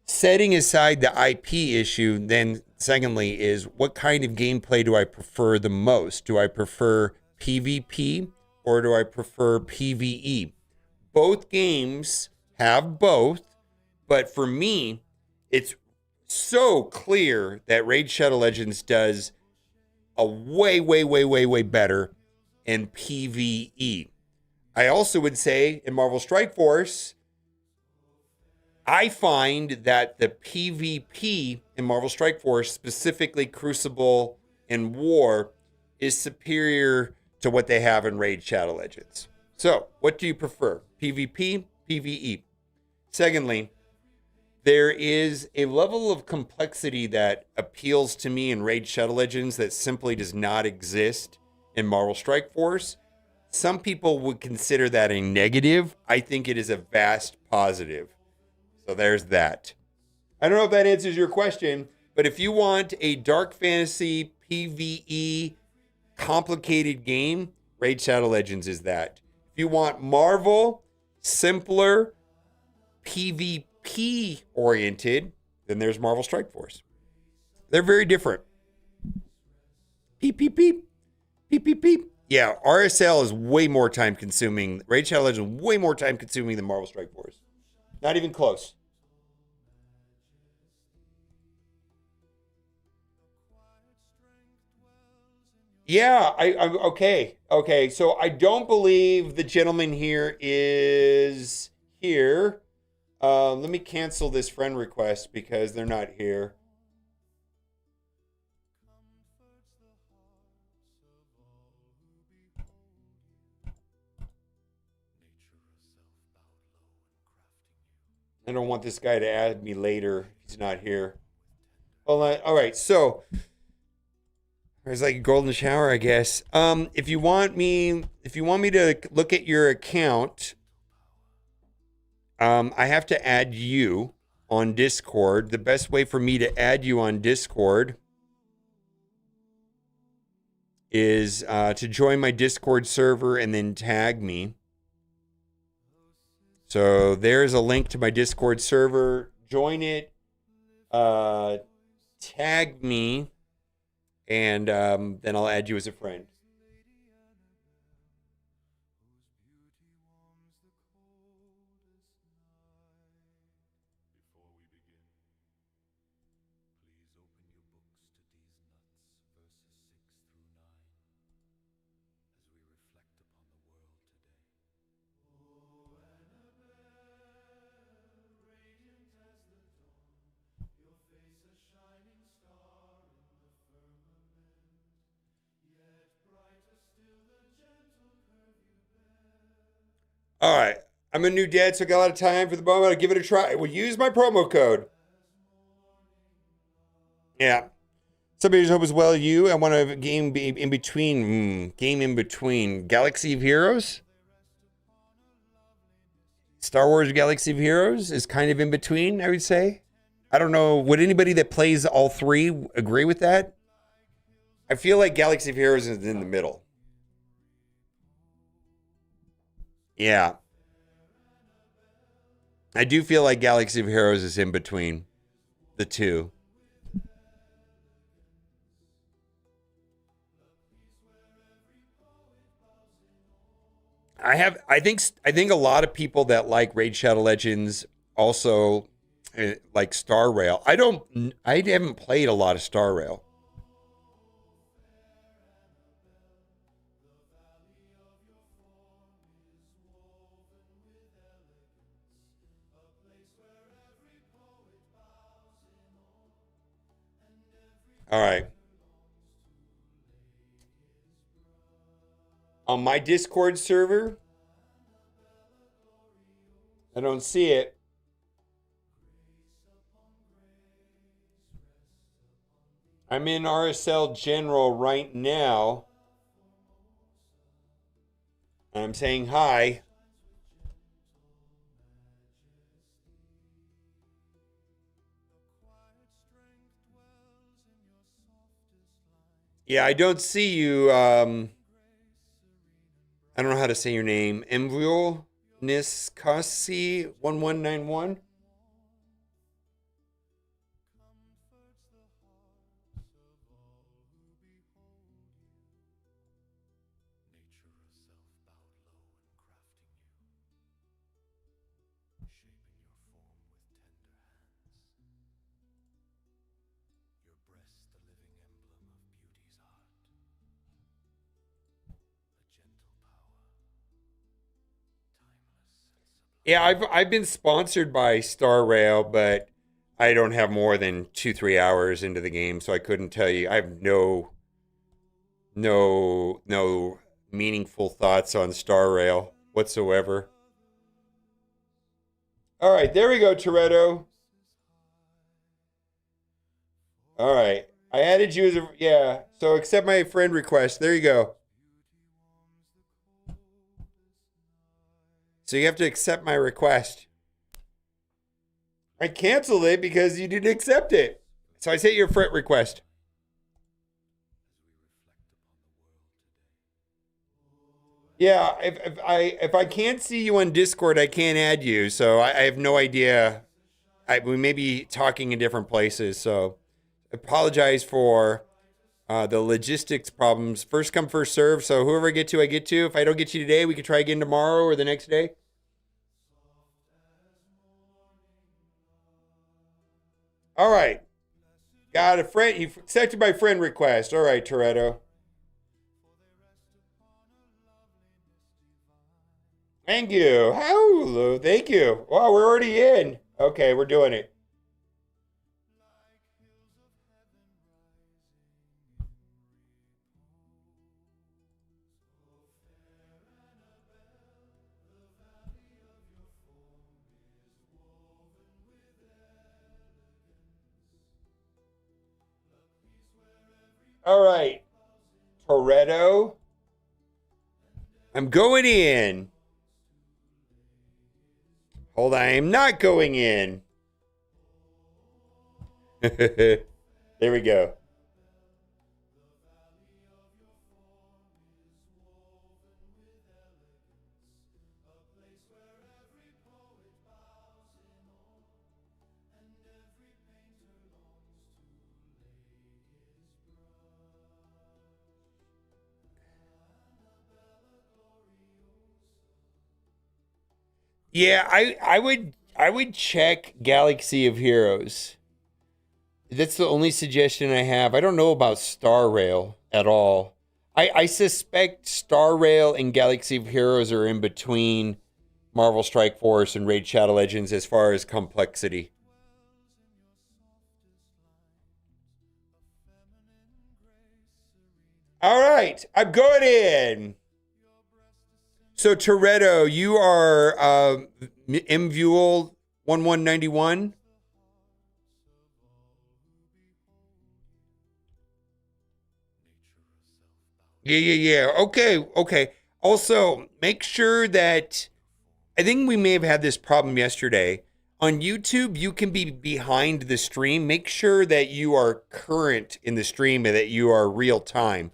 A: Setting aside the IP issue, then secondly is what kind of gameplay do I prefer the most? Do I prefer PvP or do I prefer PvE? Both games have both, but for me, it's so clear that Raid Shadow Legends does a way, way, way, way, way better in PvE. I also would say in Marvel Strike Force, I find that the PvP in Marvel Strike Force, specifically Crucible and War, is superior to what they have in Raid Shadow Legends. So, what do you prefer? PvP, PvE? Secondly, there is a level of complexity that appeals to me in Raid Shadow Legends that simply does not exist in Marvel Strike Force. Some people would consider that a negative. I think it is a vast positive. So there's that. I don't know if that answers your question, but if you want a dark fantasy PvE complicated game, Raid Shadow Legends is that. If you want Marvel, simpler, PvP oriented, then there's Marvel Strike Force. They're very different. Peep, peep, peep. Peep, peep, peep. Yeah, RSL is way more time consuming. Raid Shadow Legends is way more time consuming than Marvel Strike Force. Not even close. Yeah, I okay. So I don't believe the gentleman here is here. Let me cancel this friend request because they're not here. I don't want this guy to add me later. He's not here. Hold on. All right. So there's like a golden shower, I guess. If you want me to look at your account, I have to add you on Discord. The best way for me to add you on Discord is to join my Discord server and then tag me. So there's a link to my Discord server. Join it. Tag me, and then I'll add you as a friend. All right. I'm a new dad, so I got a lot of time for the moment. I'll give it a try. We'll use my promo code. Yeah. Somebody just hope as well. I want a game in between. Game in between. Galaxy of Heroes? Star Wars Galaxy of Heroes is kind of in between, I would say. I don't know. Would anybody that plays all three agree with that? I feel like Galaxy of Heroes is in the middle. Yeah. I do feel like Galaxy of Heroes is in between the two. I think a lot of people that like Raid Shadow Legends also like Star Rail. I haven't played a lot of Star Rail. All right. On my Discord server, I don't see it. I'm in RSL General right now. And I'm saying hi. Yeah, I don't see you. I don't know how to say your name. Embryo Niskasi 1191. Yeah, I've been sponsored by Star Rail, but I don't have more than 2 3 hours into the game, so I couldn't tell you. I have no meaningful thoughts on Star Rail whatsoever. All right, there we go, Toretto. All right, I added you as a yeah. So accept my friend request. There you go. So you have to accept my request. I canceled it because you didn't accept it. So I sent your friend request. Yeah, if I can't see you on Discord, I can't add you. So I have no idea. We may be talking in different places. So apologize for the logistics problems. First come, first serve. So whoever I get to, I get to. If I don't get you today, we could try again tomorrow or the next day. All right. Got a friend. You've accepted my friend request. All right, Toretto. Thank you. Hello. Thank you. Wow, we're already in. Okay, we're doing it. All right, Toretto. I'm going in. Hold on, I'm not going in. There we go. Yeah, I would check Galaxy of Heroes. That's the only suggestion I have. I don't know about Star Rail at all. I suspect Star Rail and Galaxy of Heroes are in between Marvel Strike Force and Raid Shadow Legends as far as complexity. All right, I'm going in. So Toretto, you are MVuel 1191. Yeah. Okay. Also, make sure that I think we may have had this problem yesterday. On YouTube, you can be behind the stream. Make sure that you are current in the stream and that you are real time.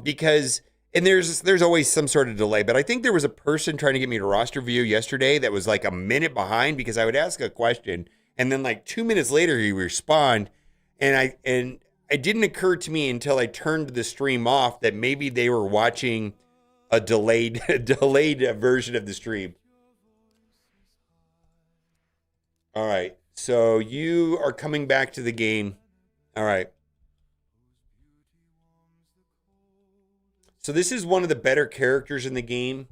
A: Because and there's always some sort of delay, but I think there was a person trying to get me to roster view yesterday that was like a minute behind because I would ask a question and then like 2 minutes later he would respond, and it didn't occur to me until I turned the stream off that maybe they were watching a delayed delayed version of the stream. All right. So you are coming back to the game. All right. So this is one of the better characters in the game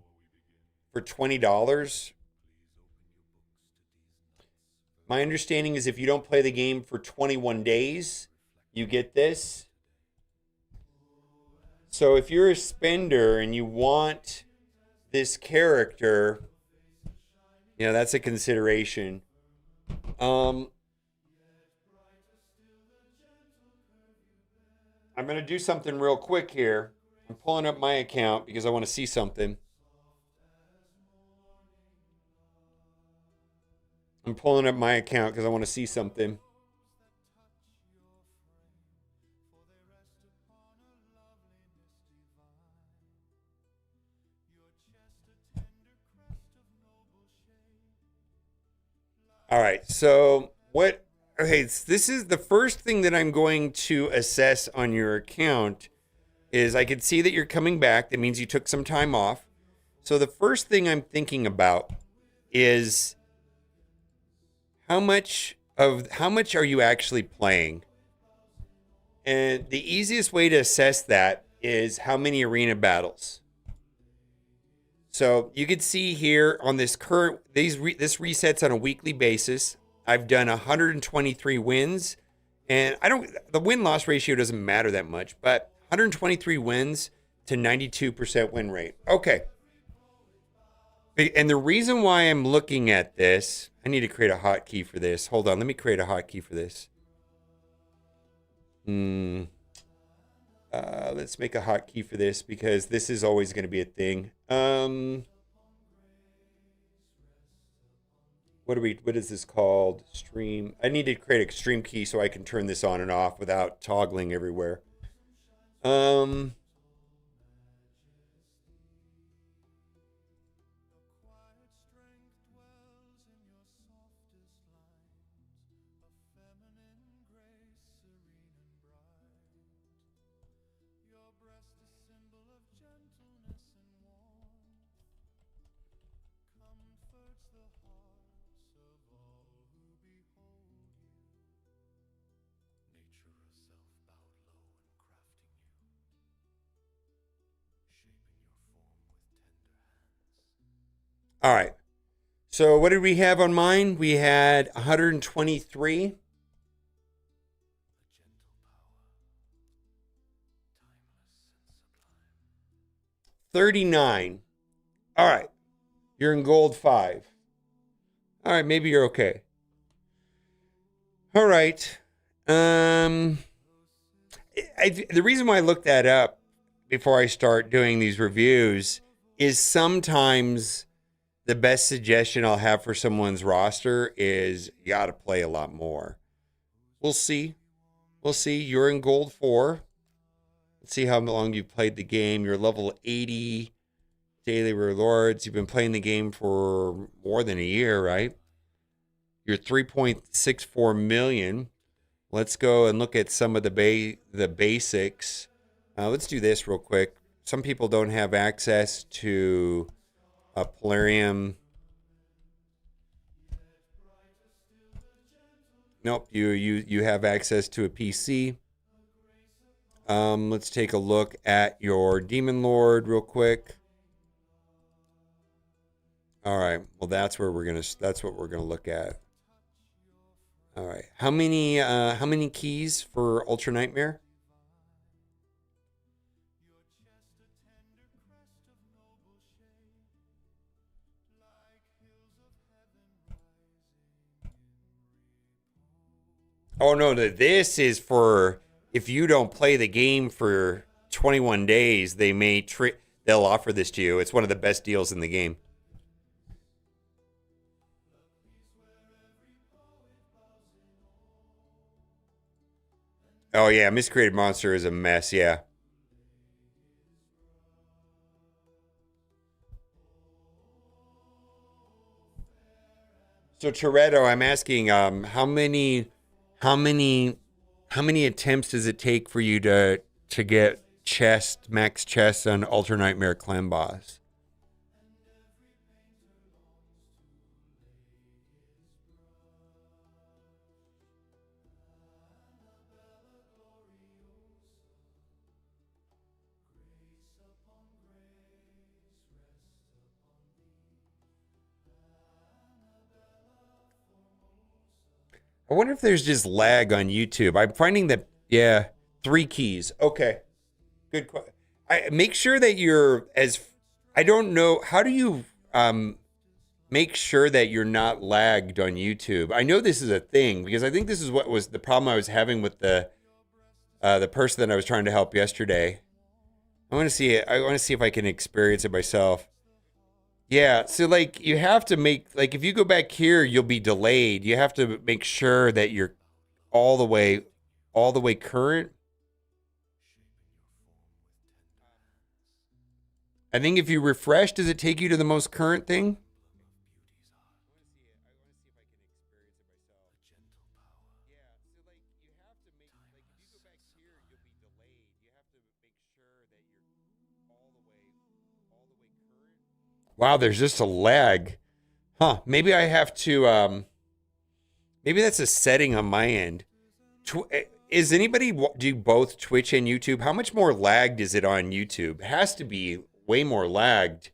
A: for $20. My understanding is if you don't play the game for 21 days, you get this. So if you're a spender and you want this character, that's a consideration. Um, I'm going to do something real quick here. I'm pulling up my account because I want to see something. I'm pulling up my account because I want to see something. All right. So what? Okay, this is the first thing that I'm going to assess on your account is I can see that you're coming back. That means you took some time off. So the first thing I'm thinking about is how much are you actually playing? And the easiest way to assess that is how many arena battles. So you can see here on this current, this resets on a weekly basis. I've done 123 wins, and the win-loss ratio doesn't matter that much, but 123 wins to 92% win rate. Okay. And the reason why I'm looking at this, I need to create a hotkey for this. Hold on, let me create a hotkey for this. Let's make a hotkey for this because this is always going to be a thing. What is this called? Stream. I need to create a stream key so I can turn this on and off without toggling everywhere. All right. So what did we have on mine? We had 123. 39. All right. You're in gold 5. All right, maybe you're okay. All right. The reason why I looked that up before I start doing these reviews is sometimes the best suggestion I'll have for someone's roster is you got to play a lot more. We'll see. We'll see. You're in gold 4. Let's see how long you've played the game. You're level 80 daily rewards. You've been playing the game for more than a year, right? You're 3.64 million. Let's go and look at some of the basics. Let's do this real quick. Some people don't have access to a Polarium. Nope, you have access to a PC. Let's take a look at your Demon Lord real quick. All right. Well, that's what we're gonna look at. All right. How many keys for Ultra Nightmare? Oh no, this is for if you don't play the game for 21 days, they'll offer this to you. It's one of the best deals in the game. Oh yeah, Miscreated Monster is a mess, yeah. So Toretto, I'm asking, how many, how many attempts does it take for you to get max chest on Ultra Nightmare Clan Boss? I wonder if there's just lag on YouTube. I'm finding that, yeah, 3 keys. Okay, good. I make sure that you're as. I don't know how do you make sure that you're not lagged on YouTube. I know this is a thing because I think this is what was the problem I was having with the person that I was trying to help yesterday. I want to see it. I want to see if I can experience it myself. Yeah, so like you have to make like if you go back here, you'll be delayed. You have to make sure that you're all the way all the way current. I think if you refresh, does it take you to the most current thing? Wow, there's just a lag. Huh, maybe I have to maybe that's a setting on my end. Is anybody do both Twitch and YouTube? How much more lagged is it on YouTube? It has to be way more lagged.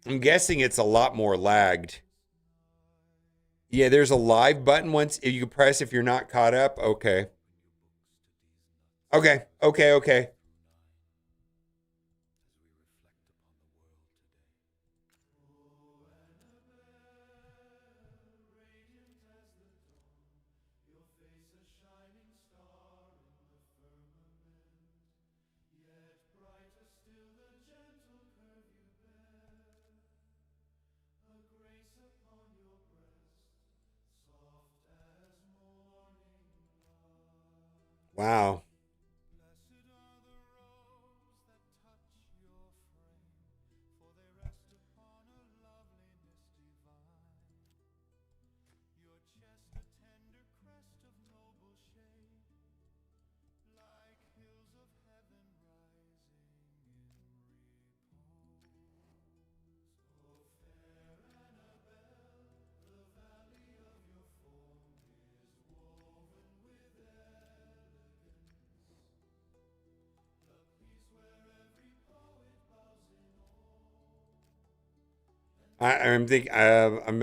A: I'm guessing it's a lot more lagged. Yeah, there's a live button once you can press if you're not caught up. Okay. Okay. Okay. Okay. Wow.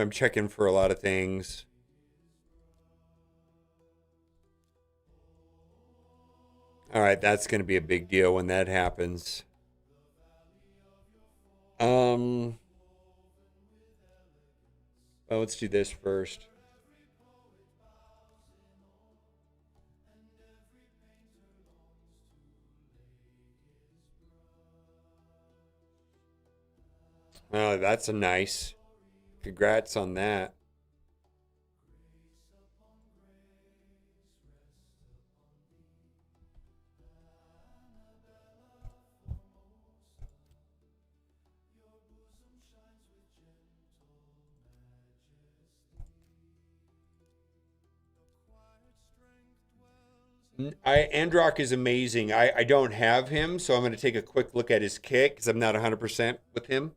A: I'm checking for a lot of things. All right, that's going to be a big deal when that happens. Um, well, let's do this first. Oh, that's a nice. Congrats on that. Androck is amazing. I don't have him, so I'm going to take a quick look at his kit because I'm not 100% with him.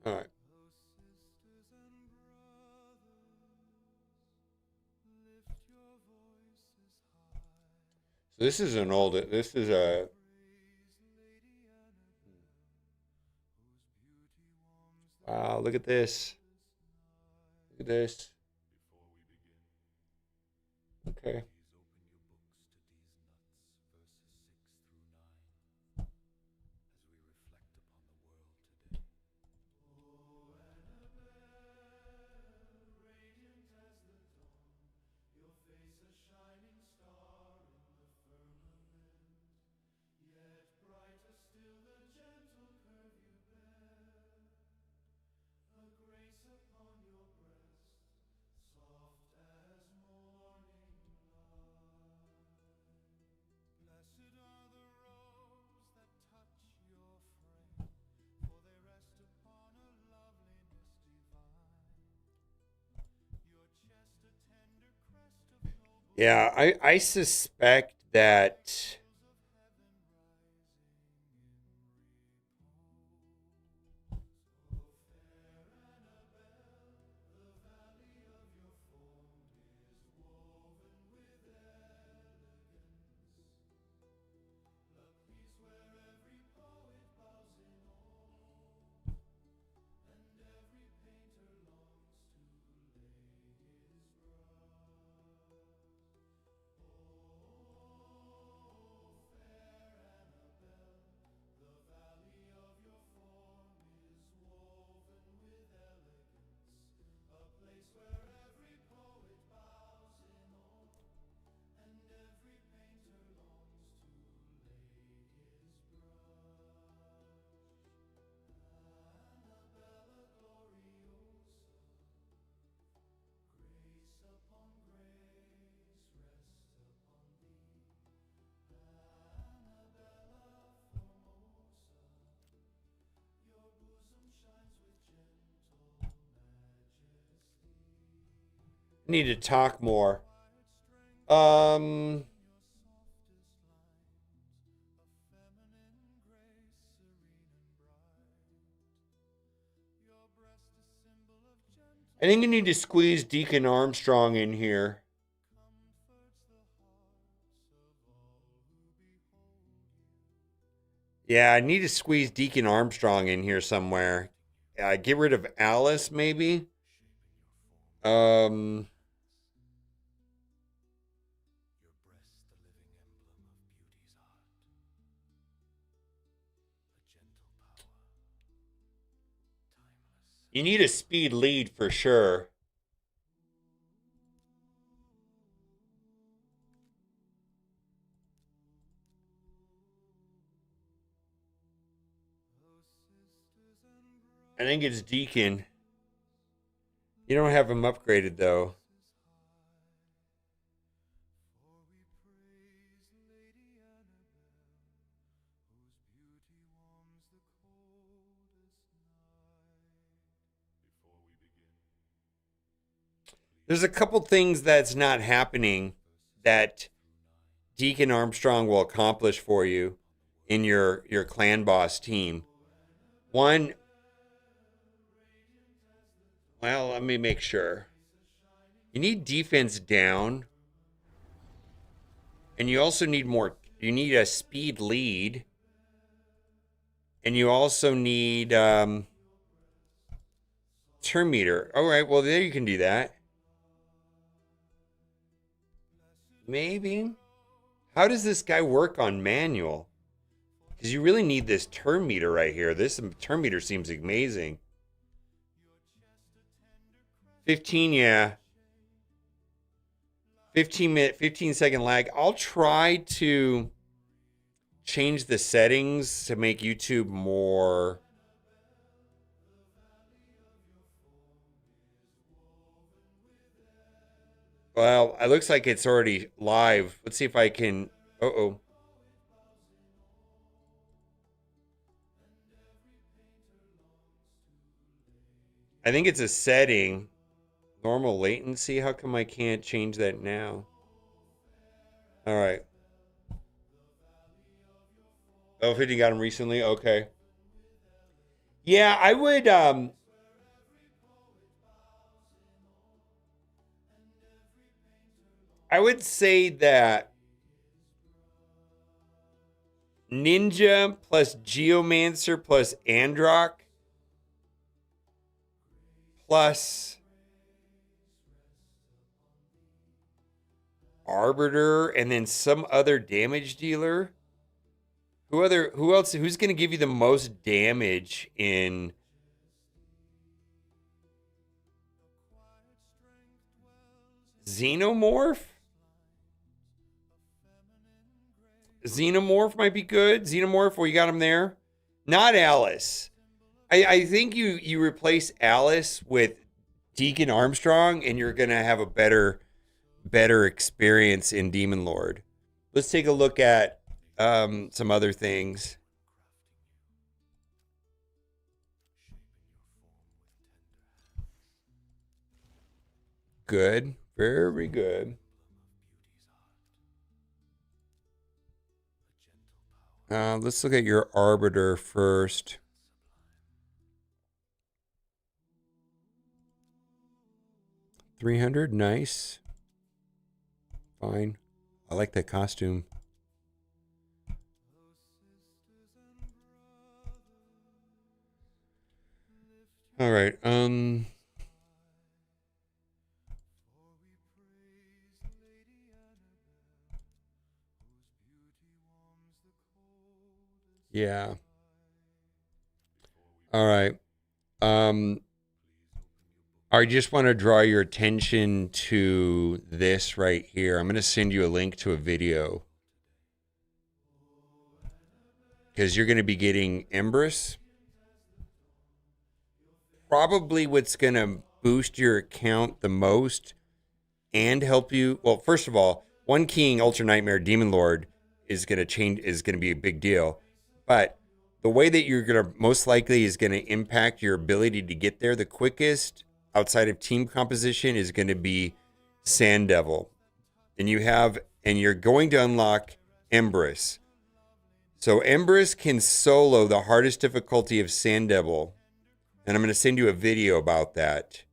A: All right. So this is an old. This is a. Wow! Look at this. Look at this. Okay. Yeah, I suspect that. Need to talk more. Um, I think you need to squeeze Deacon Armstrong in here. Yeah, I need to squeeze Deacon Armstrong in here somewhere. Get rid of Alice, maybe. Um, you need a speed lead for sure. I think it's Deacon. You don't have him upgraded though. There's a couple things that's not happening that Deacon Armstrong will accomplish for you in your clan boss team. One, well, let me make sure. You need defense down, and you also need more. You need a speed lead, and you also need turn meter. All right, well there you can do that. Maybe. How does this guy work on manual? Because you really need this turn meter right here. This turn meter seems amazing. 15, yeah. 15-second lag. I'll try to change the settings to make YouTube more. Well, it looks like it's already live. Let's see if I can. Uh-oh. I think it's a setting. Normal latency. How come I can't change that now? All right. Oh, 50 got him recently. Okay. Yeah, I would say that Ninja plus Geomancer plus Androck plus Arbiter and then some other damage dealer. Who else who's going to give you the most damage in Xenomorph? Xenomorph might be good. Xenomorph, well, you got him there. Not Alice. I think you replace Alice with Deacon Armstrong, and you're gonna have a better experience in Demon Lord. Let's take a look at some other things. Good, very good. Let's look at your Arbiter first. $300, nice. Fine. I like that costume. All right. Yeah. All right. Um I just want to draw your attention to this right here. I'm going to send you a link to a video because you're going to be getting Empress. Probably what's going to boost your account the most and help you. Well, first of all, One King, Ultra Nightmare, Demon Lord is going to change, is going to be a big deal. But the way that you're going to most likely is going to impact your ability to get there the quickest outside of team composition is going to be Sand Devil, and you're going to unlock Empress. So Empress can solo the hardest difficulty of Sand Devil, and I'm going to send you a video about that.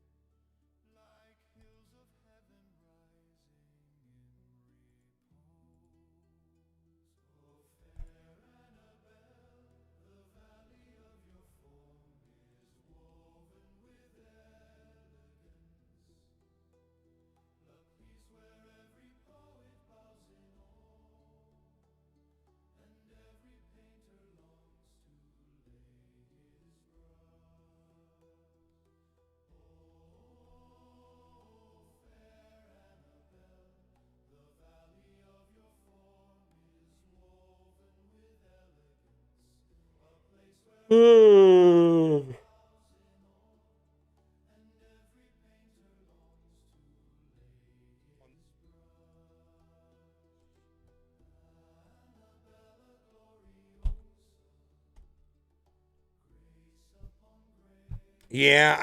A: Yeah,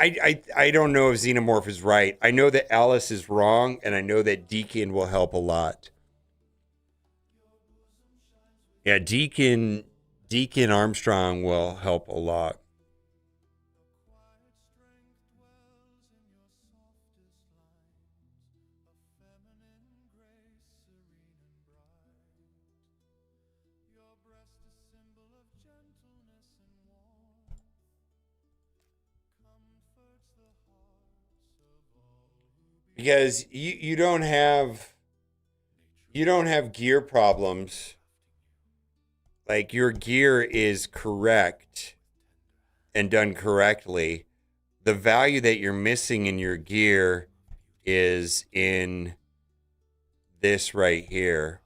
A: I don't know if Xenomorph is right. I know that Alice is wrong, and I know that Deacon will help a lot. Yeah, Deacon Armstrong will help a lot. Because you don't have gear problems. Like your gear is correct and done correctly. The value that you're missing in your gear is in this right here,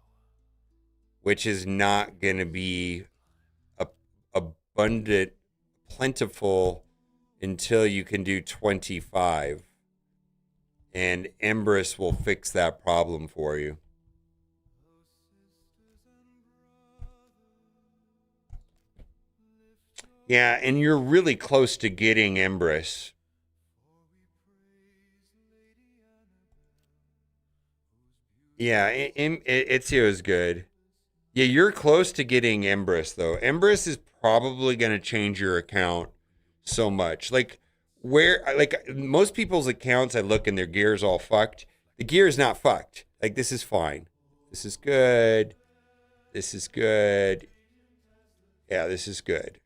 A: which is not going to be a, abundant, plentiful until you can do 25. And Empress will fix that problem for you. Yeah, and you're really close to getting Empress. Yeah, Ezio is good. Yeah, you're close to getting Empress though. Empress is probably going to change your account so much. Like most people's accounts, I look and their gear's all fucked. The gear is not fucked. Like this is fine. This is good. This is good. Yeah, this is good.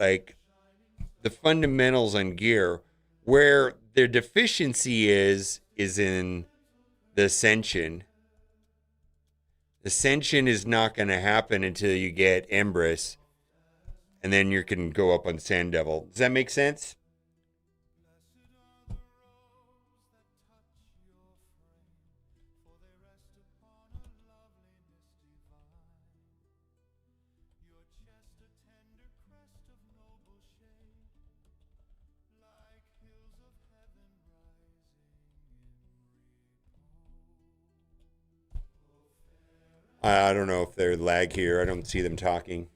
A: Like the fundamentals on gear, where their deficiency is in the ascension. Ascension is not going to happen until you get Empress, and then you can go up on Sand Devil. Does that make sense? I don't know if they're lag here. I don't see them talking.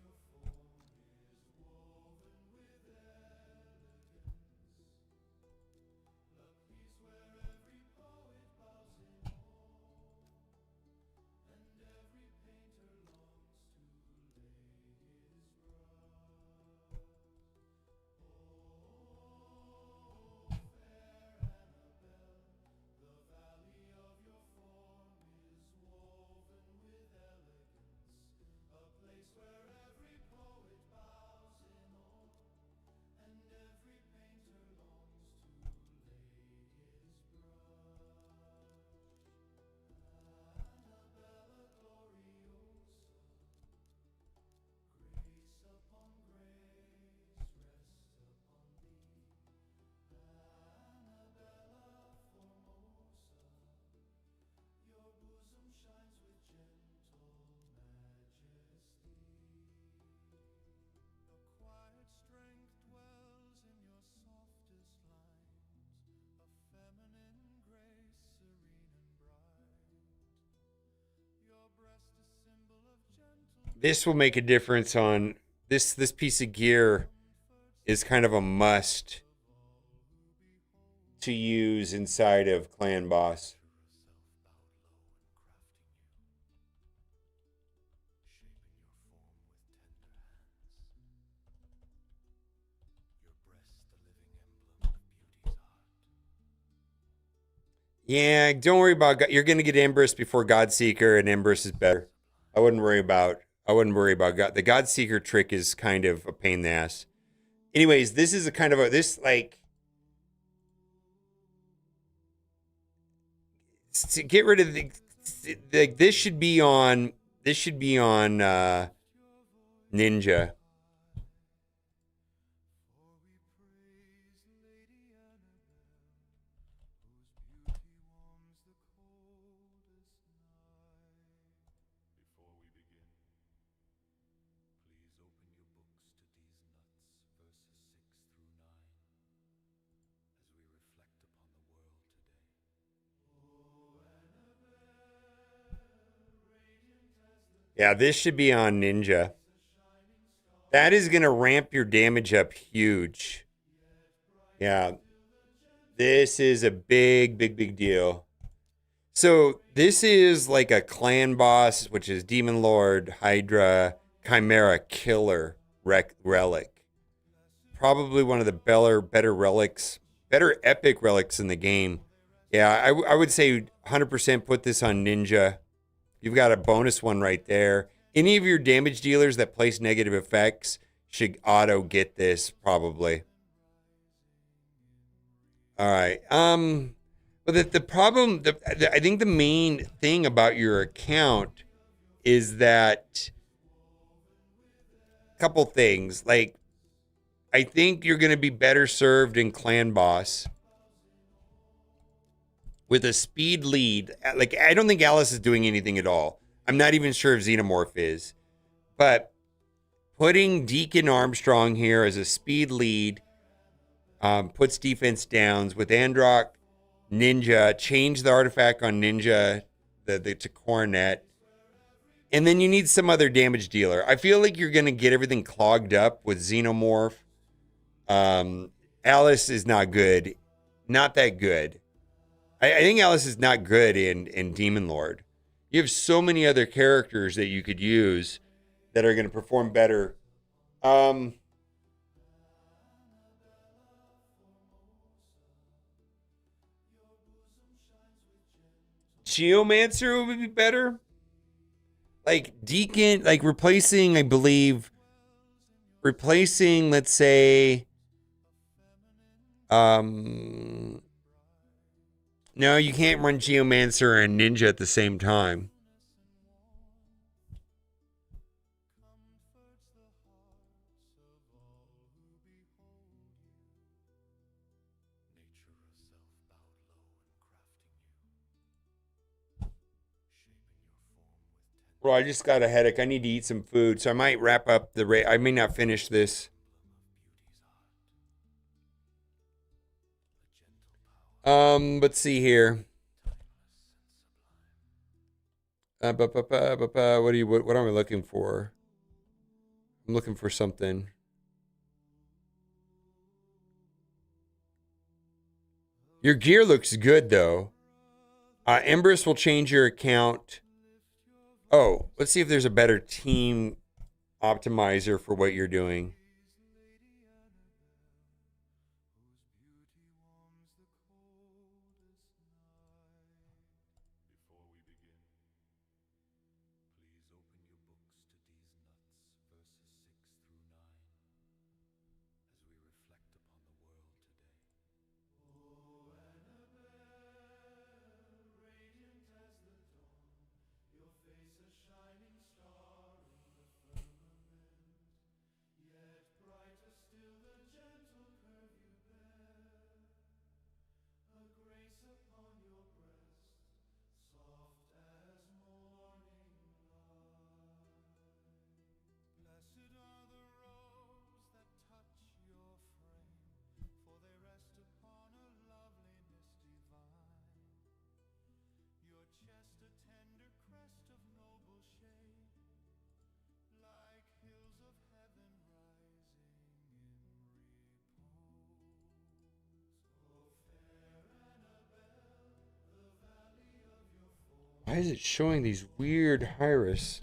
A: This will make a difference on this piece of gear is kind of a must to use inside of Clan Boss. Yeah, don't worry about God. You're gonna get Empress before Godseeker, and Empress is better. I wouldn't worry about. I wouldn't worry about God. The Godseeker trick is kind of a pain in the ass. Anyways, this is a kind of a this like to get rid of the like this should be on Ninja. Yeah, this should be on Ninja. That is gonna ramp your damage up huge. Yeah, this is a big deal. So this is like a clan boss, which is Demon Lord, Hydra, Chimera, Killer, Relic. Probably one of the better relics, better epic relics in the game. Yeah, I would say 100% put this on Ninja. You've got a bonus one right there. Any of your damage dealers that place negative effects should auto get this probably. All right. But the problem, I think the main thing about your account is that a couple things. Like, I think you're going to be better served in Clan Boss with a speed lead. Like, I don't think Alice is doing anything at all. I'm not even sure if Xenomorph is. But putting Deacon Armstrong here as a speed lead puts defense downs with Androck, Ninja, change the artifact on Ninja to Coronet. And then you need some other damage dealer. I feel like you're going to get everything clogged up with Xenomorph. Alice is not good. Not that good. I think Alice is not good in Demon Lord. You have so many other characters that you could use that are going to perform better. Um, Geomancer would be better. Like Deacon, like replacing, I believe, let's say, um, no, you can't run Geomancer and Ninja at the same time. Bro, I just got a headache. I need to eat some food, so I might wrap up the I may not finish this. Let's see here. What am I looking for? I'm looking for something. Your gear looks good though. Empress will change your account. Oh, let's see if there's a better team optimizer for what you're doing. Why is it showing these weird Hyris?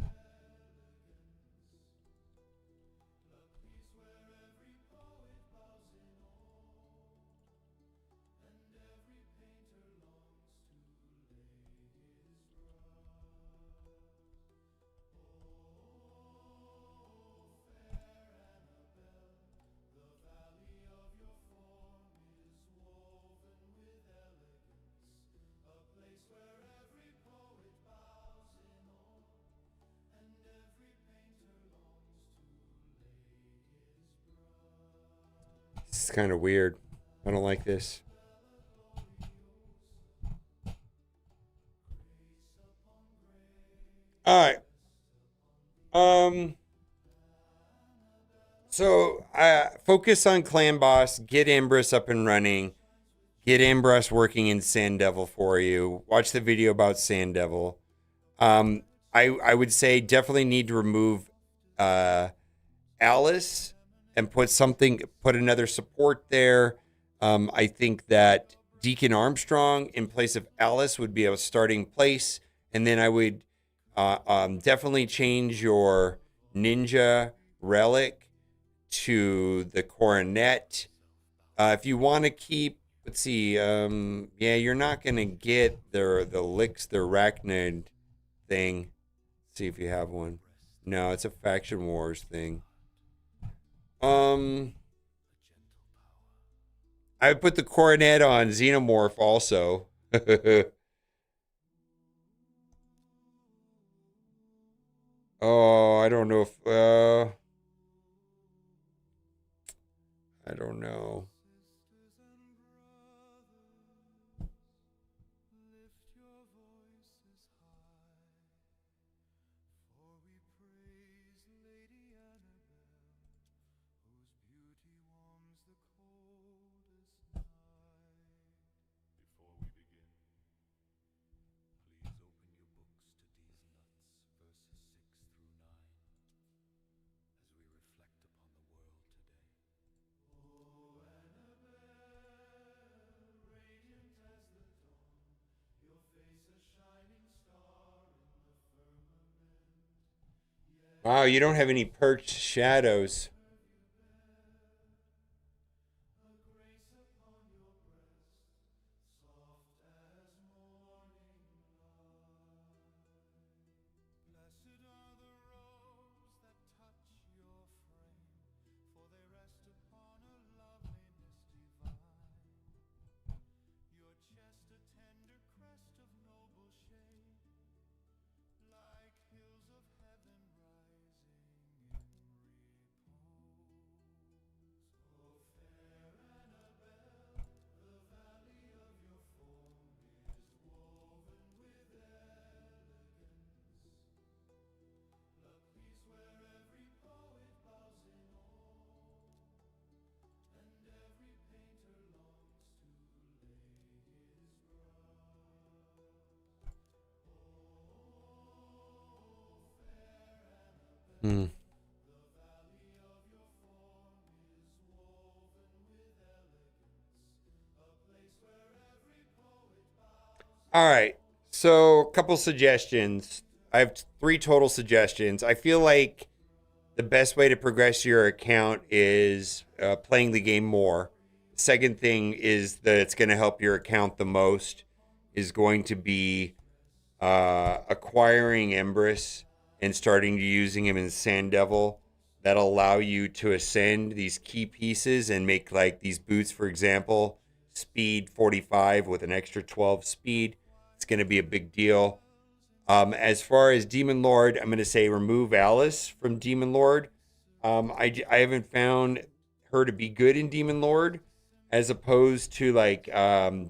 A: kind of weird. I don't like this. All right. Um. So, focus on Clan Boss. Get Embrus up and running. Get Embrus working in Sand Devil for you. Watch the video about Sand Devil. Um. I would say definitely need to remove uh Alice and put another support there. I think that Deacon Armstrong in place of Alice would be a starting place, and then I would definitely change your Ninja Relic to the Coronet. If you want to keep, let's see, yeah, you're not gonna get the licks, the arachnid thing. Let's see if you have one. No, it's a faction wars thing. Um, I would put the coronet on Xenomorph also. Oh, I don't know if I don't know. Wow, you don't have any perched shadows. Hmm. All right. So, a couple suggestions. I have three total suggestions. I feel like the best way to progress your account is playing the game more. Second thing is that it's going to help your account the most is going to be acquiring Embrus and starting to using him in Sand Devil. That'll allow you to ascend these key pieces and make like these boots, for example, speed 45 with an extra 12 speed. It's going to be a big deal. As far as Demon Lord, I'm going to say remove Alice from Demon Lord. I haven't found her to be good in Demon Lord as opposed to like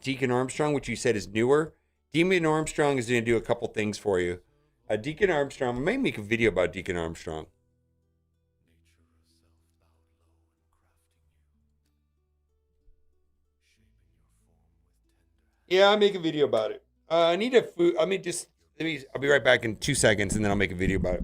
A: Deacon Armstrong, which you said is newer. Demon Armstrong is going to do a couple things for you. Deacon Armstrong, I may make a video about Deacon Armstrong. Yeah, I'll make a video about it. I need a food. I'll be right back in 2 seconds and then I'll make a video about it.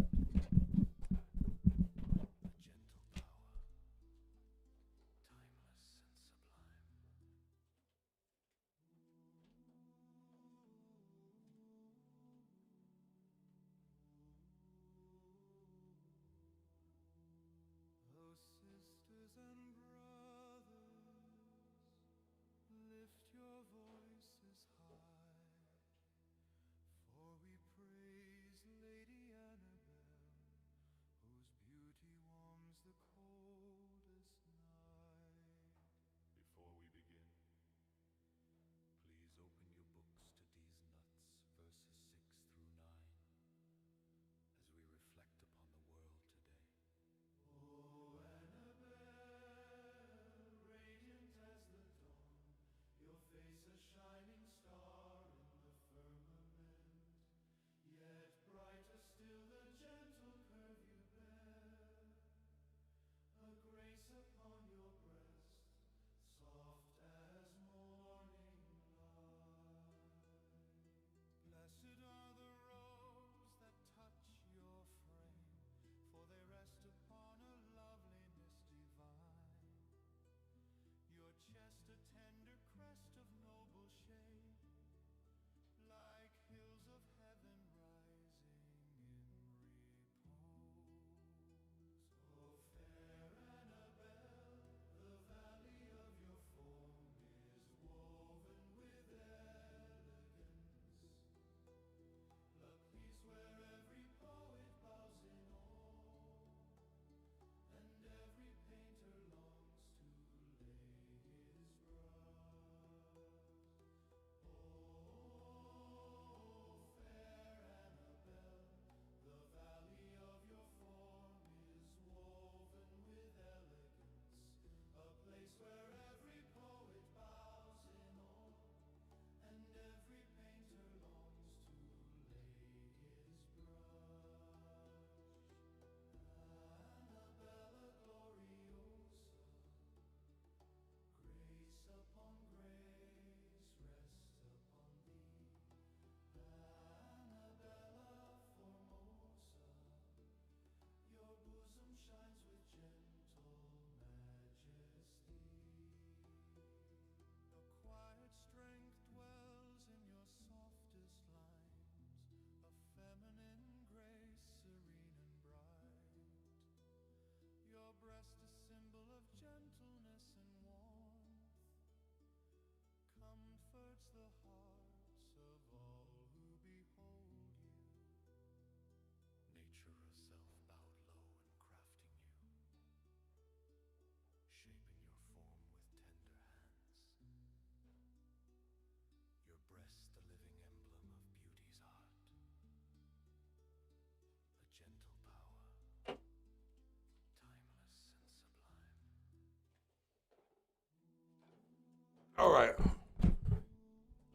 A: All right.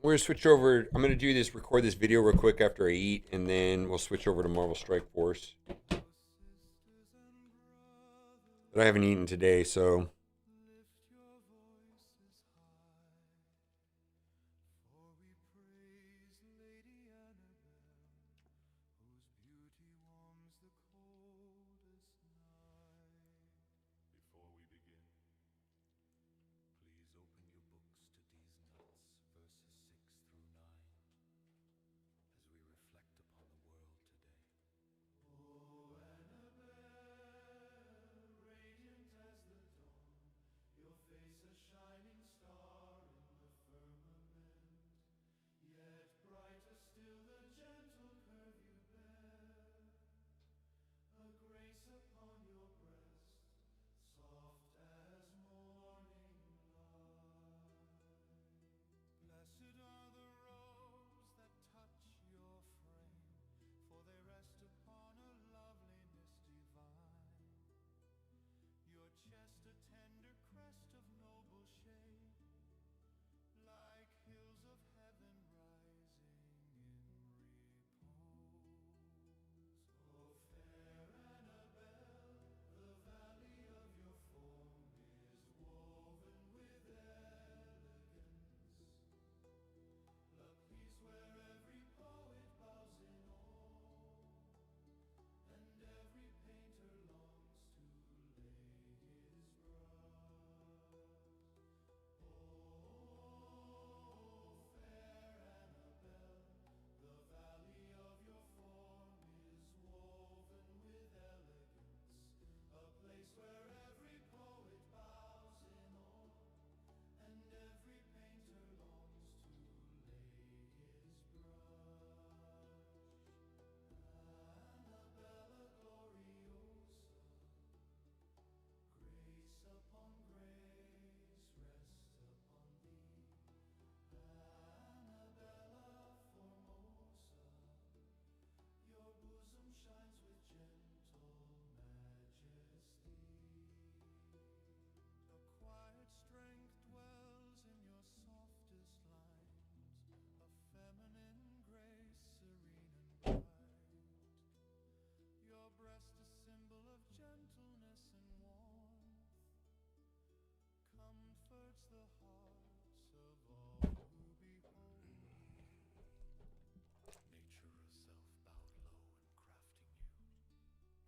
A: We're gonna switch over. I'm gonna do this, record this video real quick after I eat, and then we'll switch over to Marvel Strike Force. But I haven't eaten today, so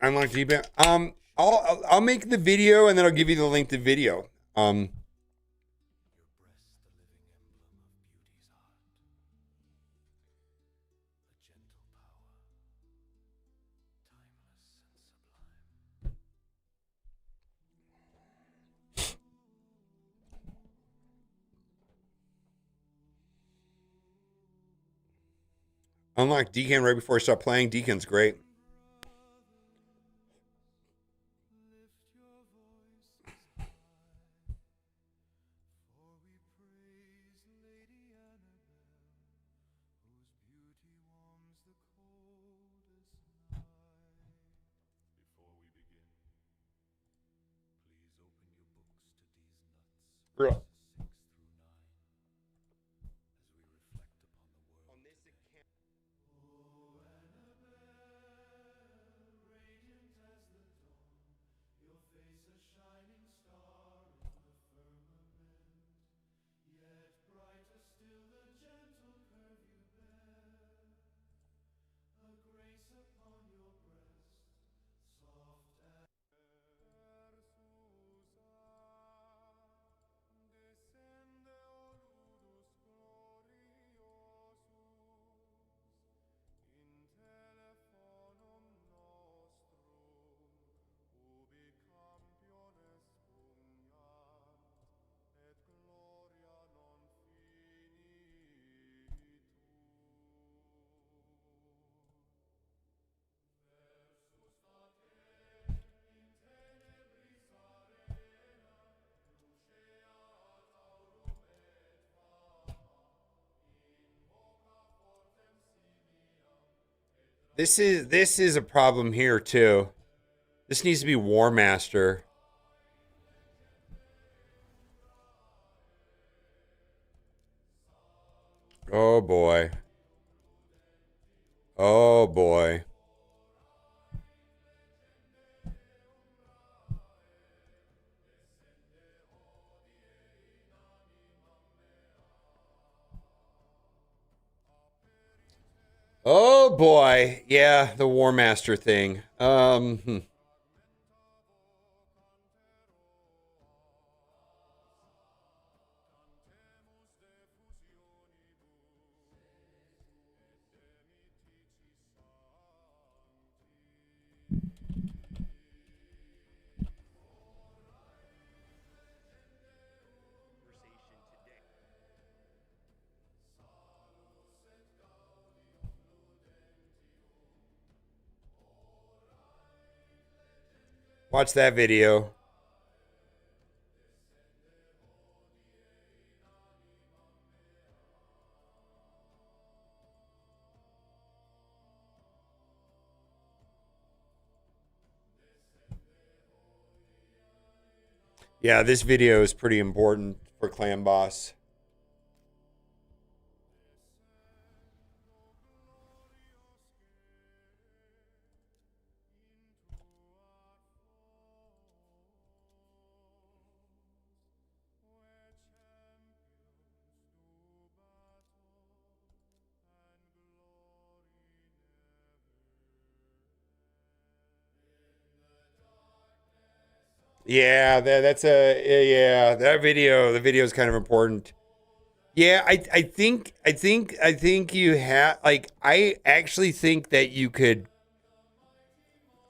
A: unlock Gmail. I'll make the video and then I'll give you the link to the video. Unlock Deacon right before I start playing. Deacon's great. Real. This is a problem here too. This needs to be War Master. Oh boy. Oh boy. Oh boy. Yeah, the War Master thing. Watch that video. Yeah, this video is pretty important for Clan Boss. Yeah, that's yeah, that video. The video is kind of important. Yeah, I think you have like I actually think that you could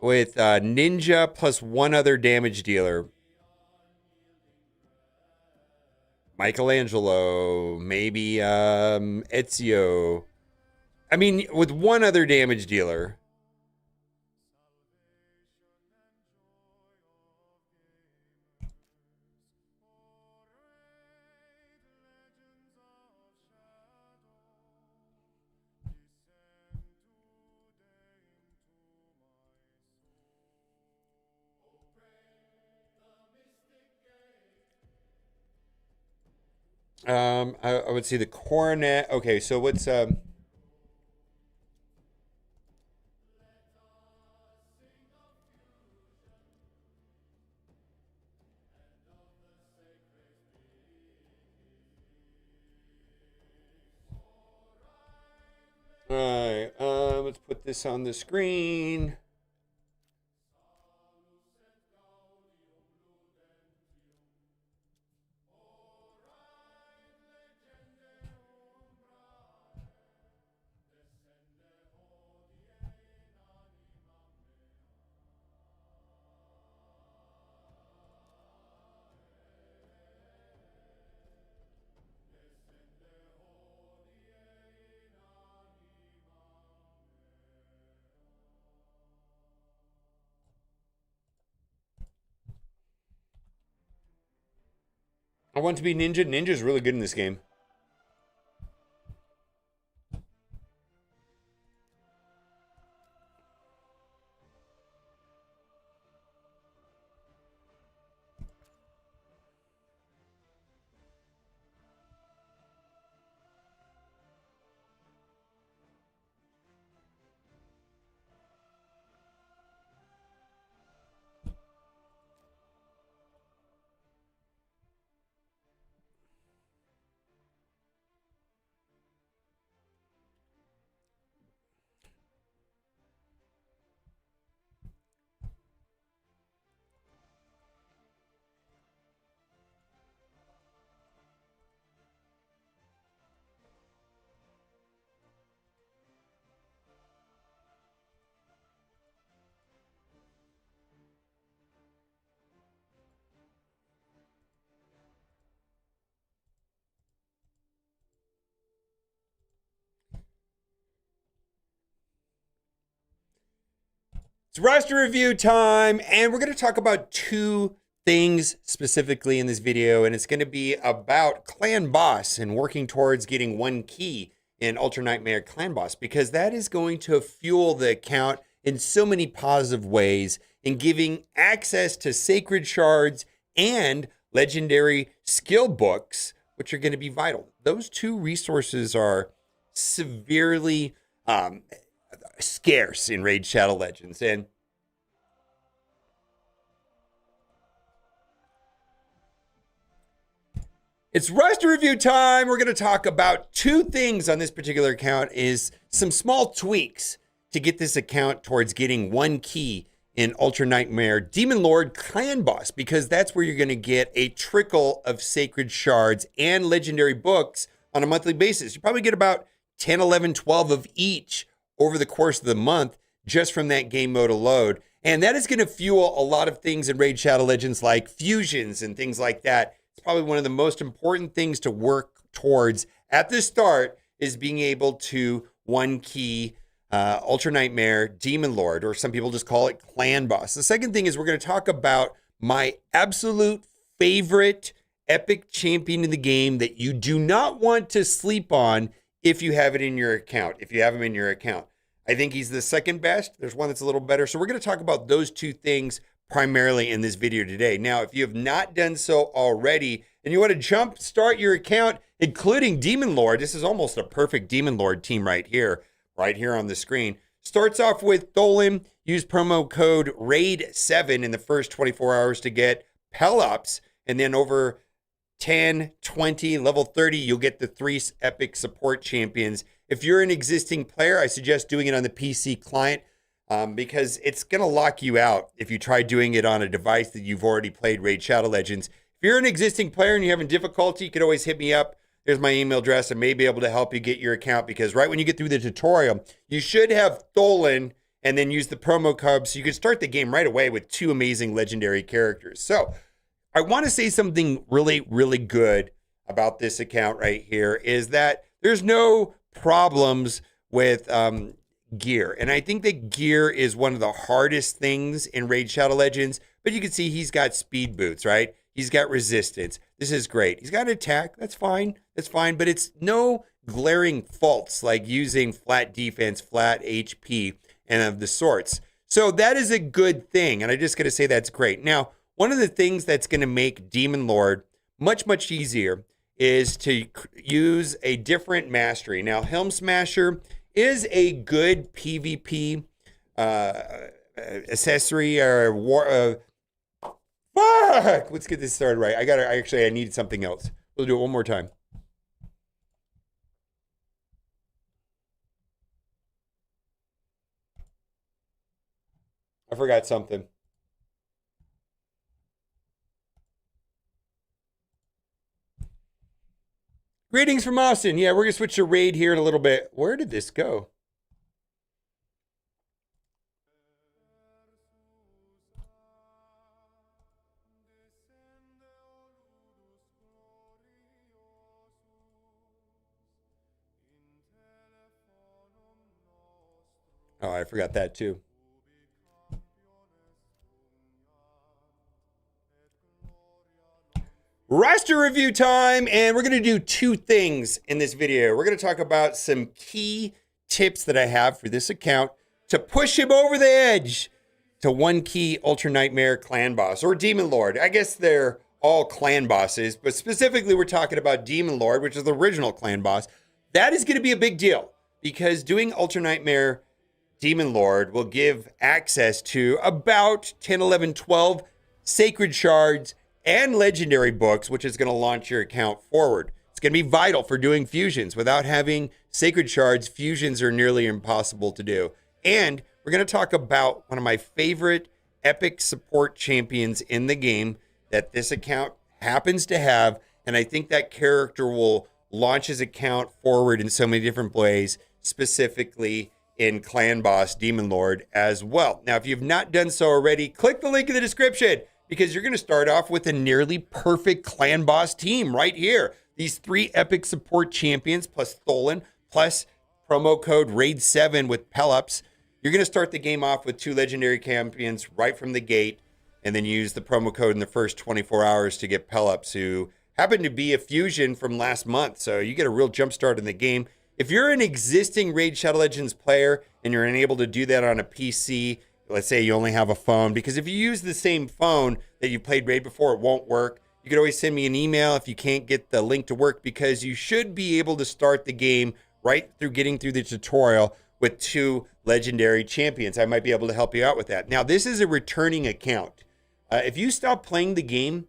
A: with Ninja plus one other damage dealer, Michelangelo, maybe Ezio. I mean, with one other damage dealer. I would see the coronet. Okay, so what's all right, let's put this on the screen. I want to be Ninja. Ninja's really good in this game. It's roster review time, and we're going to talk about two things specifically in this video, and it's going to be about Clan Boss and working towards getting one key in Ultra Nightmare Clan Boss, because that is going to fuel the account in so many positive ways in giving access to sacred shards and legendary skill books which are going to be vital. Those two resources are severely scarce in Raid Shadow Legends. And it's roster review time. We're going to talk about two things on this particular account, is some small tweaks to get this account towards getting one key in Ultra Nightmare Demon Lord Clan Boss, because that's where you're going to get a trickle of sacred shards and legendary books on a monthly basis. You probably get about 10, 11, 12 of each over the course of the month just from that game mode alone. And that is going to fuel a lot of things in Raid Shadow Legends like fusions and things like that. It's probably one of the most important things to work towards at the start, is being able to one key Ultra Nightmare Demon Lord, or some people just call it Clan Boss. The second thing is we're going to talk about my absolute favorite epic champion in the game that you do not want to sleep on if you have it in your account, if you have him in your account. I think he's the second best. There's one that's a little better. So we're going to talk about those two things primarily in this video today. Now, if you have not done so already and you want to jump start your account, including Demon Lord, this is almost a perfect Demon Lord team right here on the screen. Starts off with Tholen. Use promo code RAID7 in the first 24 hours to get Pelops, and then over 10, 20, level 30, you'll get the 3 epic support champions. If you're an existing player, I suggest doing it on the PC client, because it's going to lock you out if you try doing it on a device that you've already played Raid Shadow Legends. If you're an existing player and you're having difficulty, you can always hit me up. There's my email address. I may be able to help you get your account, because right when you get through the tutorial, you should have Tholen and then use the promo code so you can start the game right away with 2 amazing legendary characters. So I want to say something really, really good about this account right here, is that there's no problems with gear. And I think that gear is one of the hardest things in Raid Shadow Legends, but you can see he's got speed boots, right? He's got resistance. This is great. He's got an attack. That's fine. That's fine. But it's no glaring faults like using flat defense, flat HP, and of the sorts. So that is a good thing. And I'm just going to say that's great. Now, one of the things that's going to make Demon Lord much, much easier is to use a different mastery. Now, Helm Smasher is a good PvP accessory or war. Fuck! Let's get this started right. I needed something else. We'll do it one more time. I forgot something. Greetings from Austin. Yeah, we're going to switch to Raid here in a little bit. Where did this go? Oh, I forgot that too. Roster review time, and we're going to do two things in this video. We're going to talk about some key tips that I have for this account to push him over the edge to one key Ultra Nightmare Clan Boss, or Demon Lord. I guess they're all clan bosses, but specifically we're talking about Demon Lord, which is the original clan boss. That is going to be a big deal, because doing Ultra Nightmare Demon Lord will give access to about 10, 11, 12 sacred shards and legendary books, which is going to launch your account forward. It's going to be vital for doing fusions. Without having sacred shards, fusions are nearly impossible to do. And we're going to talk about one of my favorite epic support champions in the game that this account happens to have. And I think that character will launch his account forward in so many different ways, specifically in Clan Boss Demon Lord as well. Now, if you've not done so already, click the link in the description, because you're going to start off with a nearly perfect Clan Boss team right here. These 3 epic support champions plus Tholen plus promo code RAID7 with Pelops. You're going to start the game off with 2 legendary champions right from the gate, and then use the promo code in the first 24 hours to get Pelops, who happened to be a fusion from last month. So you get a real jump start in the game. If you're an existing Raid Shadow Legends player and you're unable to do that on a PC, let's say you only have a phone, because if you use the same phone that you played Raid before, it won't work. you can always send me an email if you can't get the link to work, because you should be able to start the game right through getting through the tutorial with 2 legendary champions. I might be able to help you out with that. Now, this is a returning account. If you stop playing the game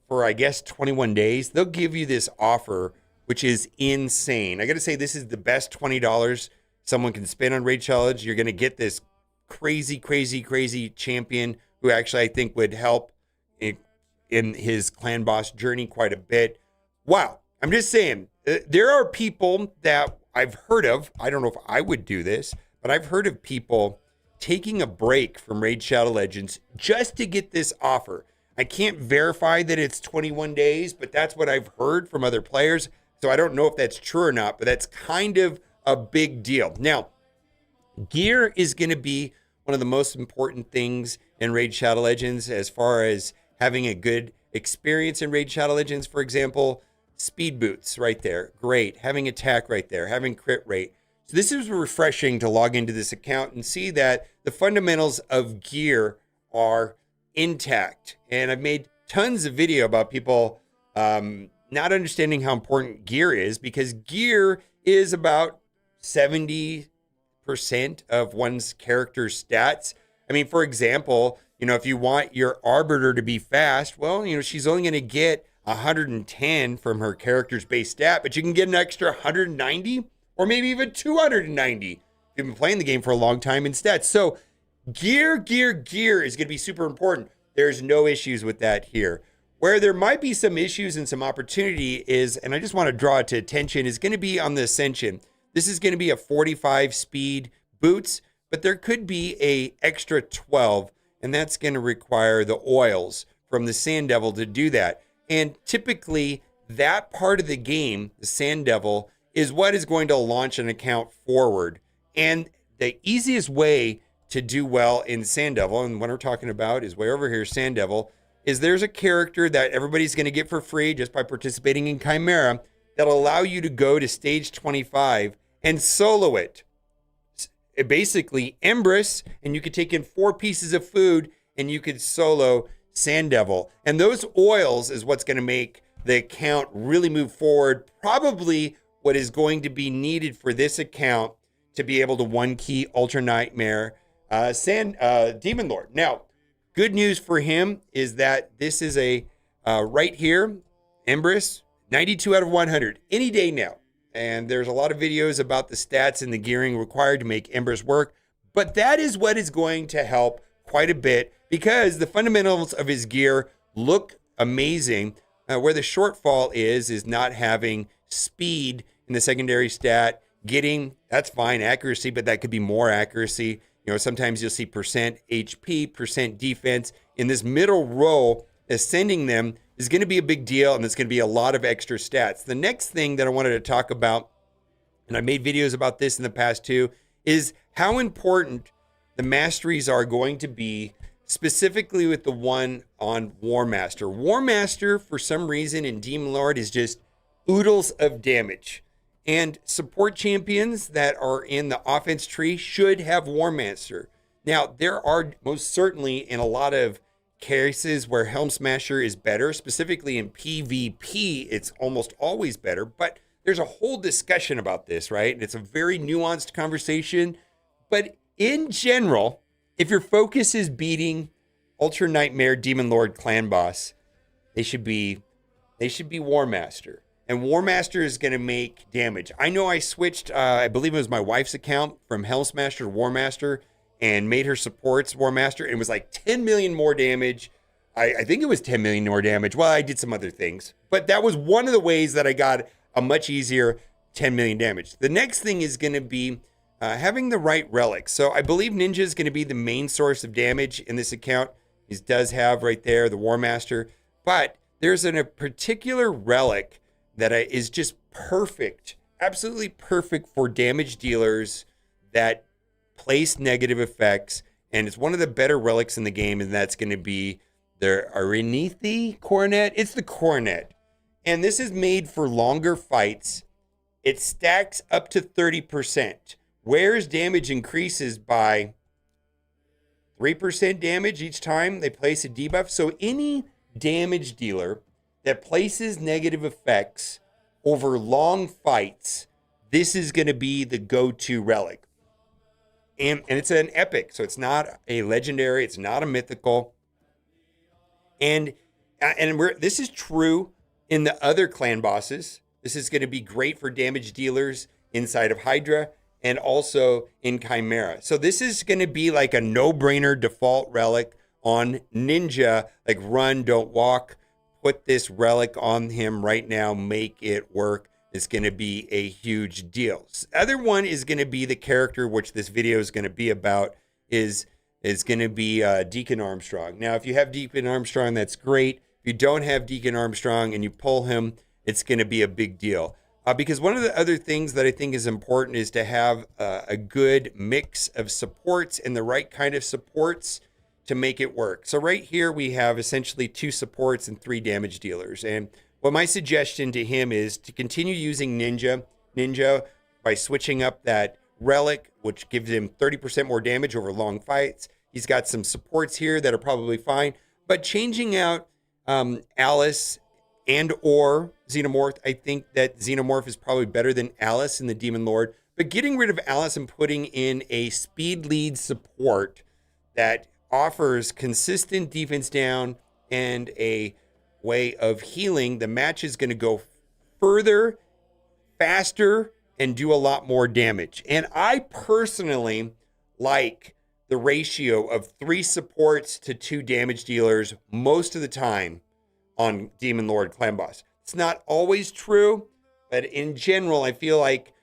A: for, I guess, 21 days, they'll give you this offer, which is insane. I got to say, this is the best $20 someone can spend on Raid Challenge. You're going to get this crazy, crazy, crazy champion who actually I think would help in his clan boss journey quite a bit. Wow. I'm just saying, there are people that I've heard of. I don't know if I would do this, but I've heard of people taking a break from Raid Shadow Legends just to get this offer. I can't verify that it's 21 days, but that's what I've heard from other players. So I don't know if that's true or not, but that's kind of a big deal. Now, gear is going to be one of the most important things in Raid Shadow Legends as far as having a good experience in Raid Shadow Legends. For example, speed boots right there. Great. Having attack right there. Having crit rate. So this is refreshing to log into this account and see that the fundamentals of gear are intact. And I've made tons of video about people not understanding how important gear is, because gear is about 70% of one's character's stats. I mean, for example, if you want your Arbiter to be fast, well, she's only going to get 110 from her character's base stat, but you can get an extra 190 or maybe even 290 if you've been playing the game for a long time instead. So gear is going to be super important. There's no issues with that here. Where there might be some issues and some opportunity is, and I just want to draw it to attention, is going to be on the Ascension. This is going to be a 45 speed boots, but there could be a extra 12, and that's going to require the oils from the Sand Devil to do that. And typically that part of the game, the Sand Devil, is what is going to launch an account forward. And the easiest way to do well in Sand Devil, and what we're talking about is way over here, Sand Devil, is there's a character that everybody's going to get for free just by participating in Chimera that'll allow you to go to stage 25 and solo it. Basically, Empress, and you could take in 4 pieces of food and you could solo Sand Devil. And those oils is what's going to make the account really move forward. Probably what is going to be needed for this account to be able to one key Ultra Nightmare Demon Lord. Now, good news for him is that this is a right here, Empress, 92 out of 100 any day now. And there's a lot of videos about the stats and the gearing required to make Empress work. But that is what is going to help quite a bit, because the fundamentals of his gear look amazing. Where the shortfall is not having speed in the secondary stat. That's fine, accuracy, but that could be more accuracy. Sometimes you'll see percent HP, percent defense. In this middle row, ascending them is going to be a big deal, and it's going to be a lot of extra stats. The next thing that I wanted to talk about, and I made videos about this in the past too, is how important the masteries are going to be, specifically with the one on War Master. War Master, for some reason, in Demon Lord is just oodles of damage. And support champions that are in the offense tree should have War Master. Now, there are most certainly in a lot of cases where Helm Smasher is better, specifically in PvP, it's almost always better, but there's a whole discussion about this, right? And it's a very nuanced conversation, but in general, if your focus is beating Ultra Nightmare Demon Lord clan boss, they should be War Master. And War Master is going to make damage. I know I switched, I believe it was my wife's account, from Helm Smasher to War Master, and made her supports War Master. It was like 10 million more damage. I think it was 10 million more damage. Well, I did some other things, but that was one of the ways that I got a much easier 10 million damage. The next thing is going to be having the right relics. So I believe Ninja is going to be the main source of damage in this account. He does have right there the War Master, but there's a particular relic that is just perfect, absolutely perfect for damage dealers that place negative effects, and it's one of the better relics in the game, and that's going to be the Arenithi Coronet. It's the Coronet, and this is made for longer fights. It stacks up to 30%. Wear's damage increases by 3% damage each time they place a debuff. So any damage dealer that places negative effects over long fights, this is going to be the go-to relic. And it's an epic, so it's not a legendary, it's not a mythical. And this is true in the other clan bosses. This is going to be great for damage dealers inside of Hydra and also in Chimera. So this is going to be like a no-brainer default relic on Ninja, like run, don't walk. Put this relic on him right now, make it work. It's going to be a huge deal. The other one is going to be the character, which this video is going to be about, is going to be Deacon Armstrong. Now, if you have Deacon Armstrong, that's great. If you don't have Deacon Armstrong and you pull him, it's going to be a big deal. Because one of the other things that I think is important is to have a good mix of supports and the right kind of supports to make it work. So right here, we have essentially 2 supports and 3 damage dealers. And well, my suggestion to him is to continue using Ninja by switching up that relic, which gives him 30% more damage over long fights. He's got some supports here that are probably fine, but changing out Alice and or Xenomorph, I think that Xenomorph is probably better than Alice in the Demon Lord, but getting rid of Alice and putting in a speed lead support that offers consistent defense down and a way of healing, the match is going to go further, faster, and do a lot more damage. And I personally like the ratio of 3 supports to 2 damage dealers most of the time on Demon Lord Clan Boss. It's not always true, but in general, I feel like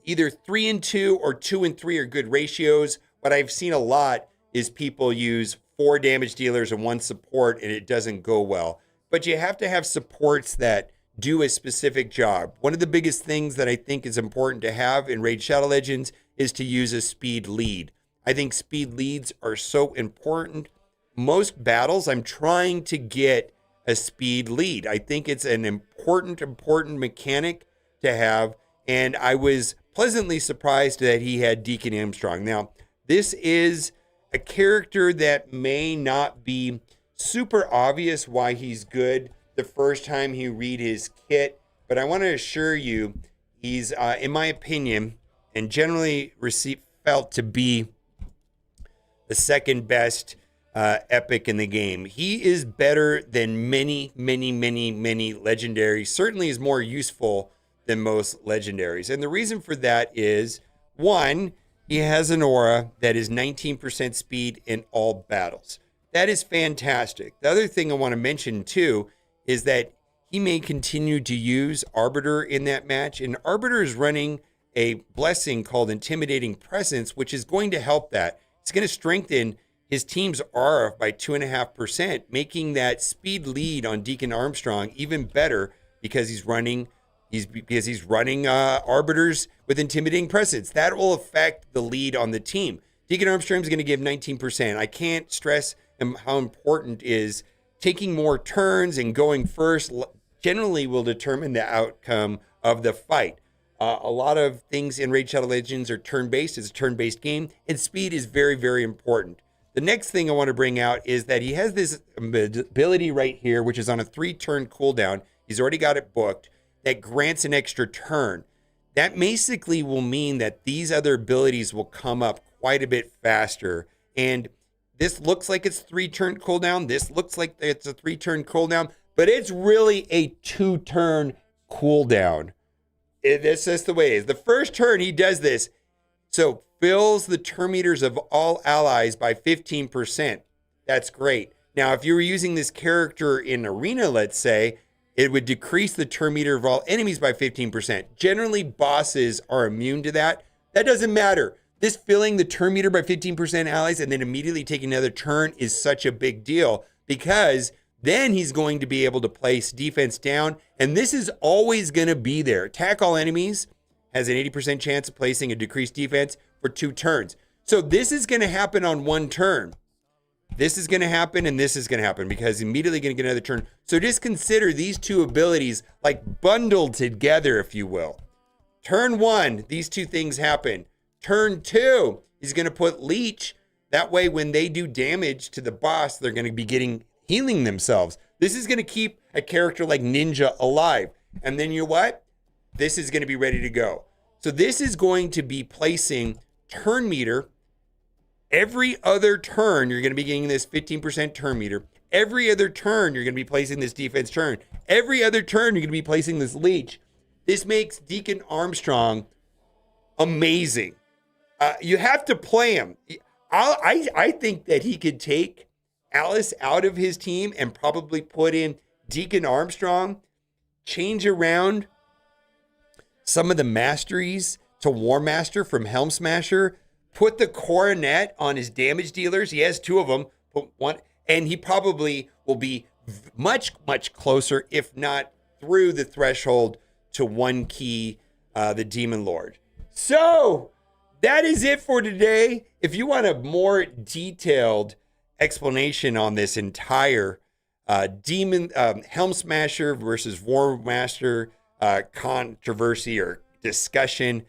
A: either 3 and 2 or 2 and 3 are good ratios. What I've seen a lot is people use 4 damage dealers and 1 support, and it doesn't go well. But you have to have supports that do a specific job. One of the biggest things that I think is important to have in Raid Shadow Legends is to use a speed lead. I think speed leads are so important. Most battles, I'm trying to get a speed lead. I think it's an important mechanic to have. And I was pleasantly surprised that he had Deacon Armstrong. Now, this is a character that may not be super obvious why he's good the first time you read his kit, but I want to assure you he's, in my opinion, and generally felt to be the second best epic in the game. He is better than many legendaries. Certainly is more useful than most legendaries. And the reason for that is, one, he has an aura that is 19% speed in all battles. That is fantastic. The other thing I want to mention too is that he may continue to use Arbiter in that match. And Arbiter is running a blessing called Intimidating Presence, which is going to help that. It's going to strengthen his team's aura by 2.5%, making that speed lead on Deacon Armstrong even better because he's running Arbiters with Intimidating Presence. That will affect the lead on the team. Deacon Armstrong is going to give 19%. I can't stress how important is taking more turns and going first generally will determine the outcome of the fight. A lot of things in Raid Shadow Legends are turn-based. It's a turn-based game, and speed is very important. The next thing I want to bring out is that he has this ability right here, which is on a 3-turn cooldown. He's already got it booked. That grants an extra turn. That basically will mean that these other abilities will come up quite a bit faster. And this looks like it's 3-turn cooldown. This looks like it's a 3-turn cooldown, but it's really a 2-turn cooldown. That's just the way it is. The first turn he does this. So fills the turn meters of all allies by 15%. That's great. Now, if you were using this character in Arena, let's say, it would decrease the turn meter of all enemies by 15%. Generally, bosses are immune to that. That doesn't matter. This filling the turn meter by 15% allies and then immediately taking another turn is such a big deal because then he's going to be able to place defense down. And this is always going to be there. Attack all enemies has an 80% chance of placing a decreased defense for 2 turns. So this is going to happen on 1 turn. This is going to happen and this is going to happen because immediately going to get another turn. So just consider these 2 abilities like bundled together, if you will. Turn 1, these 2 things happen. Turn 2, he's going to put Leech. That way, when they do damage to the boss, they're going to be healing themselves. This is going to keep a character like Ninja alive. And then you know what? This is going to be ready to go. So this is going to be placing turn meter. Every other turn, you're going to be getting this 15% turn meter. Every other turn, you're going to be placing this defense turn. Every other turn, you're going to be placing this leech. This makes Deacon Armstrong amazing. You have to play him. I think that he could take Alice out of his team and probably put in Deacon Armstrong, change around some of the masteries to War Master from Helm Smasher, put the coronet on his damage dealers. He has 2 of them, put one, and he probably will be much, much closer, if not through the threshold to 1 key, the Demon Lord. So that is it for today. If you want a more detailed explanation on this entire Helm Smasher versus War Master controversy or discussion,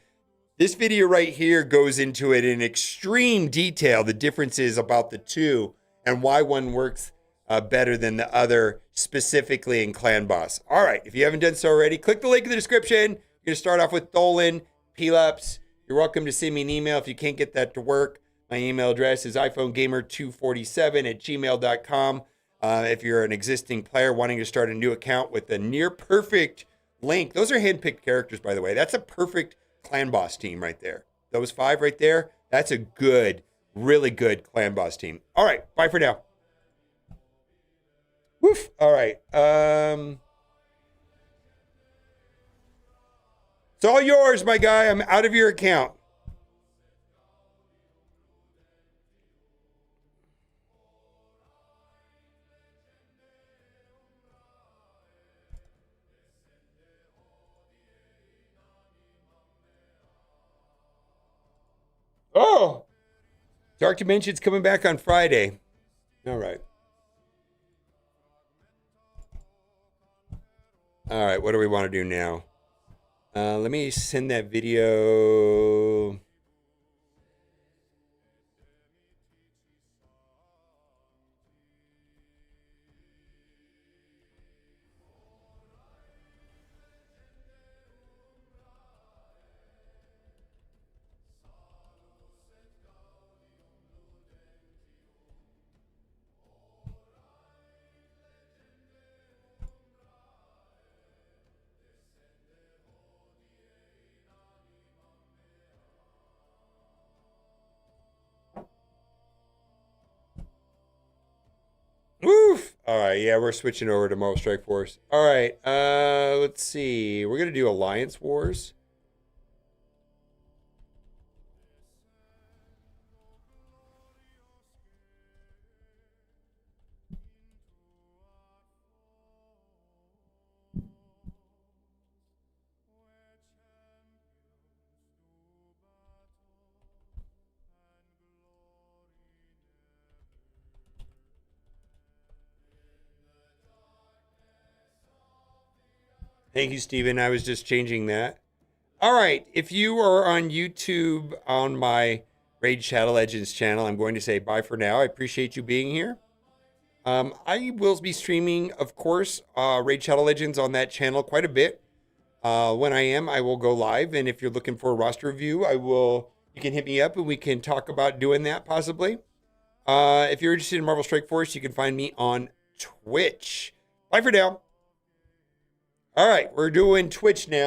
A: this video right here goes into it in extreme detail, the differences about the two and why one works better than the other, specifically in Clan Boss. All right, if you haven't done so already, click the link in the description. You're going to start off with Dolan, Pelops. You're welcome to send me an email if you can't get that to work. My email address is iphonegamer247@gmail.com. If you're an existing player wanting to start a new account with a near perfect link, those are handpicked characters, by the way. That's a perfect Clan Boss team right there. Those 5 right there, that's a good, really good Clan Boss team. All right, bye for now. Woof. All right. It's all yours, my guy. I'm out of your account. Oh, Dark Dimension's coming back on Friday. All right. All right, what do we want to do now? Let me send that video. Woof. All right, yeah, we're switching over to Marvel Strike Force. All right, let's see. We're gonna do Alliance Wars. Thank you, Steven. I was just changing that. All right. If you are on YouTube on my Raid Shadow Legends channel, I'm going to say bye for now. I appreciate you being here. I will be streaming, of course, Raid Shadow Legends on that channel quite a bit. When I will go live. And if you're looking for a roster review, you can hit me up and we can talk about doing that possibly. If you're interested in Marvel Strike Force, you can find me on Twitch. Bye for now. All right, we're doing Twitch now.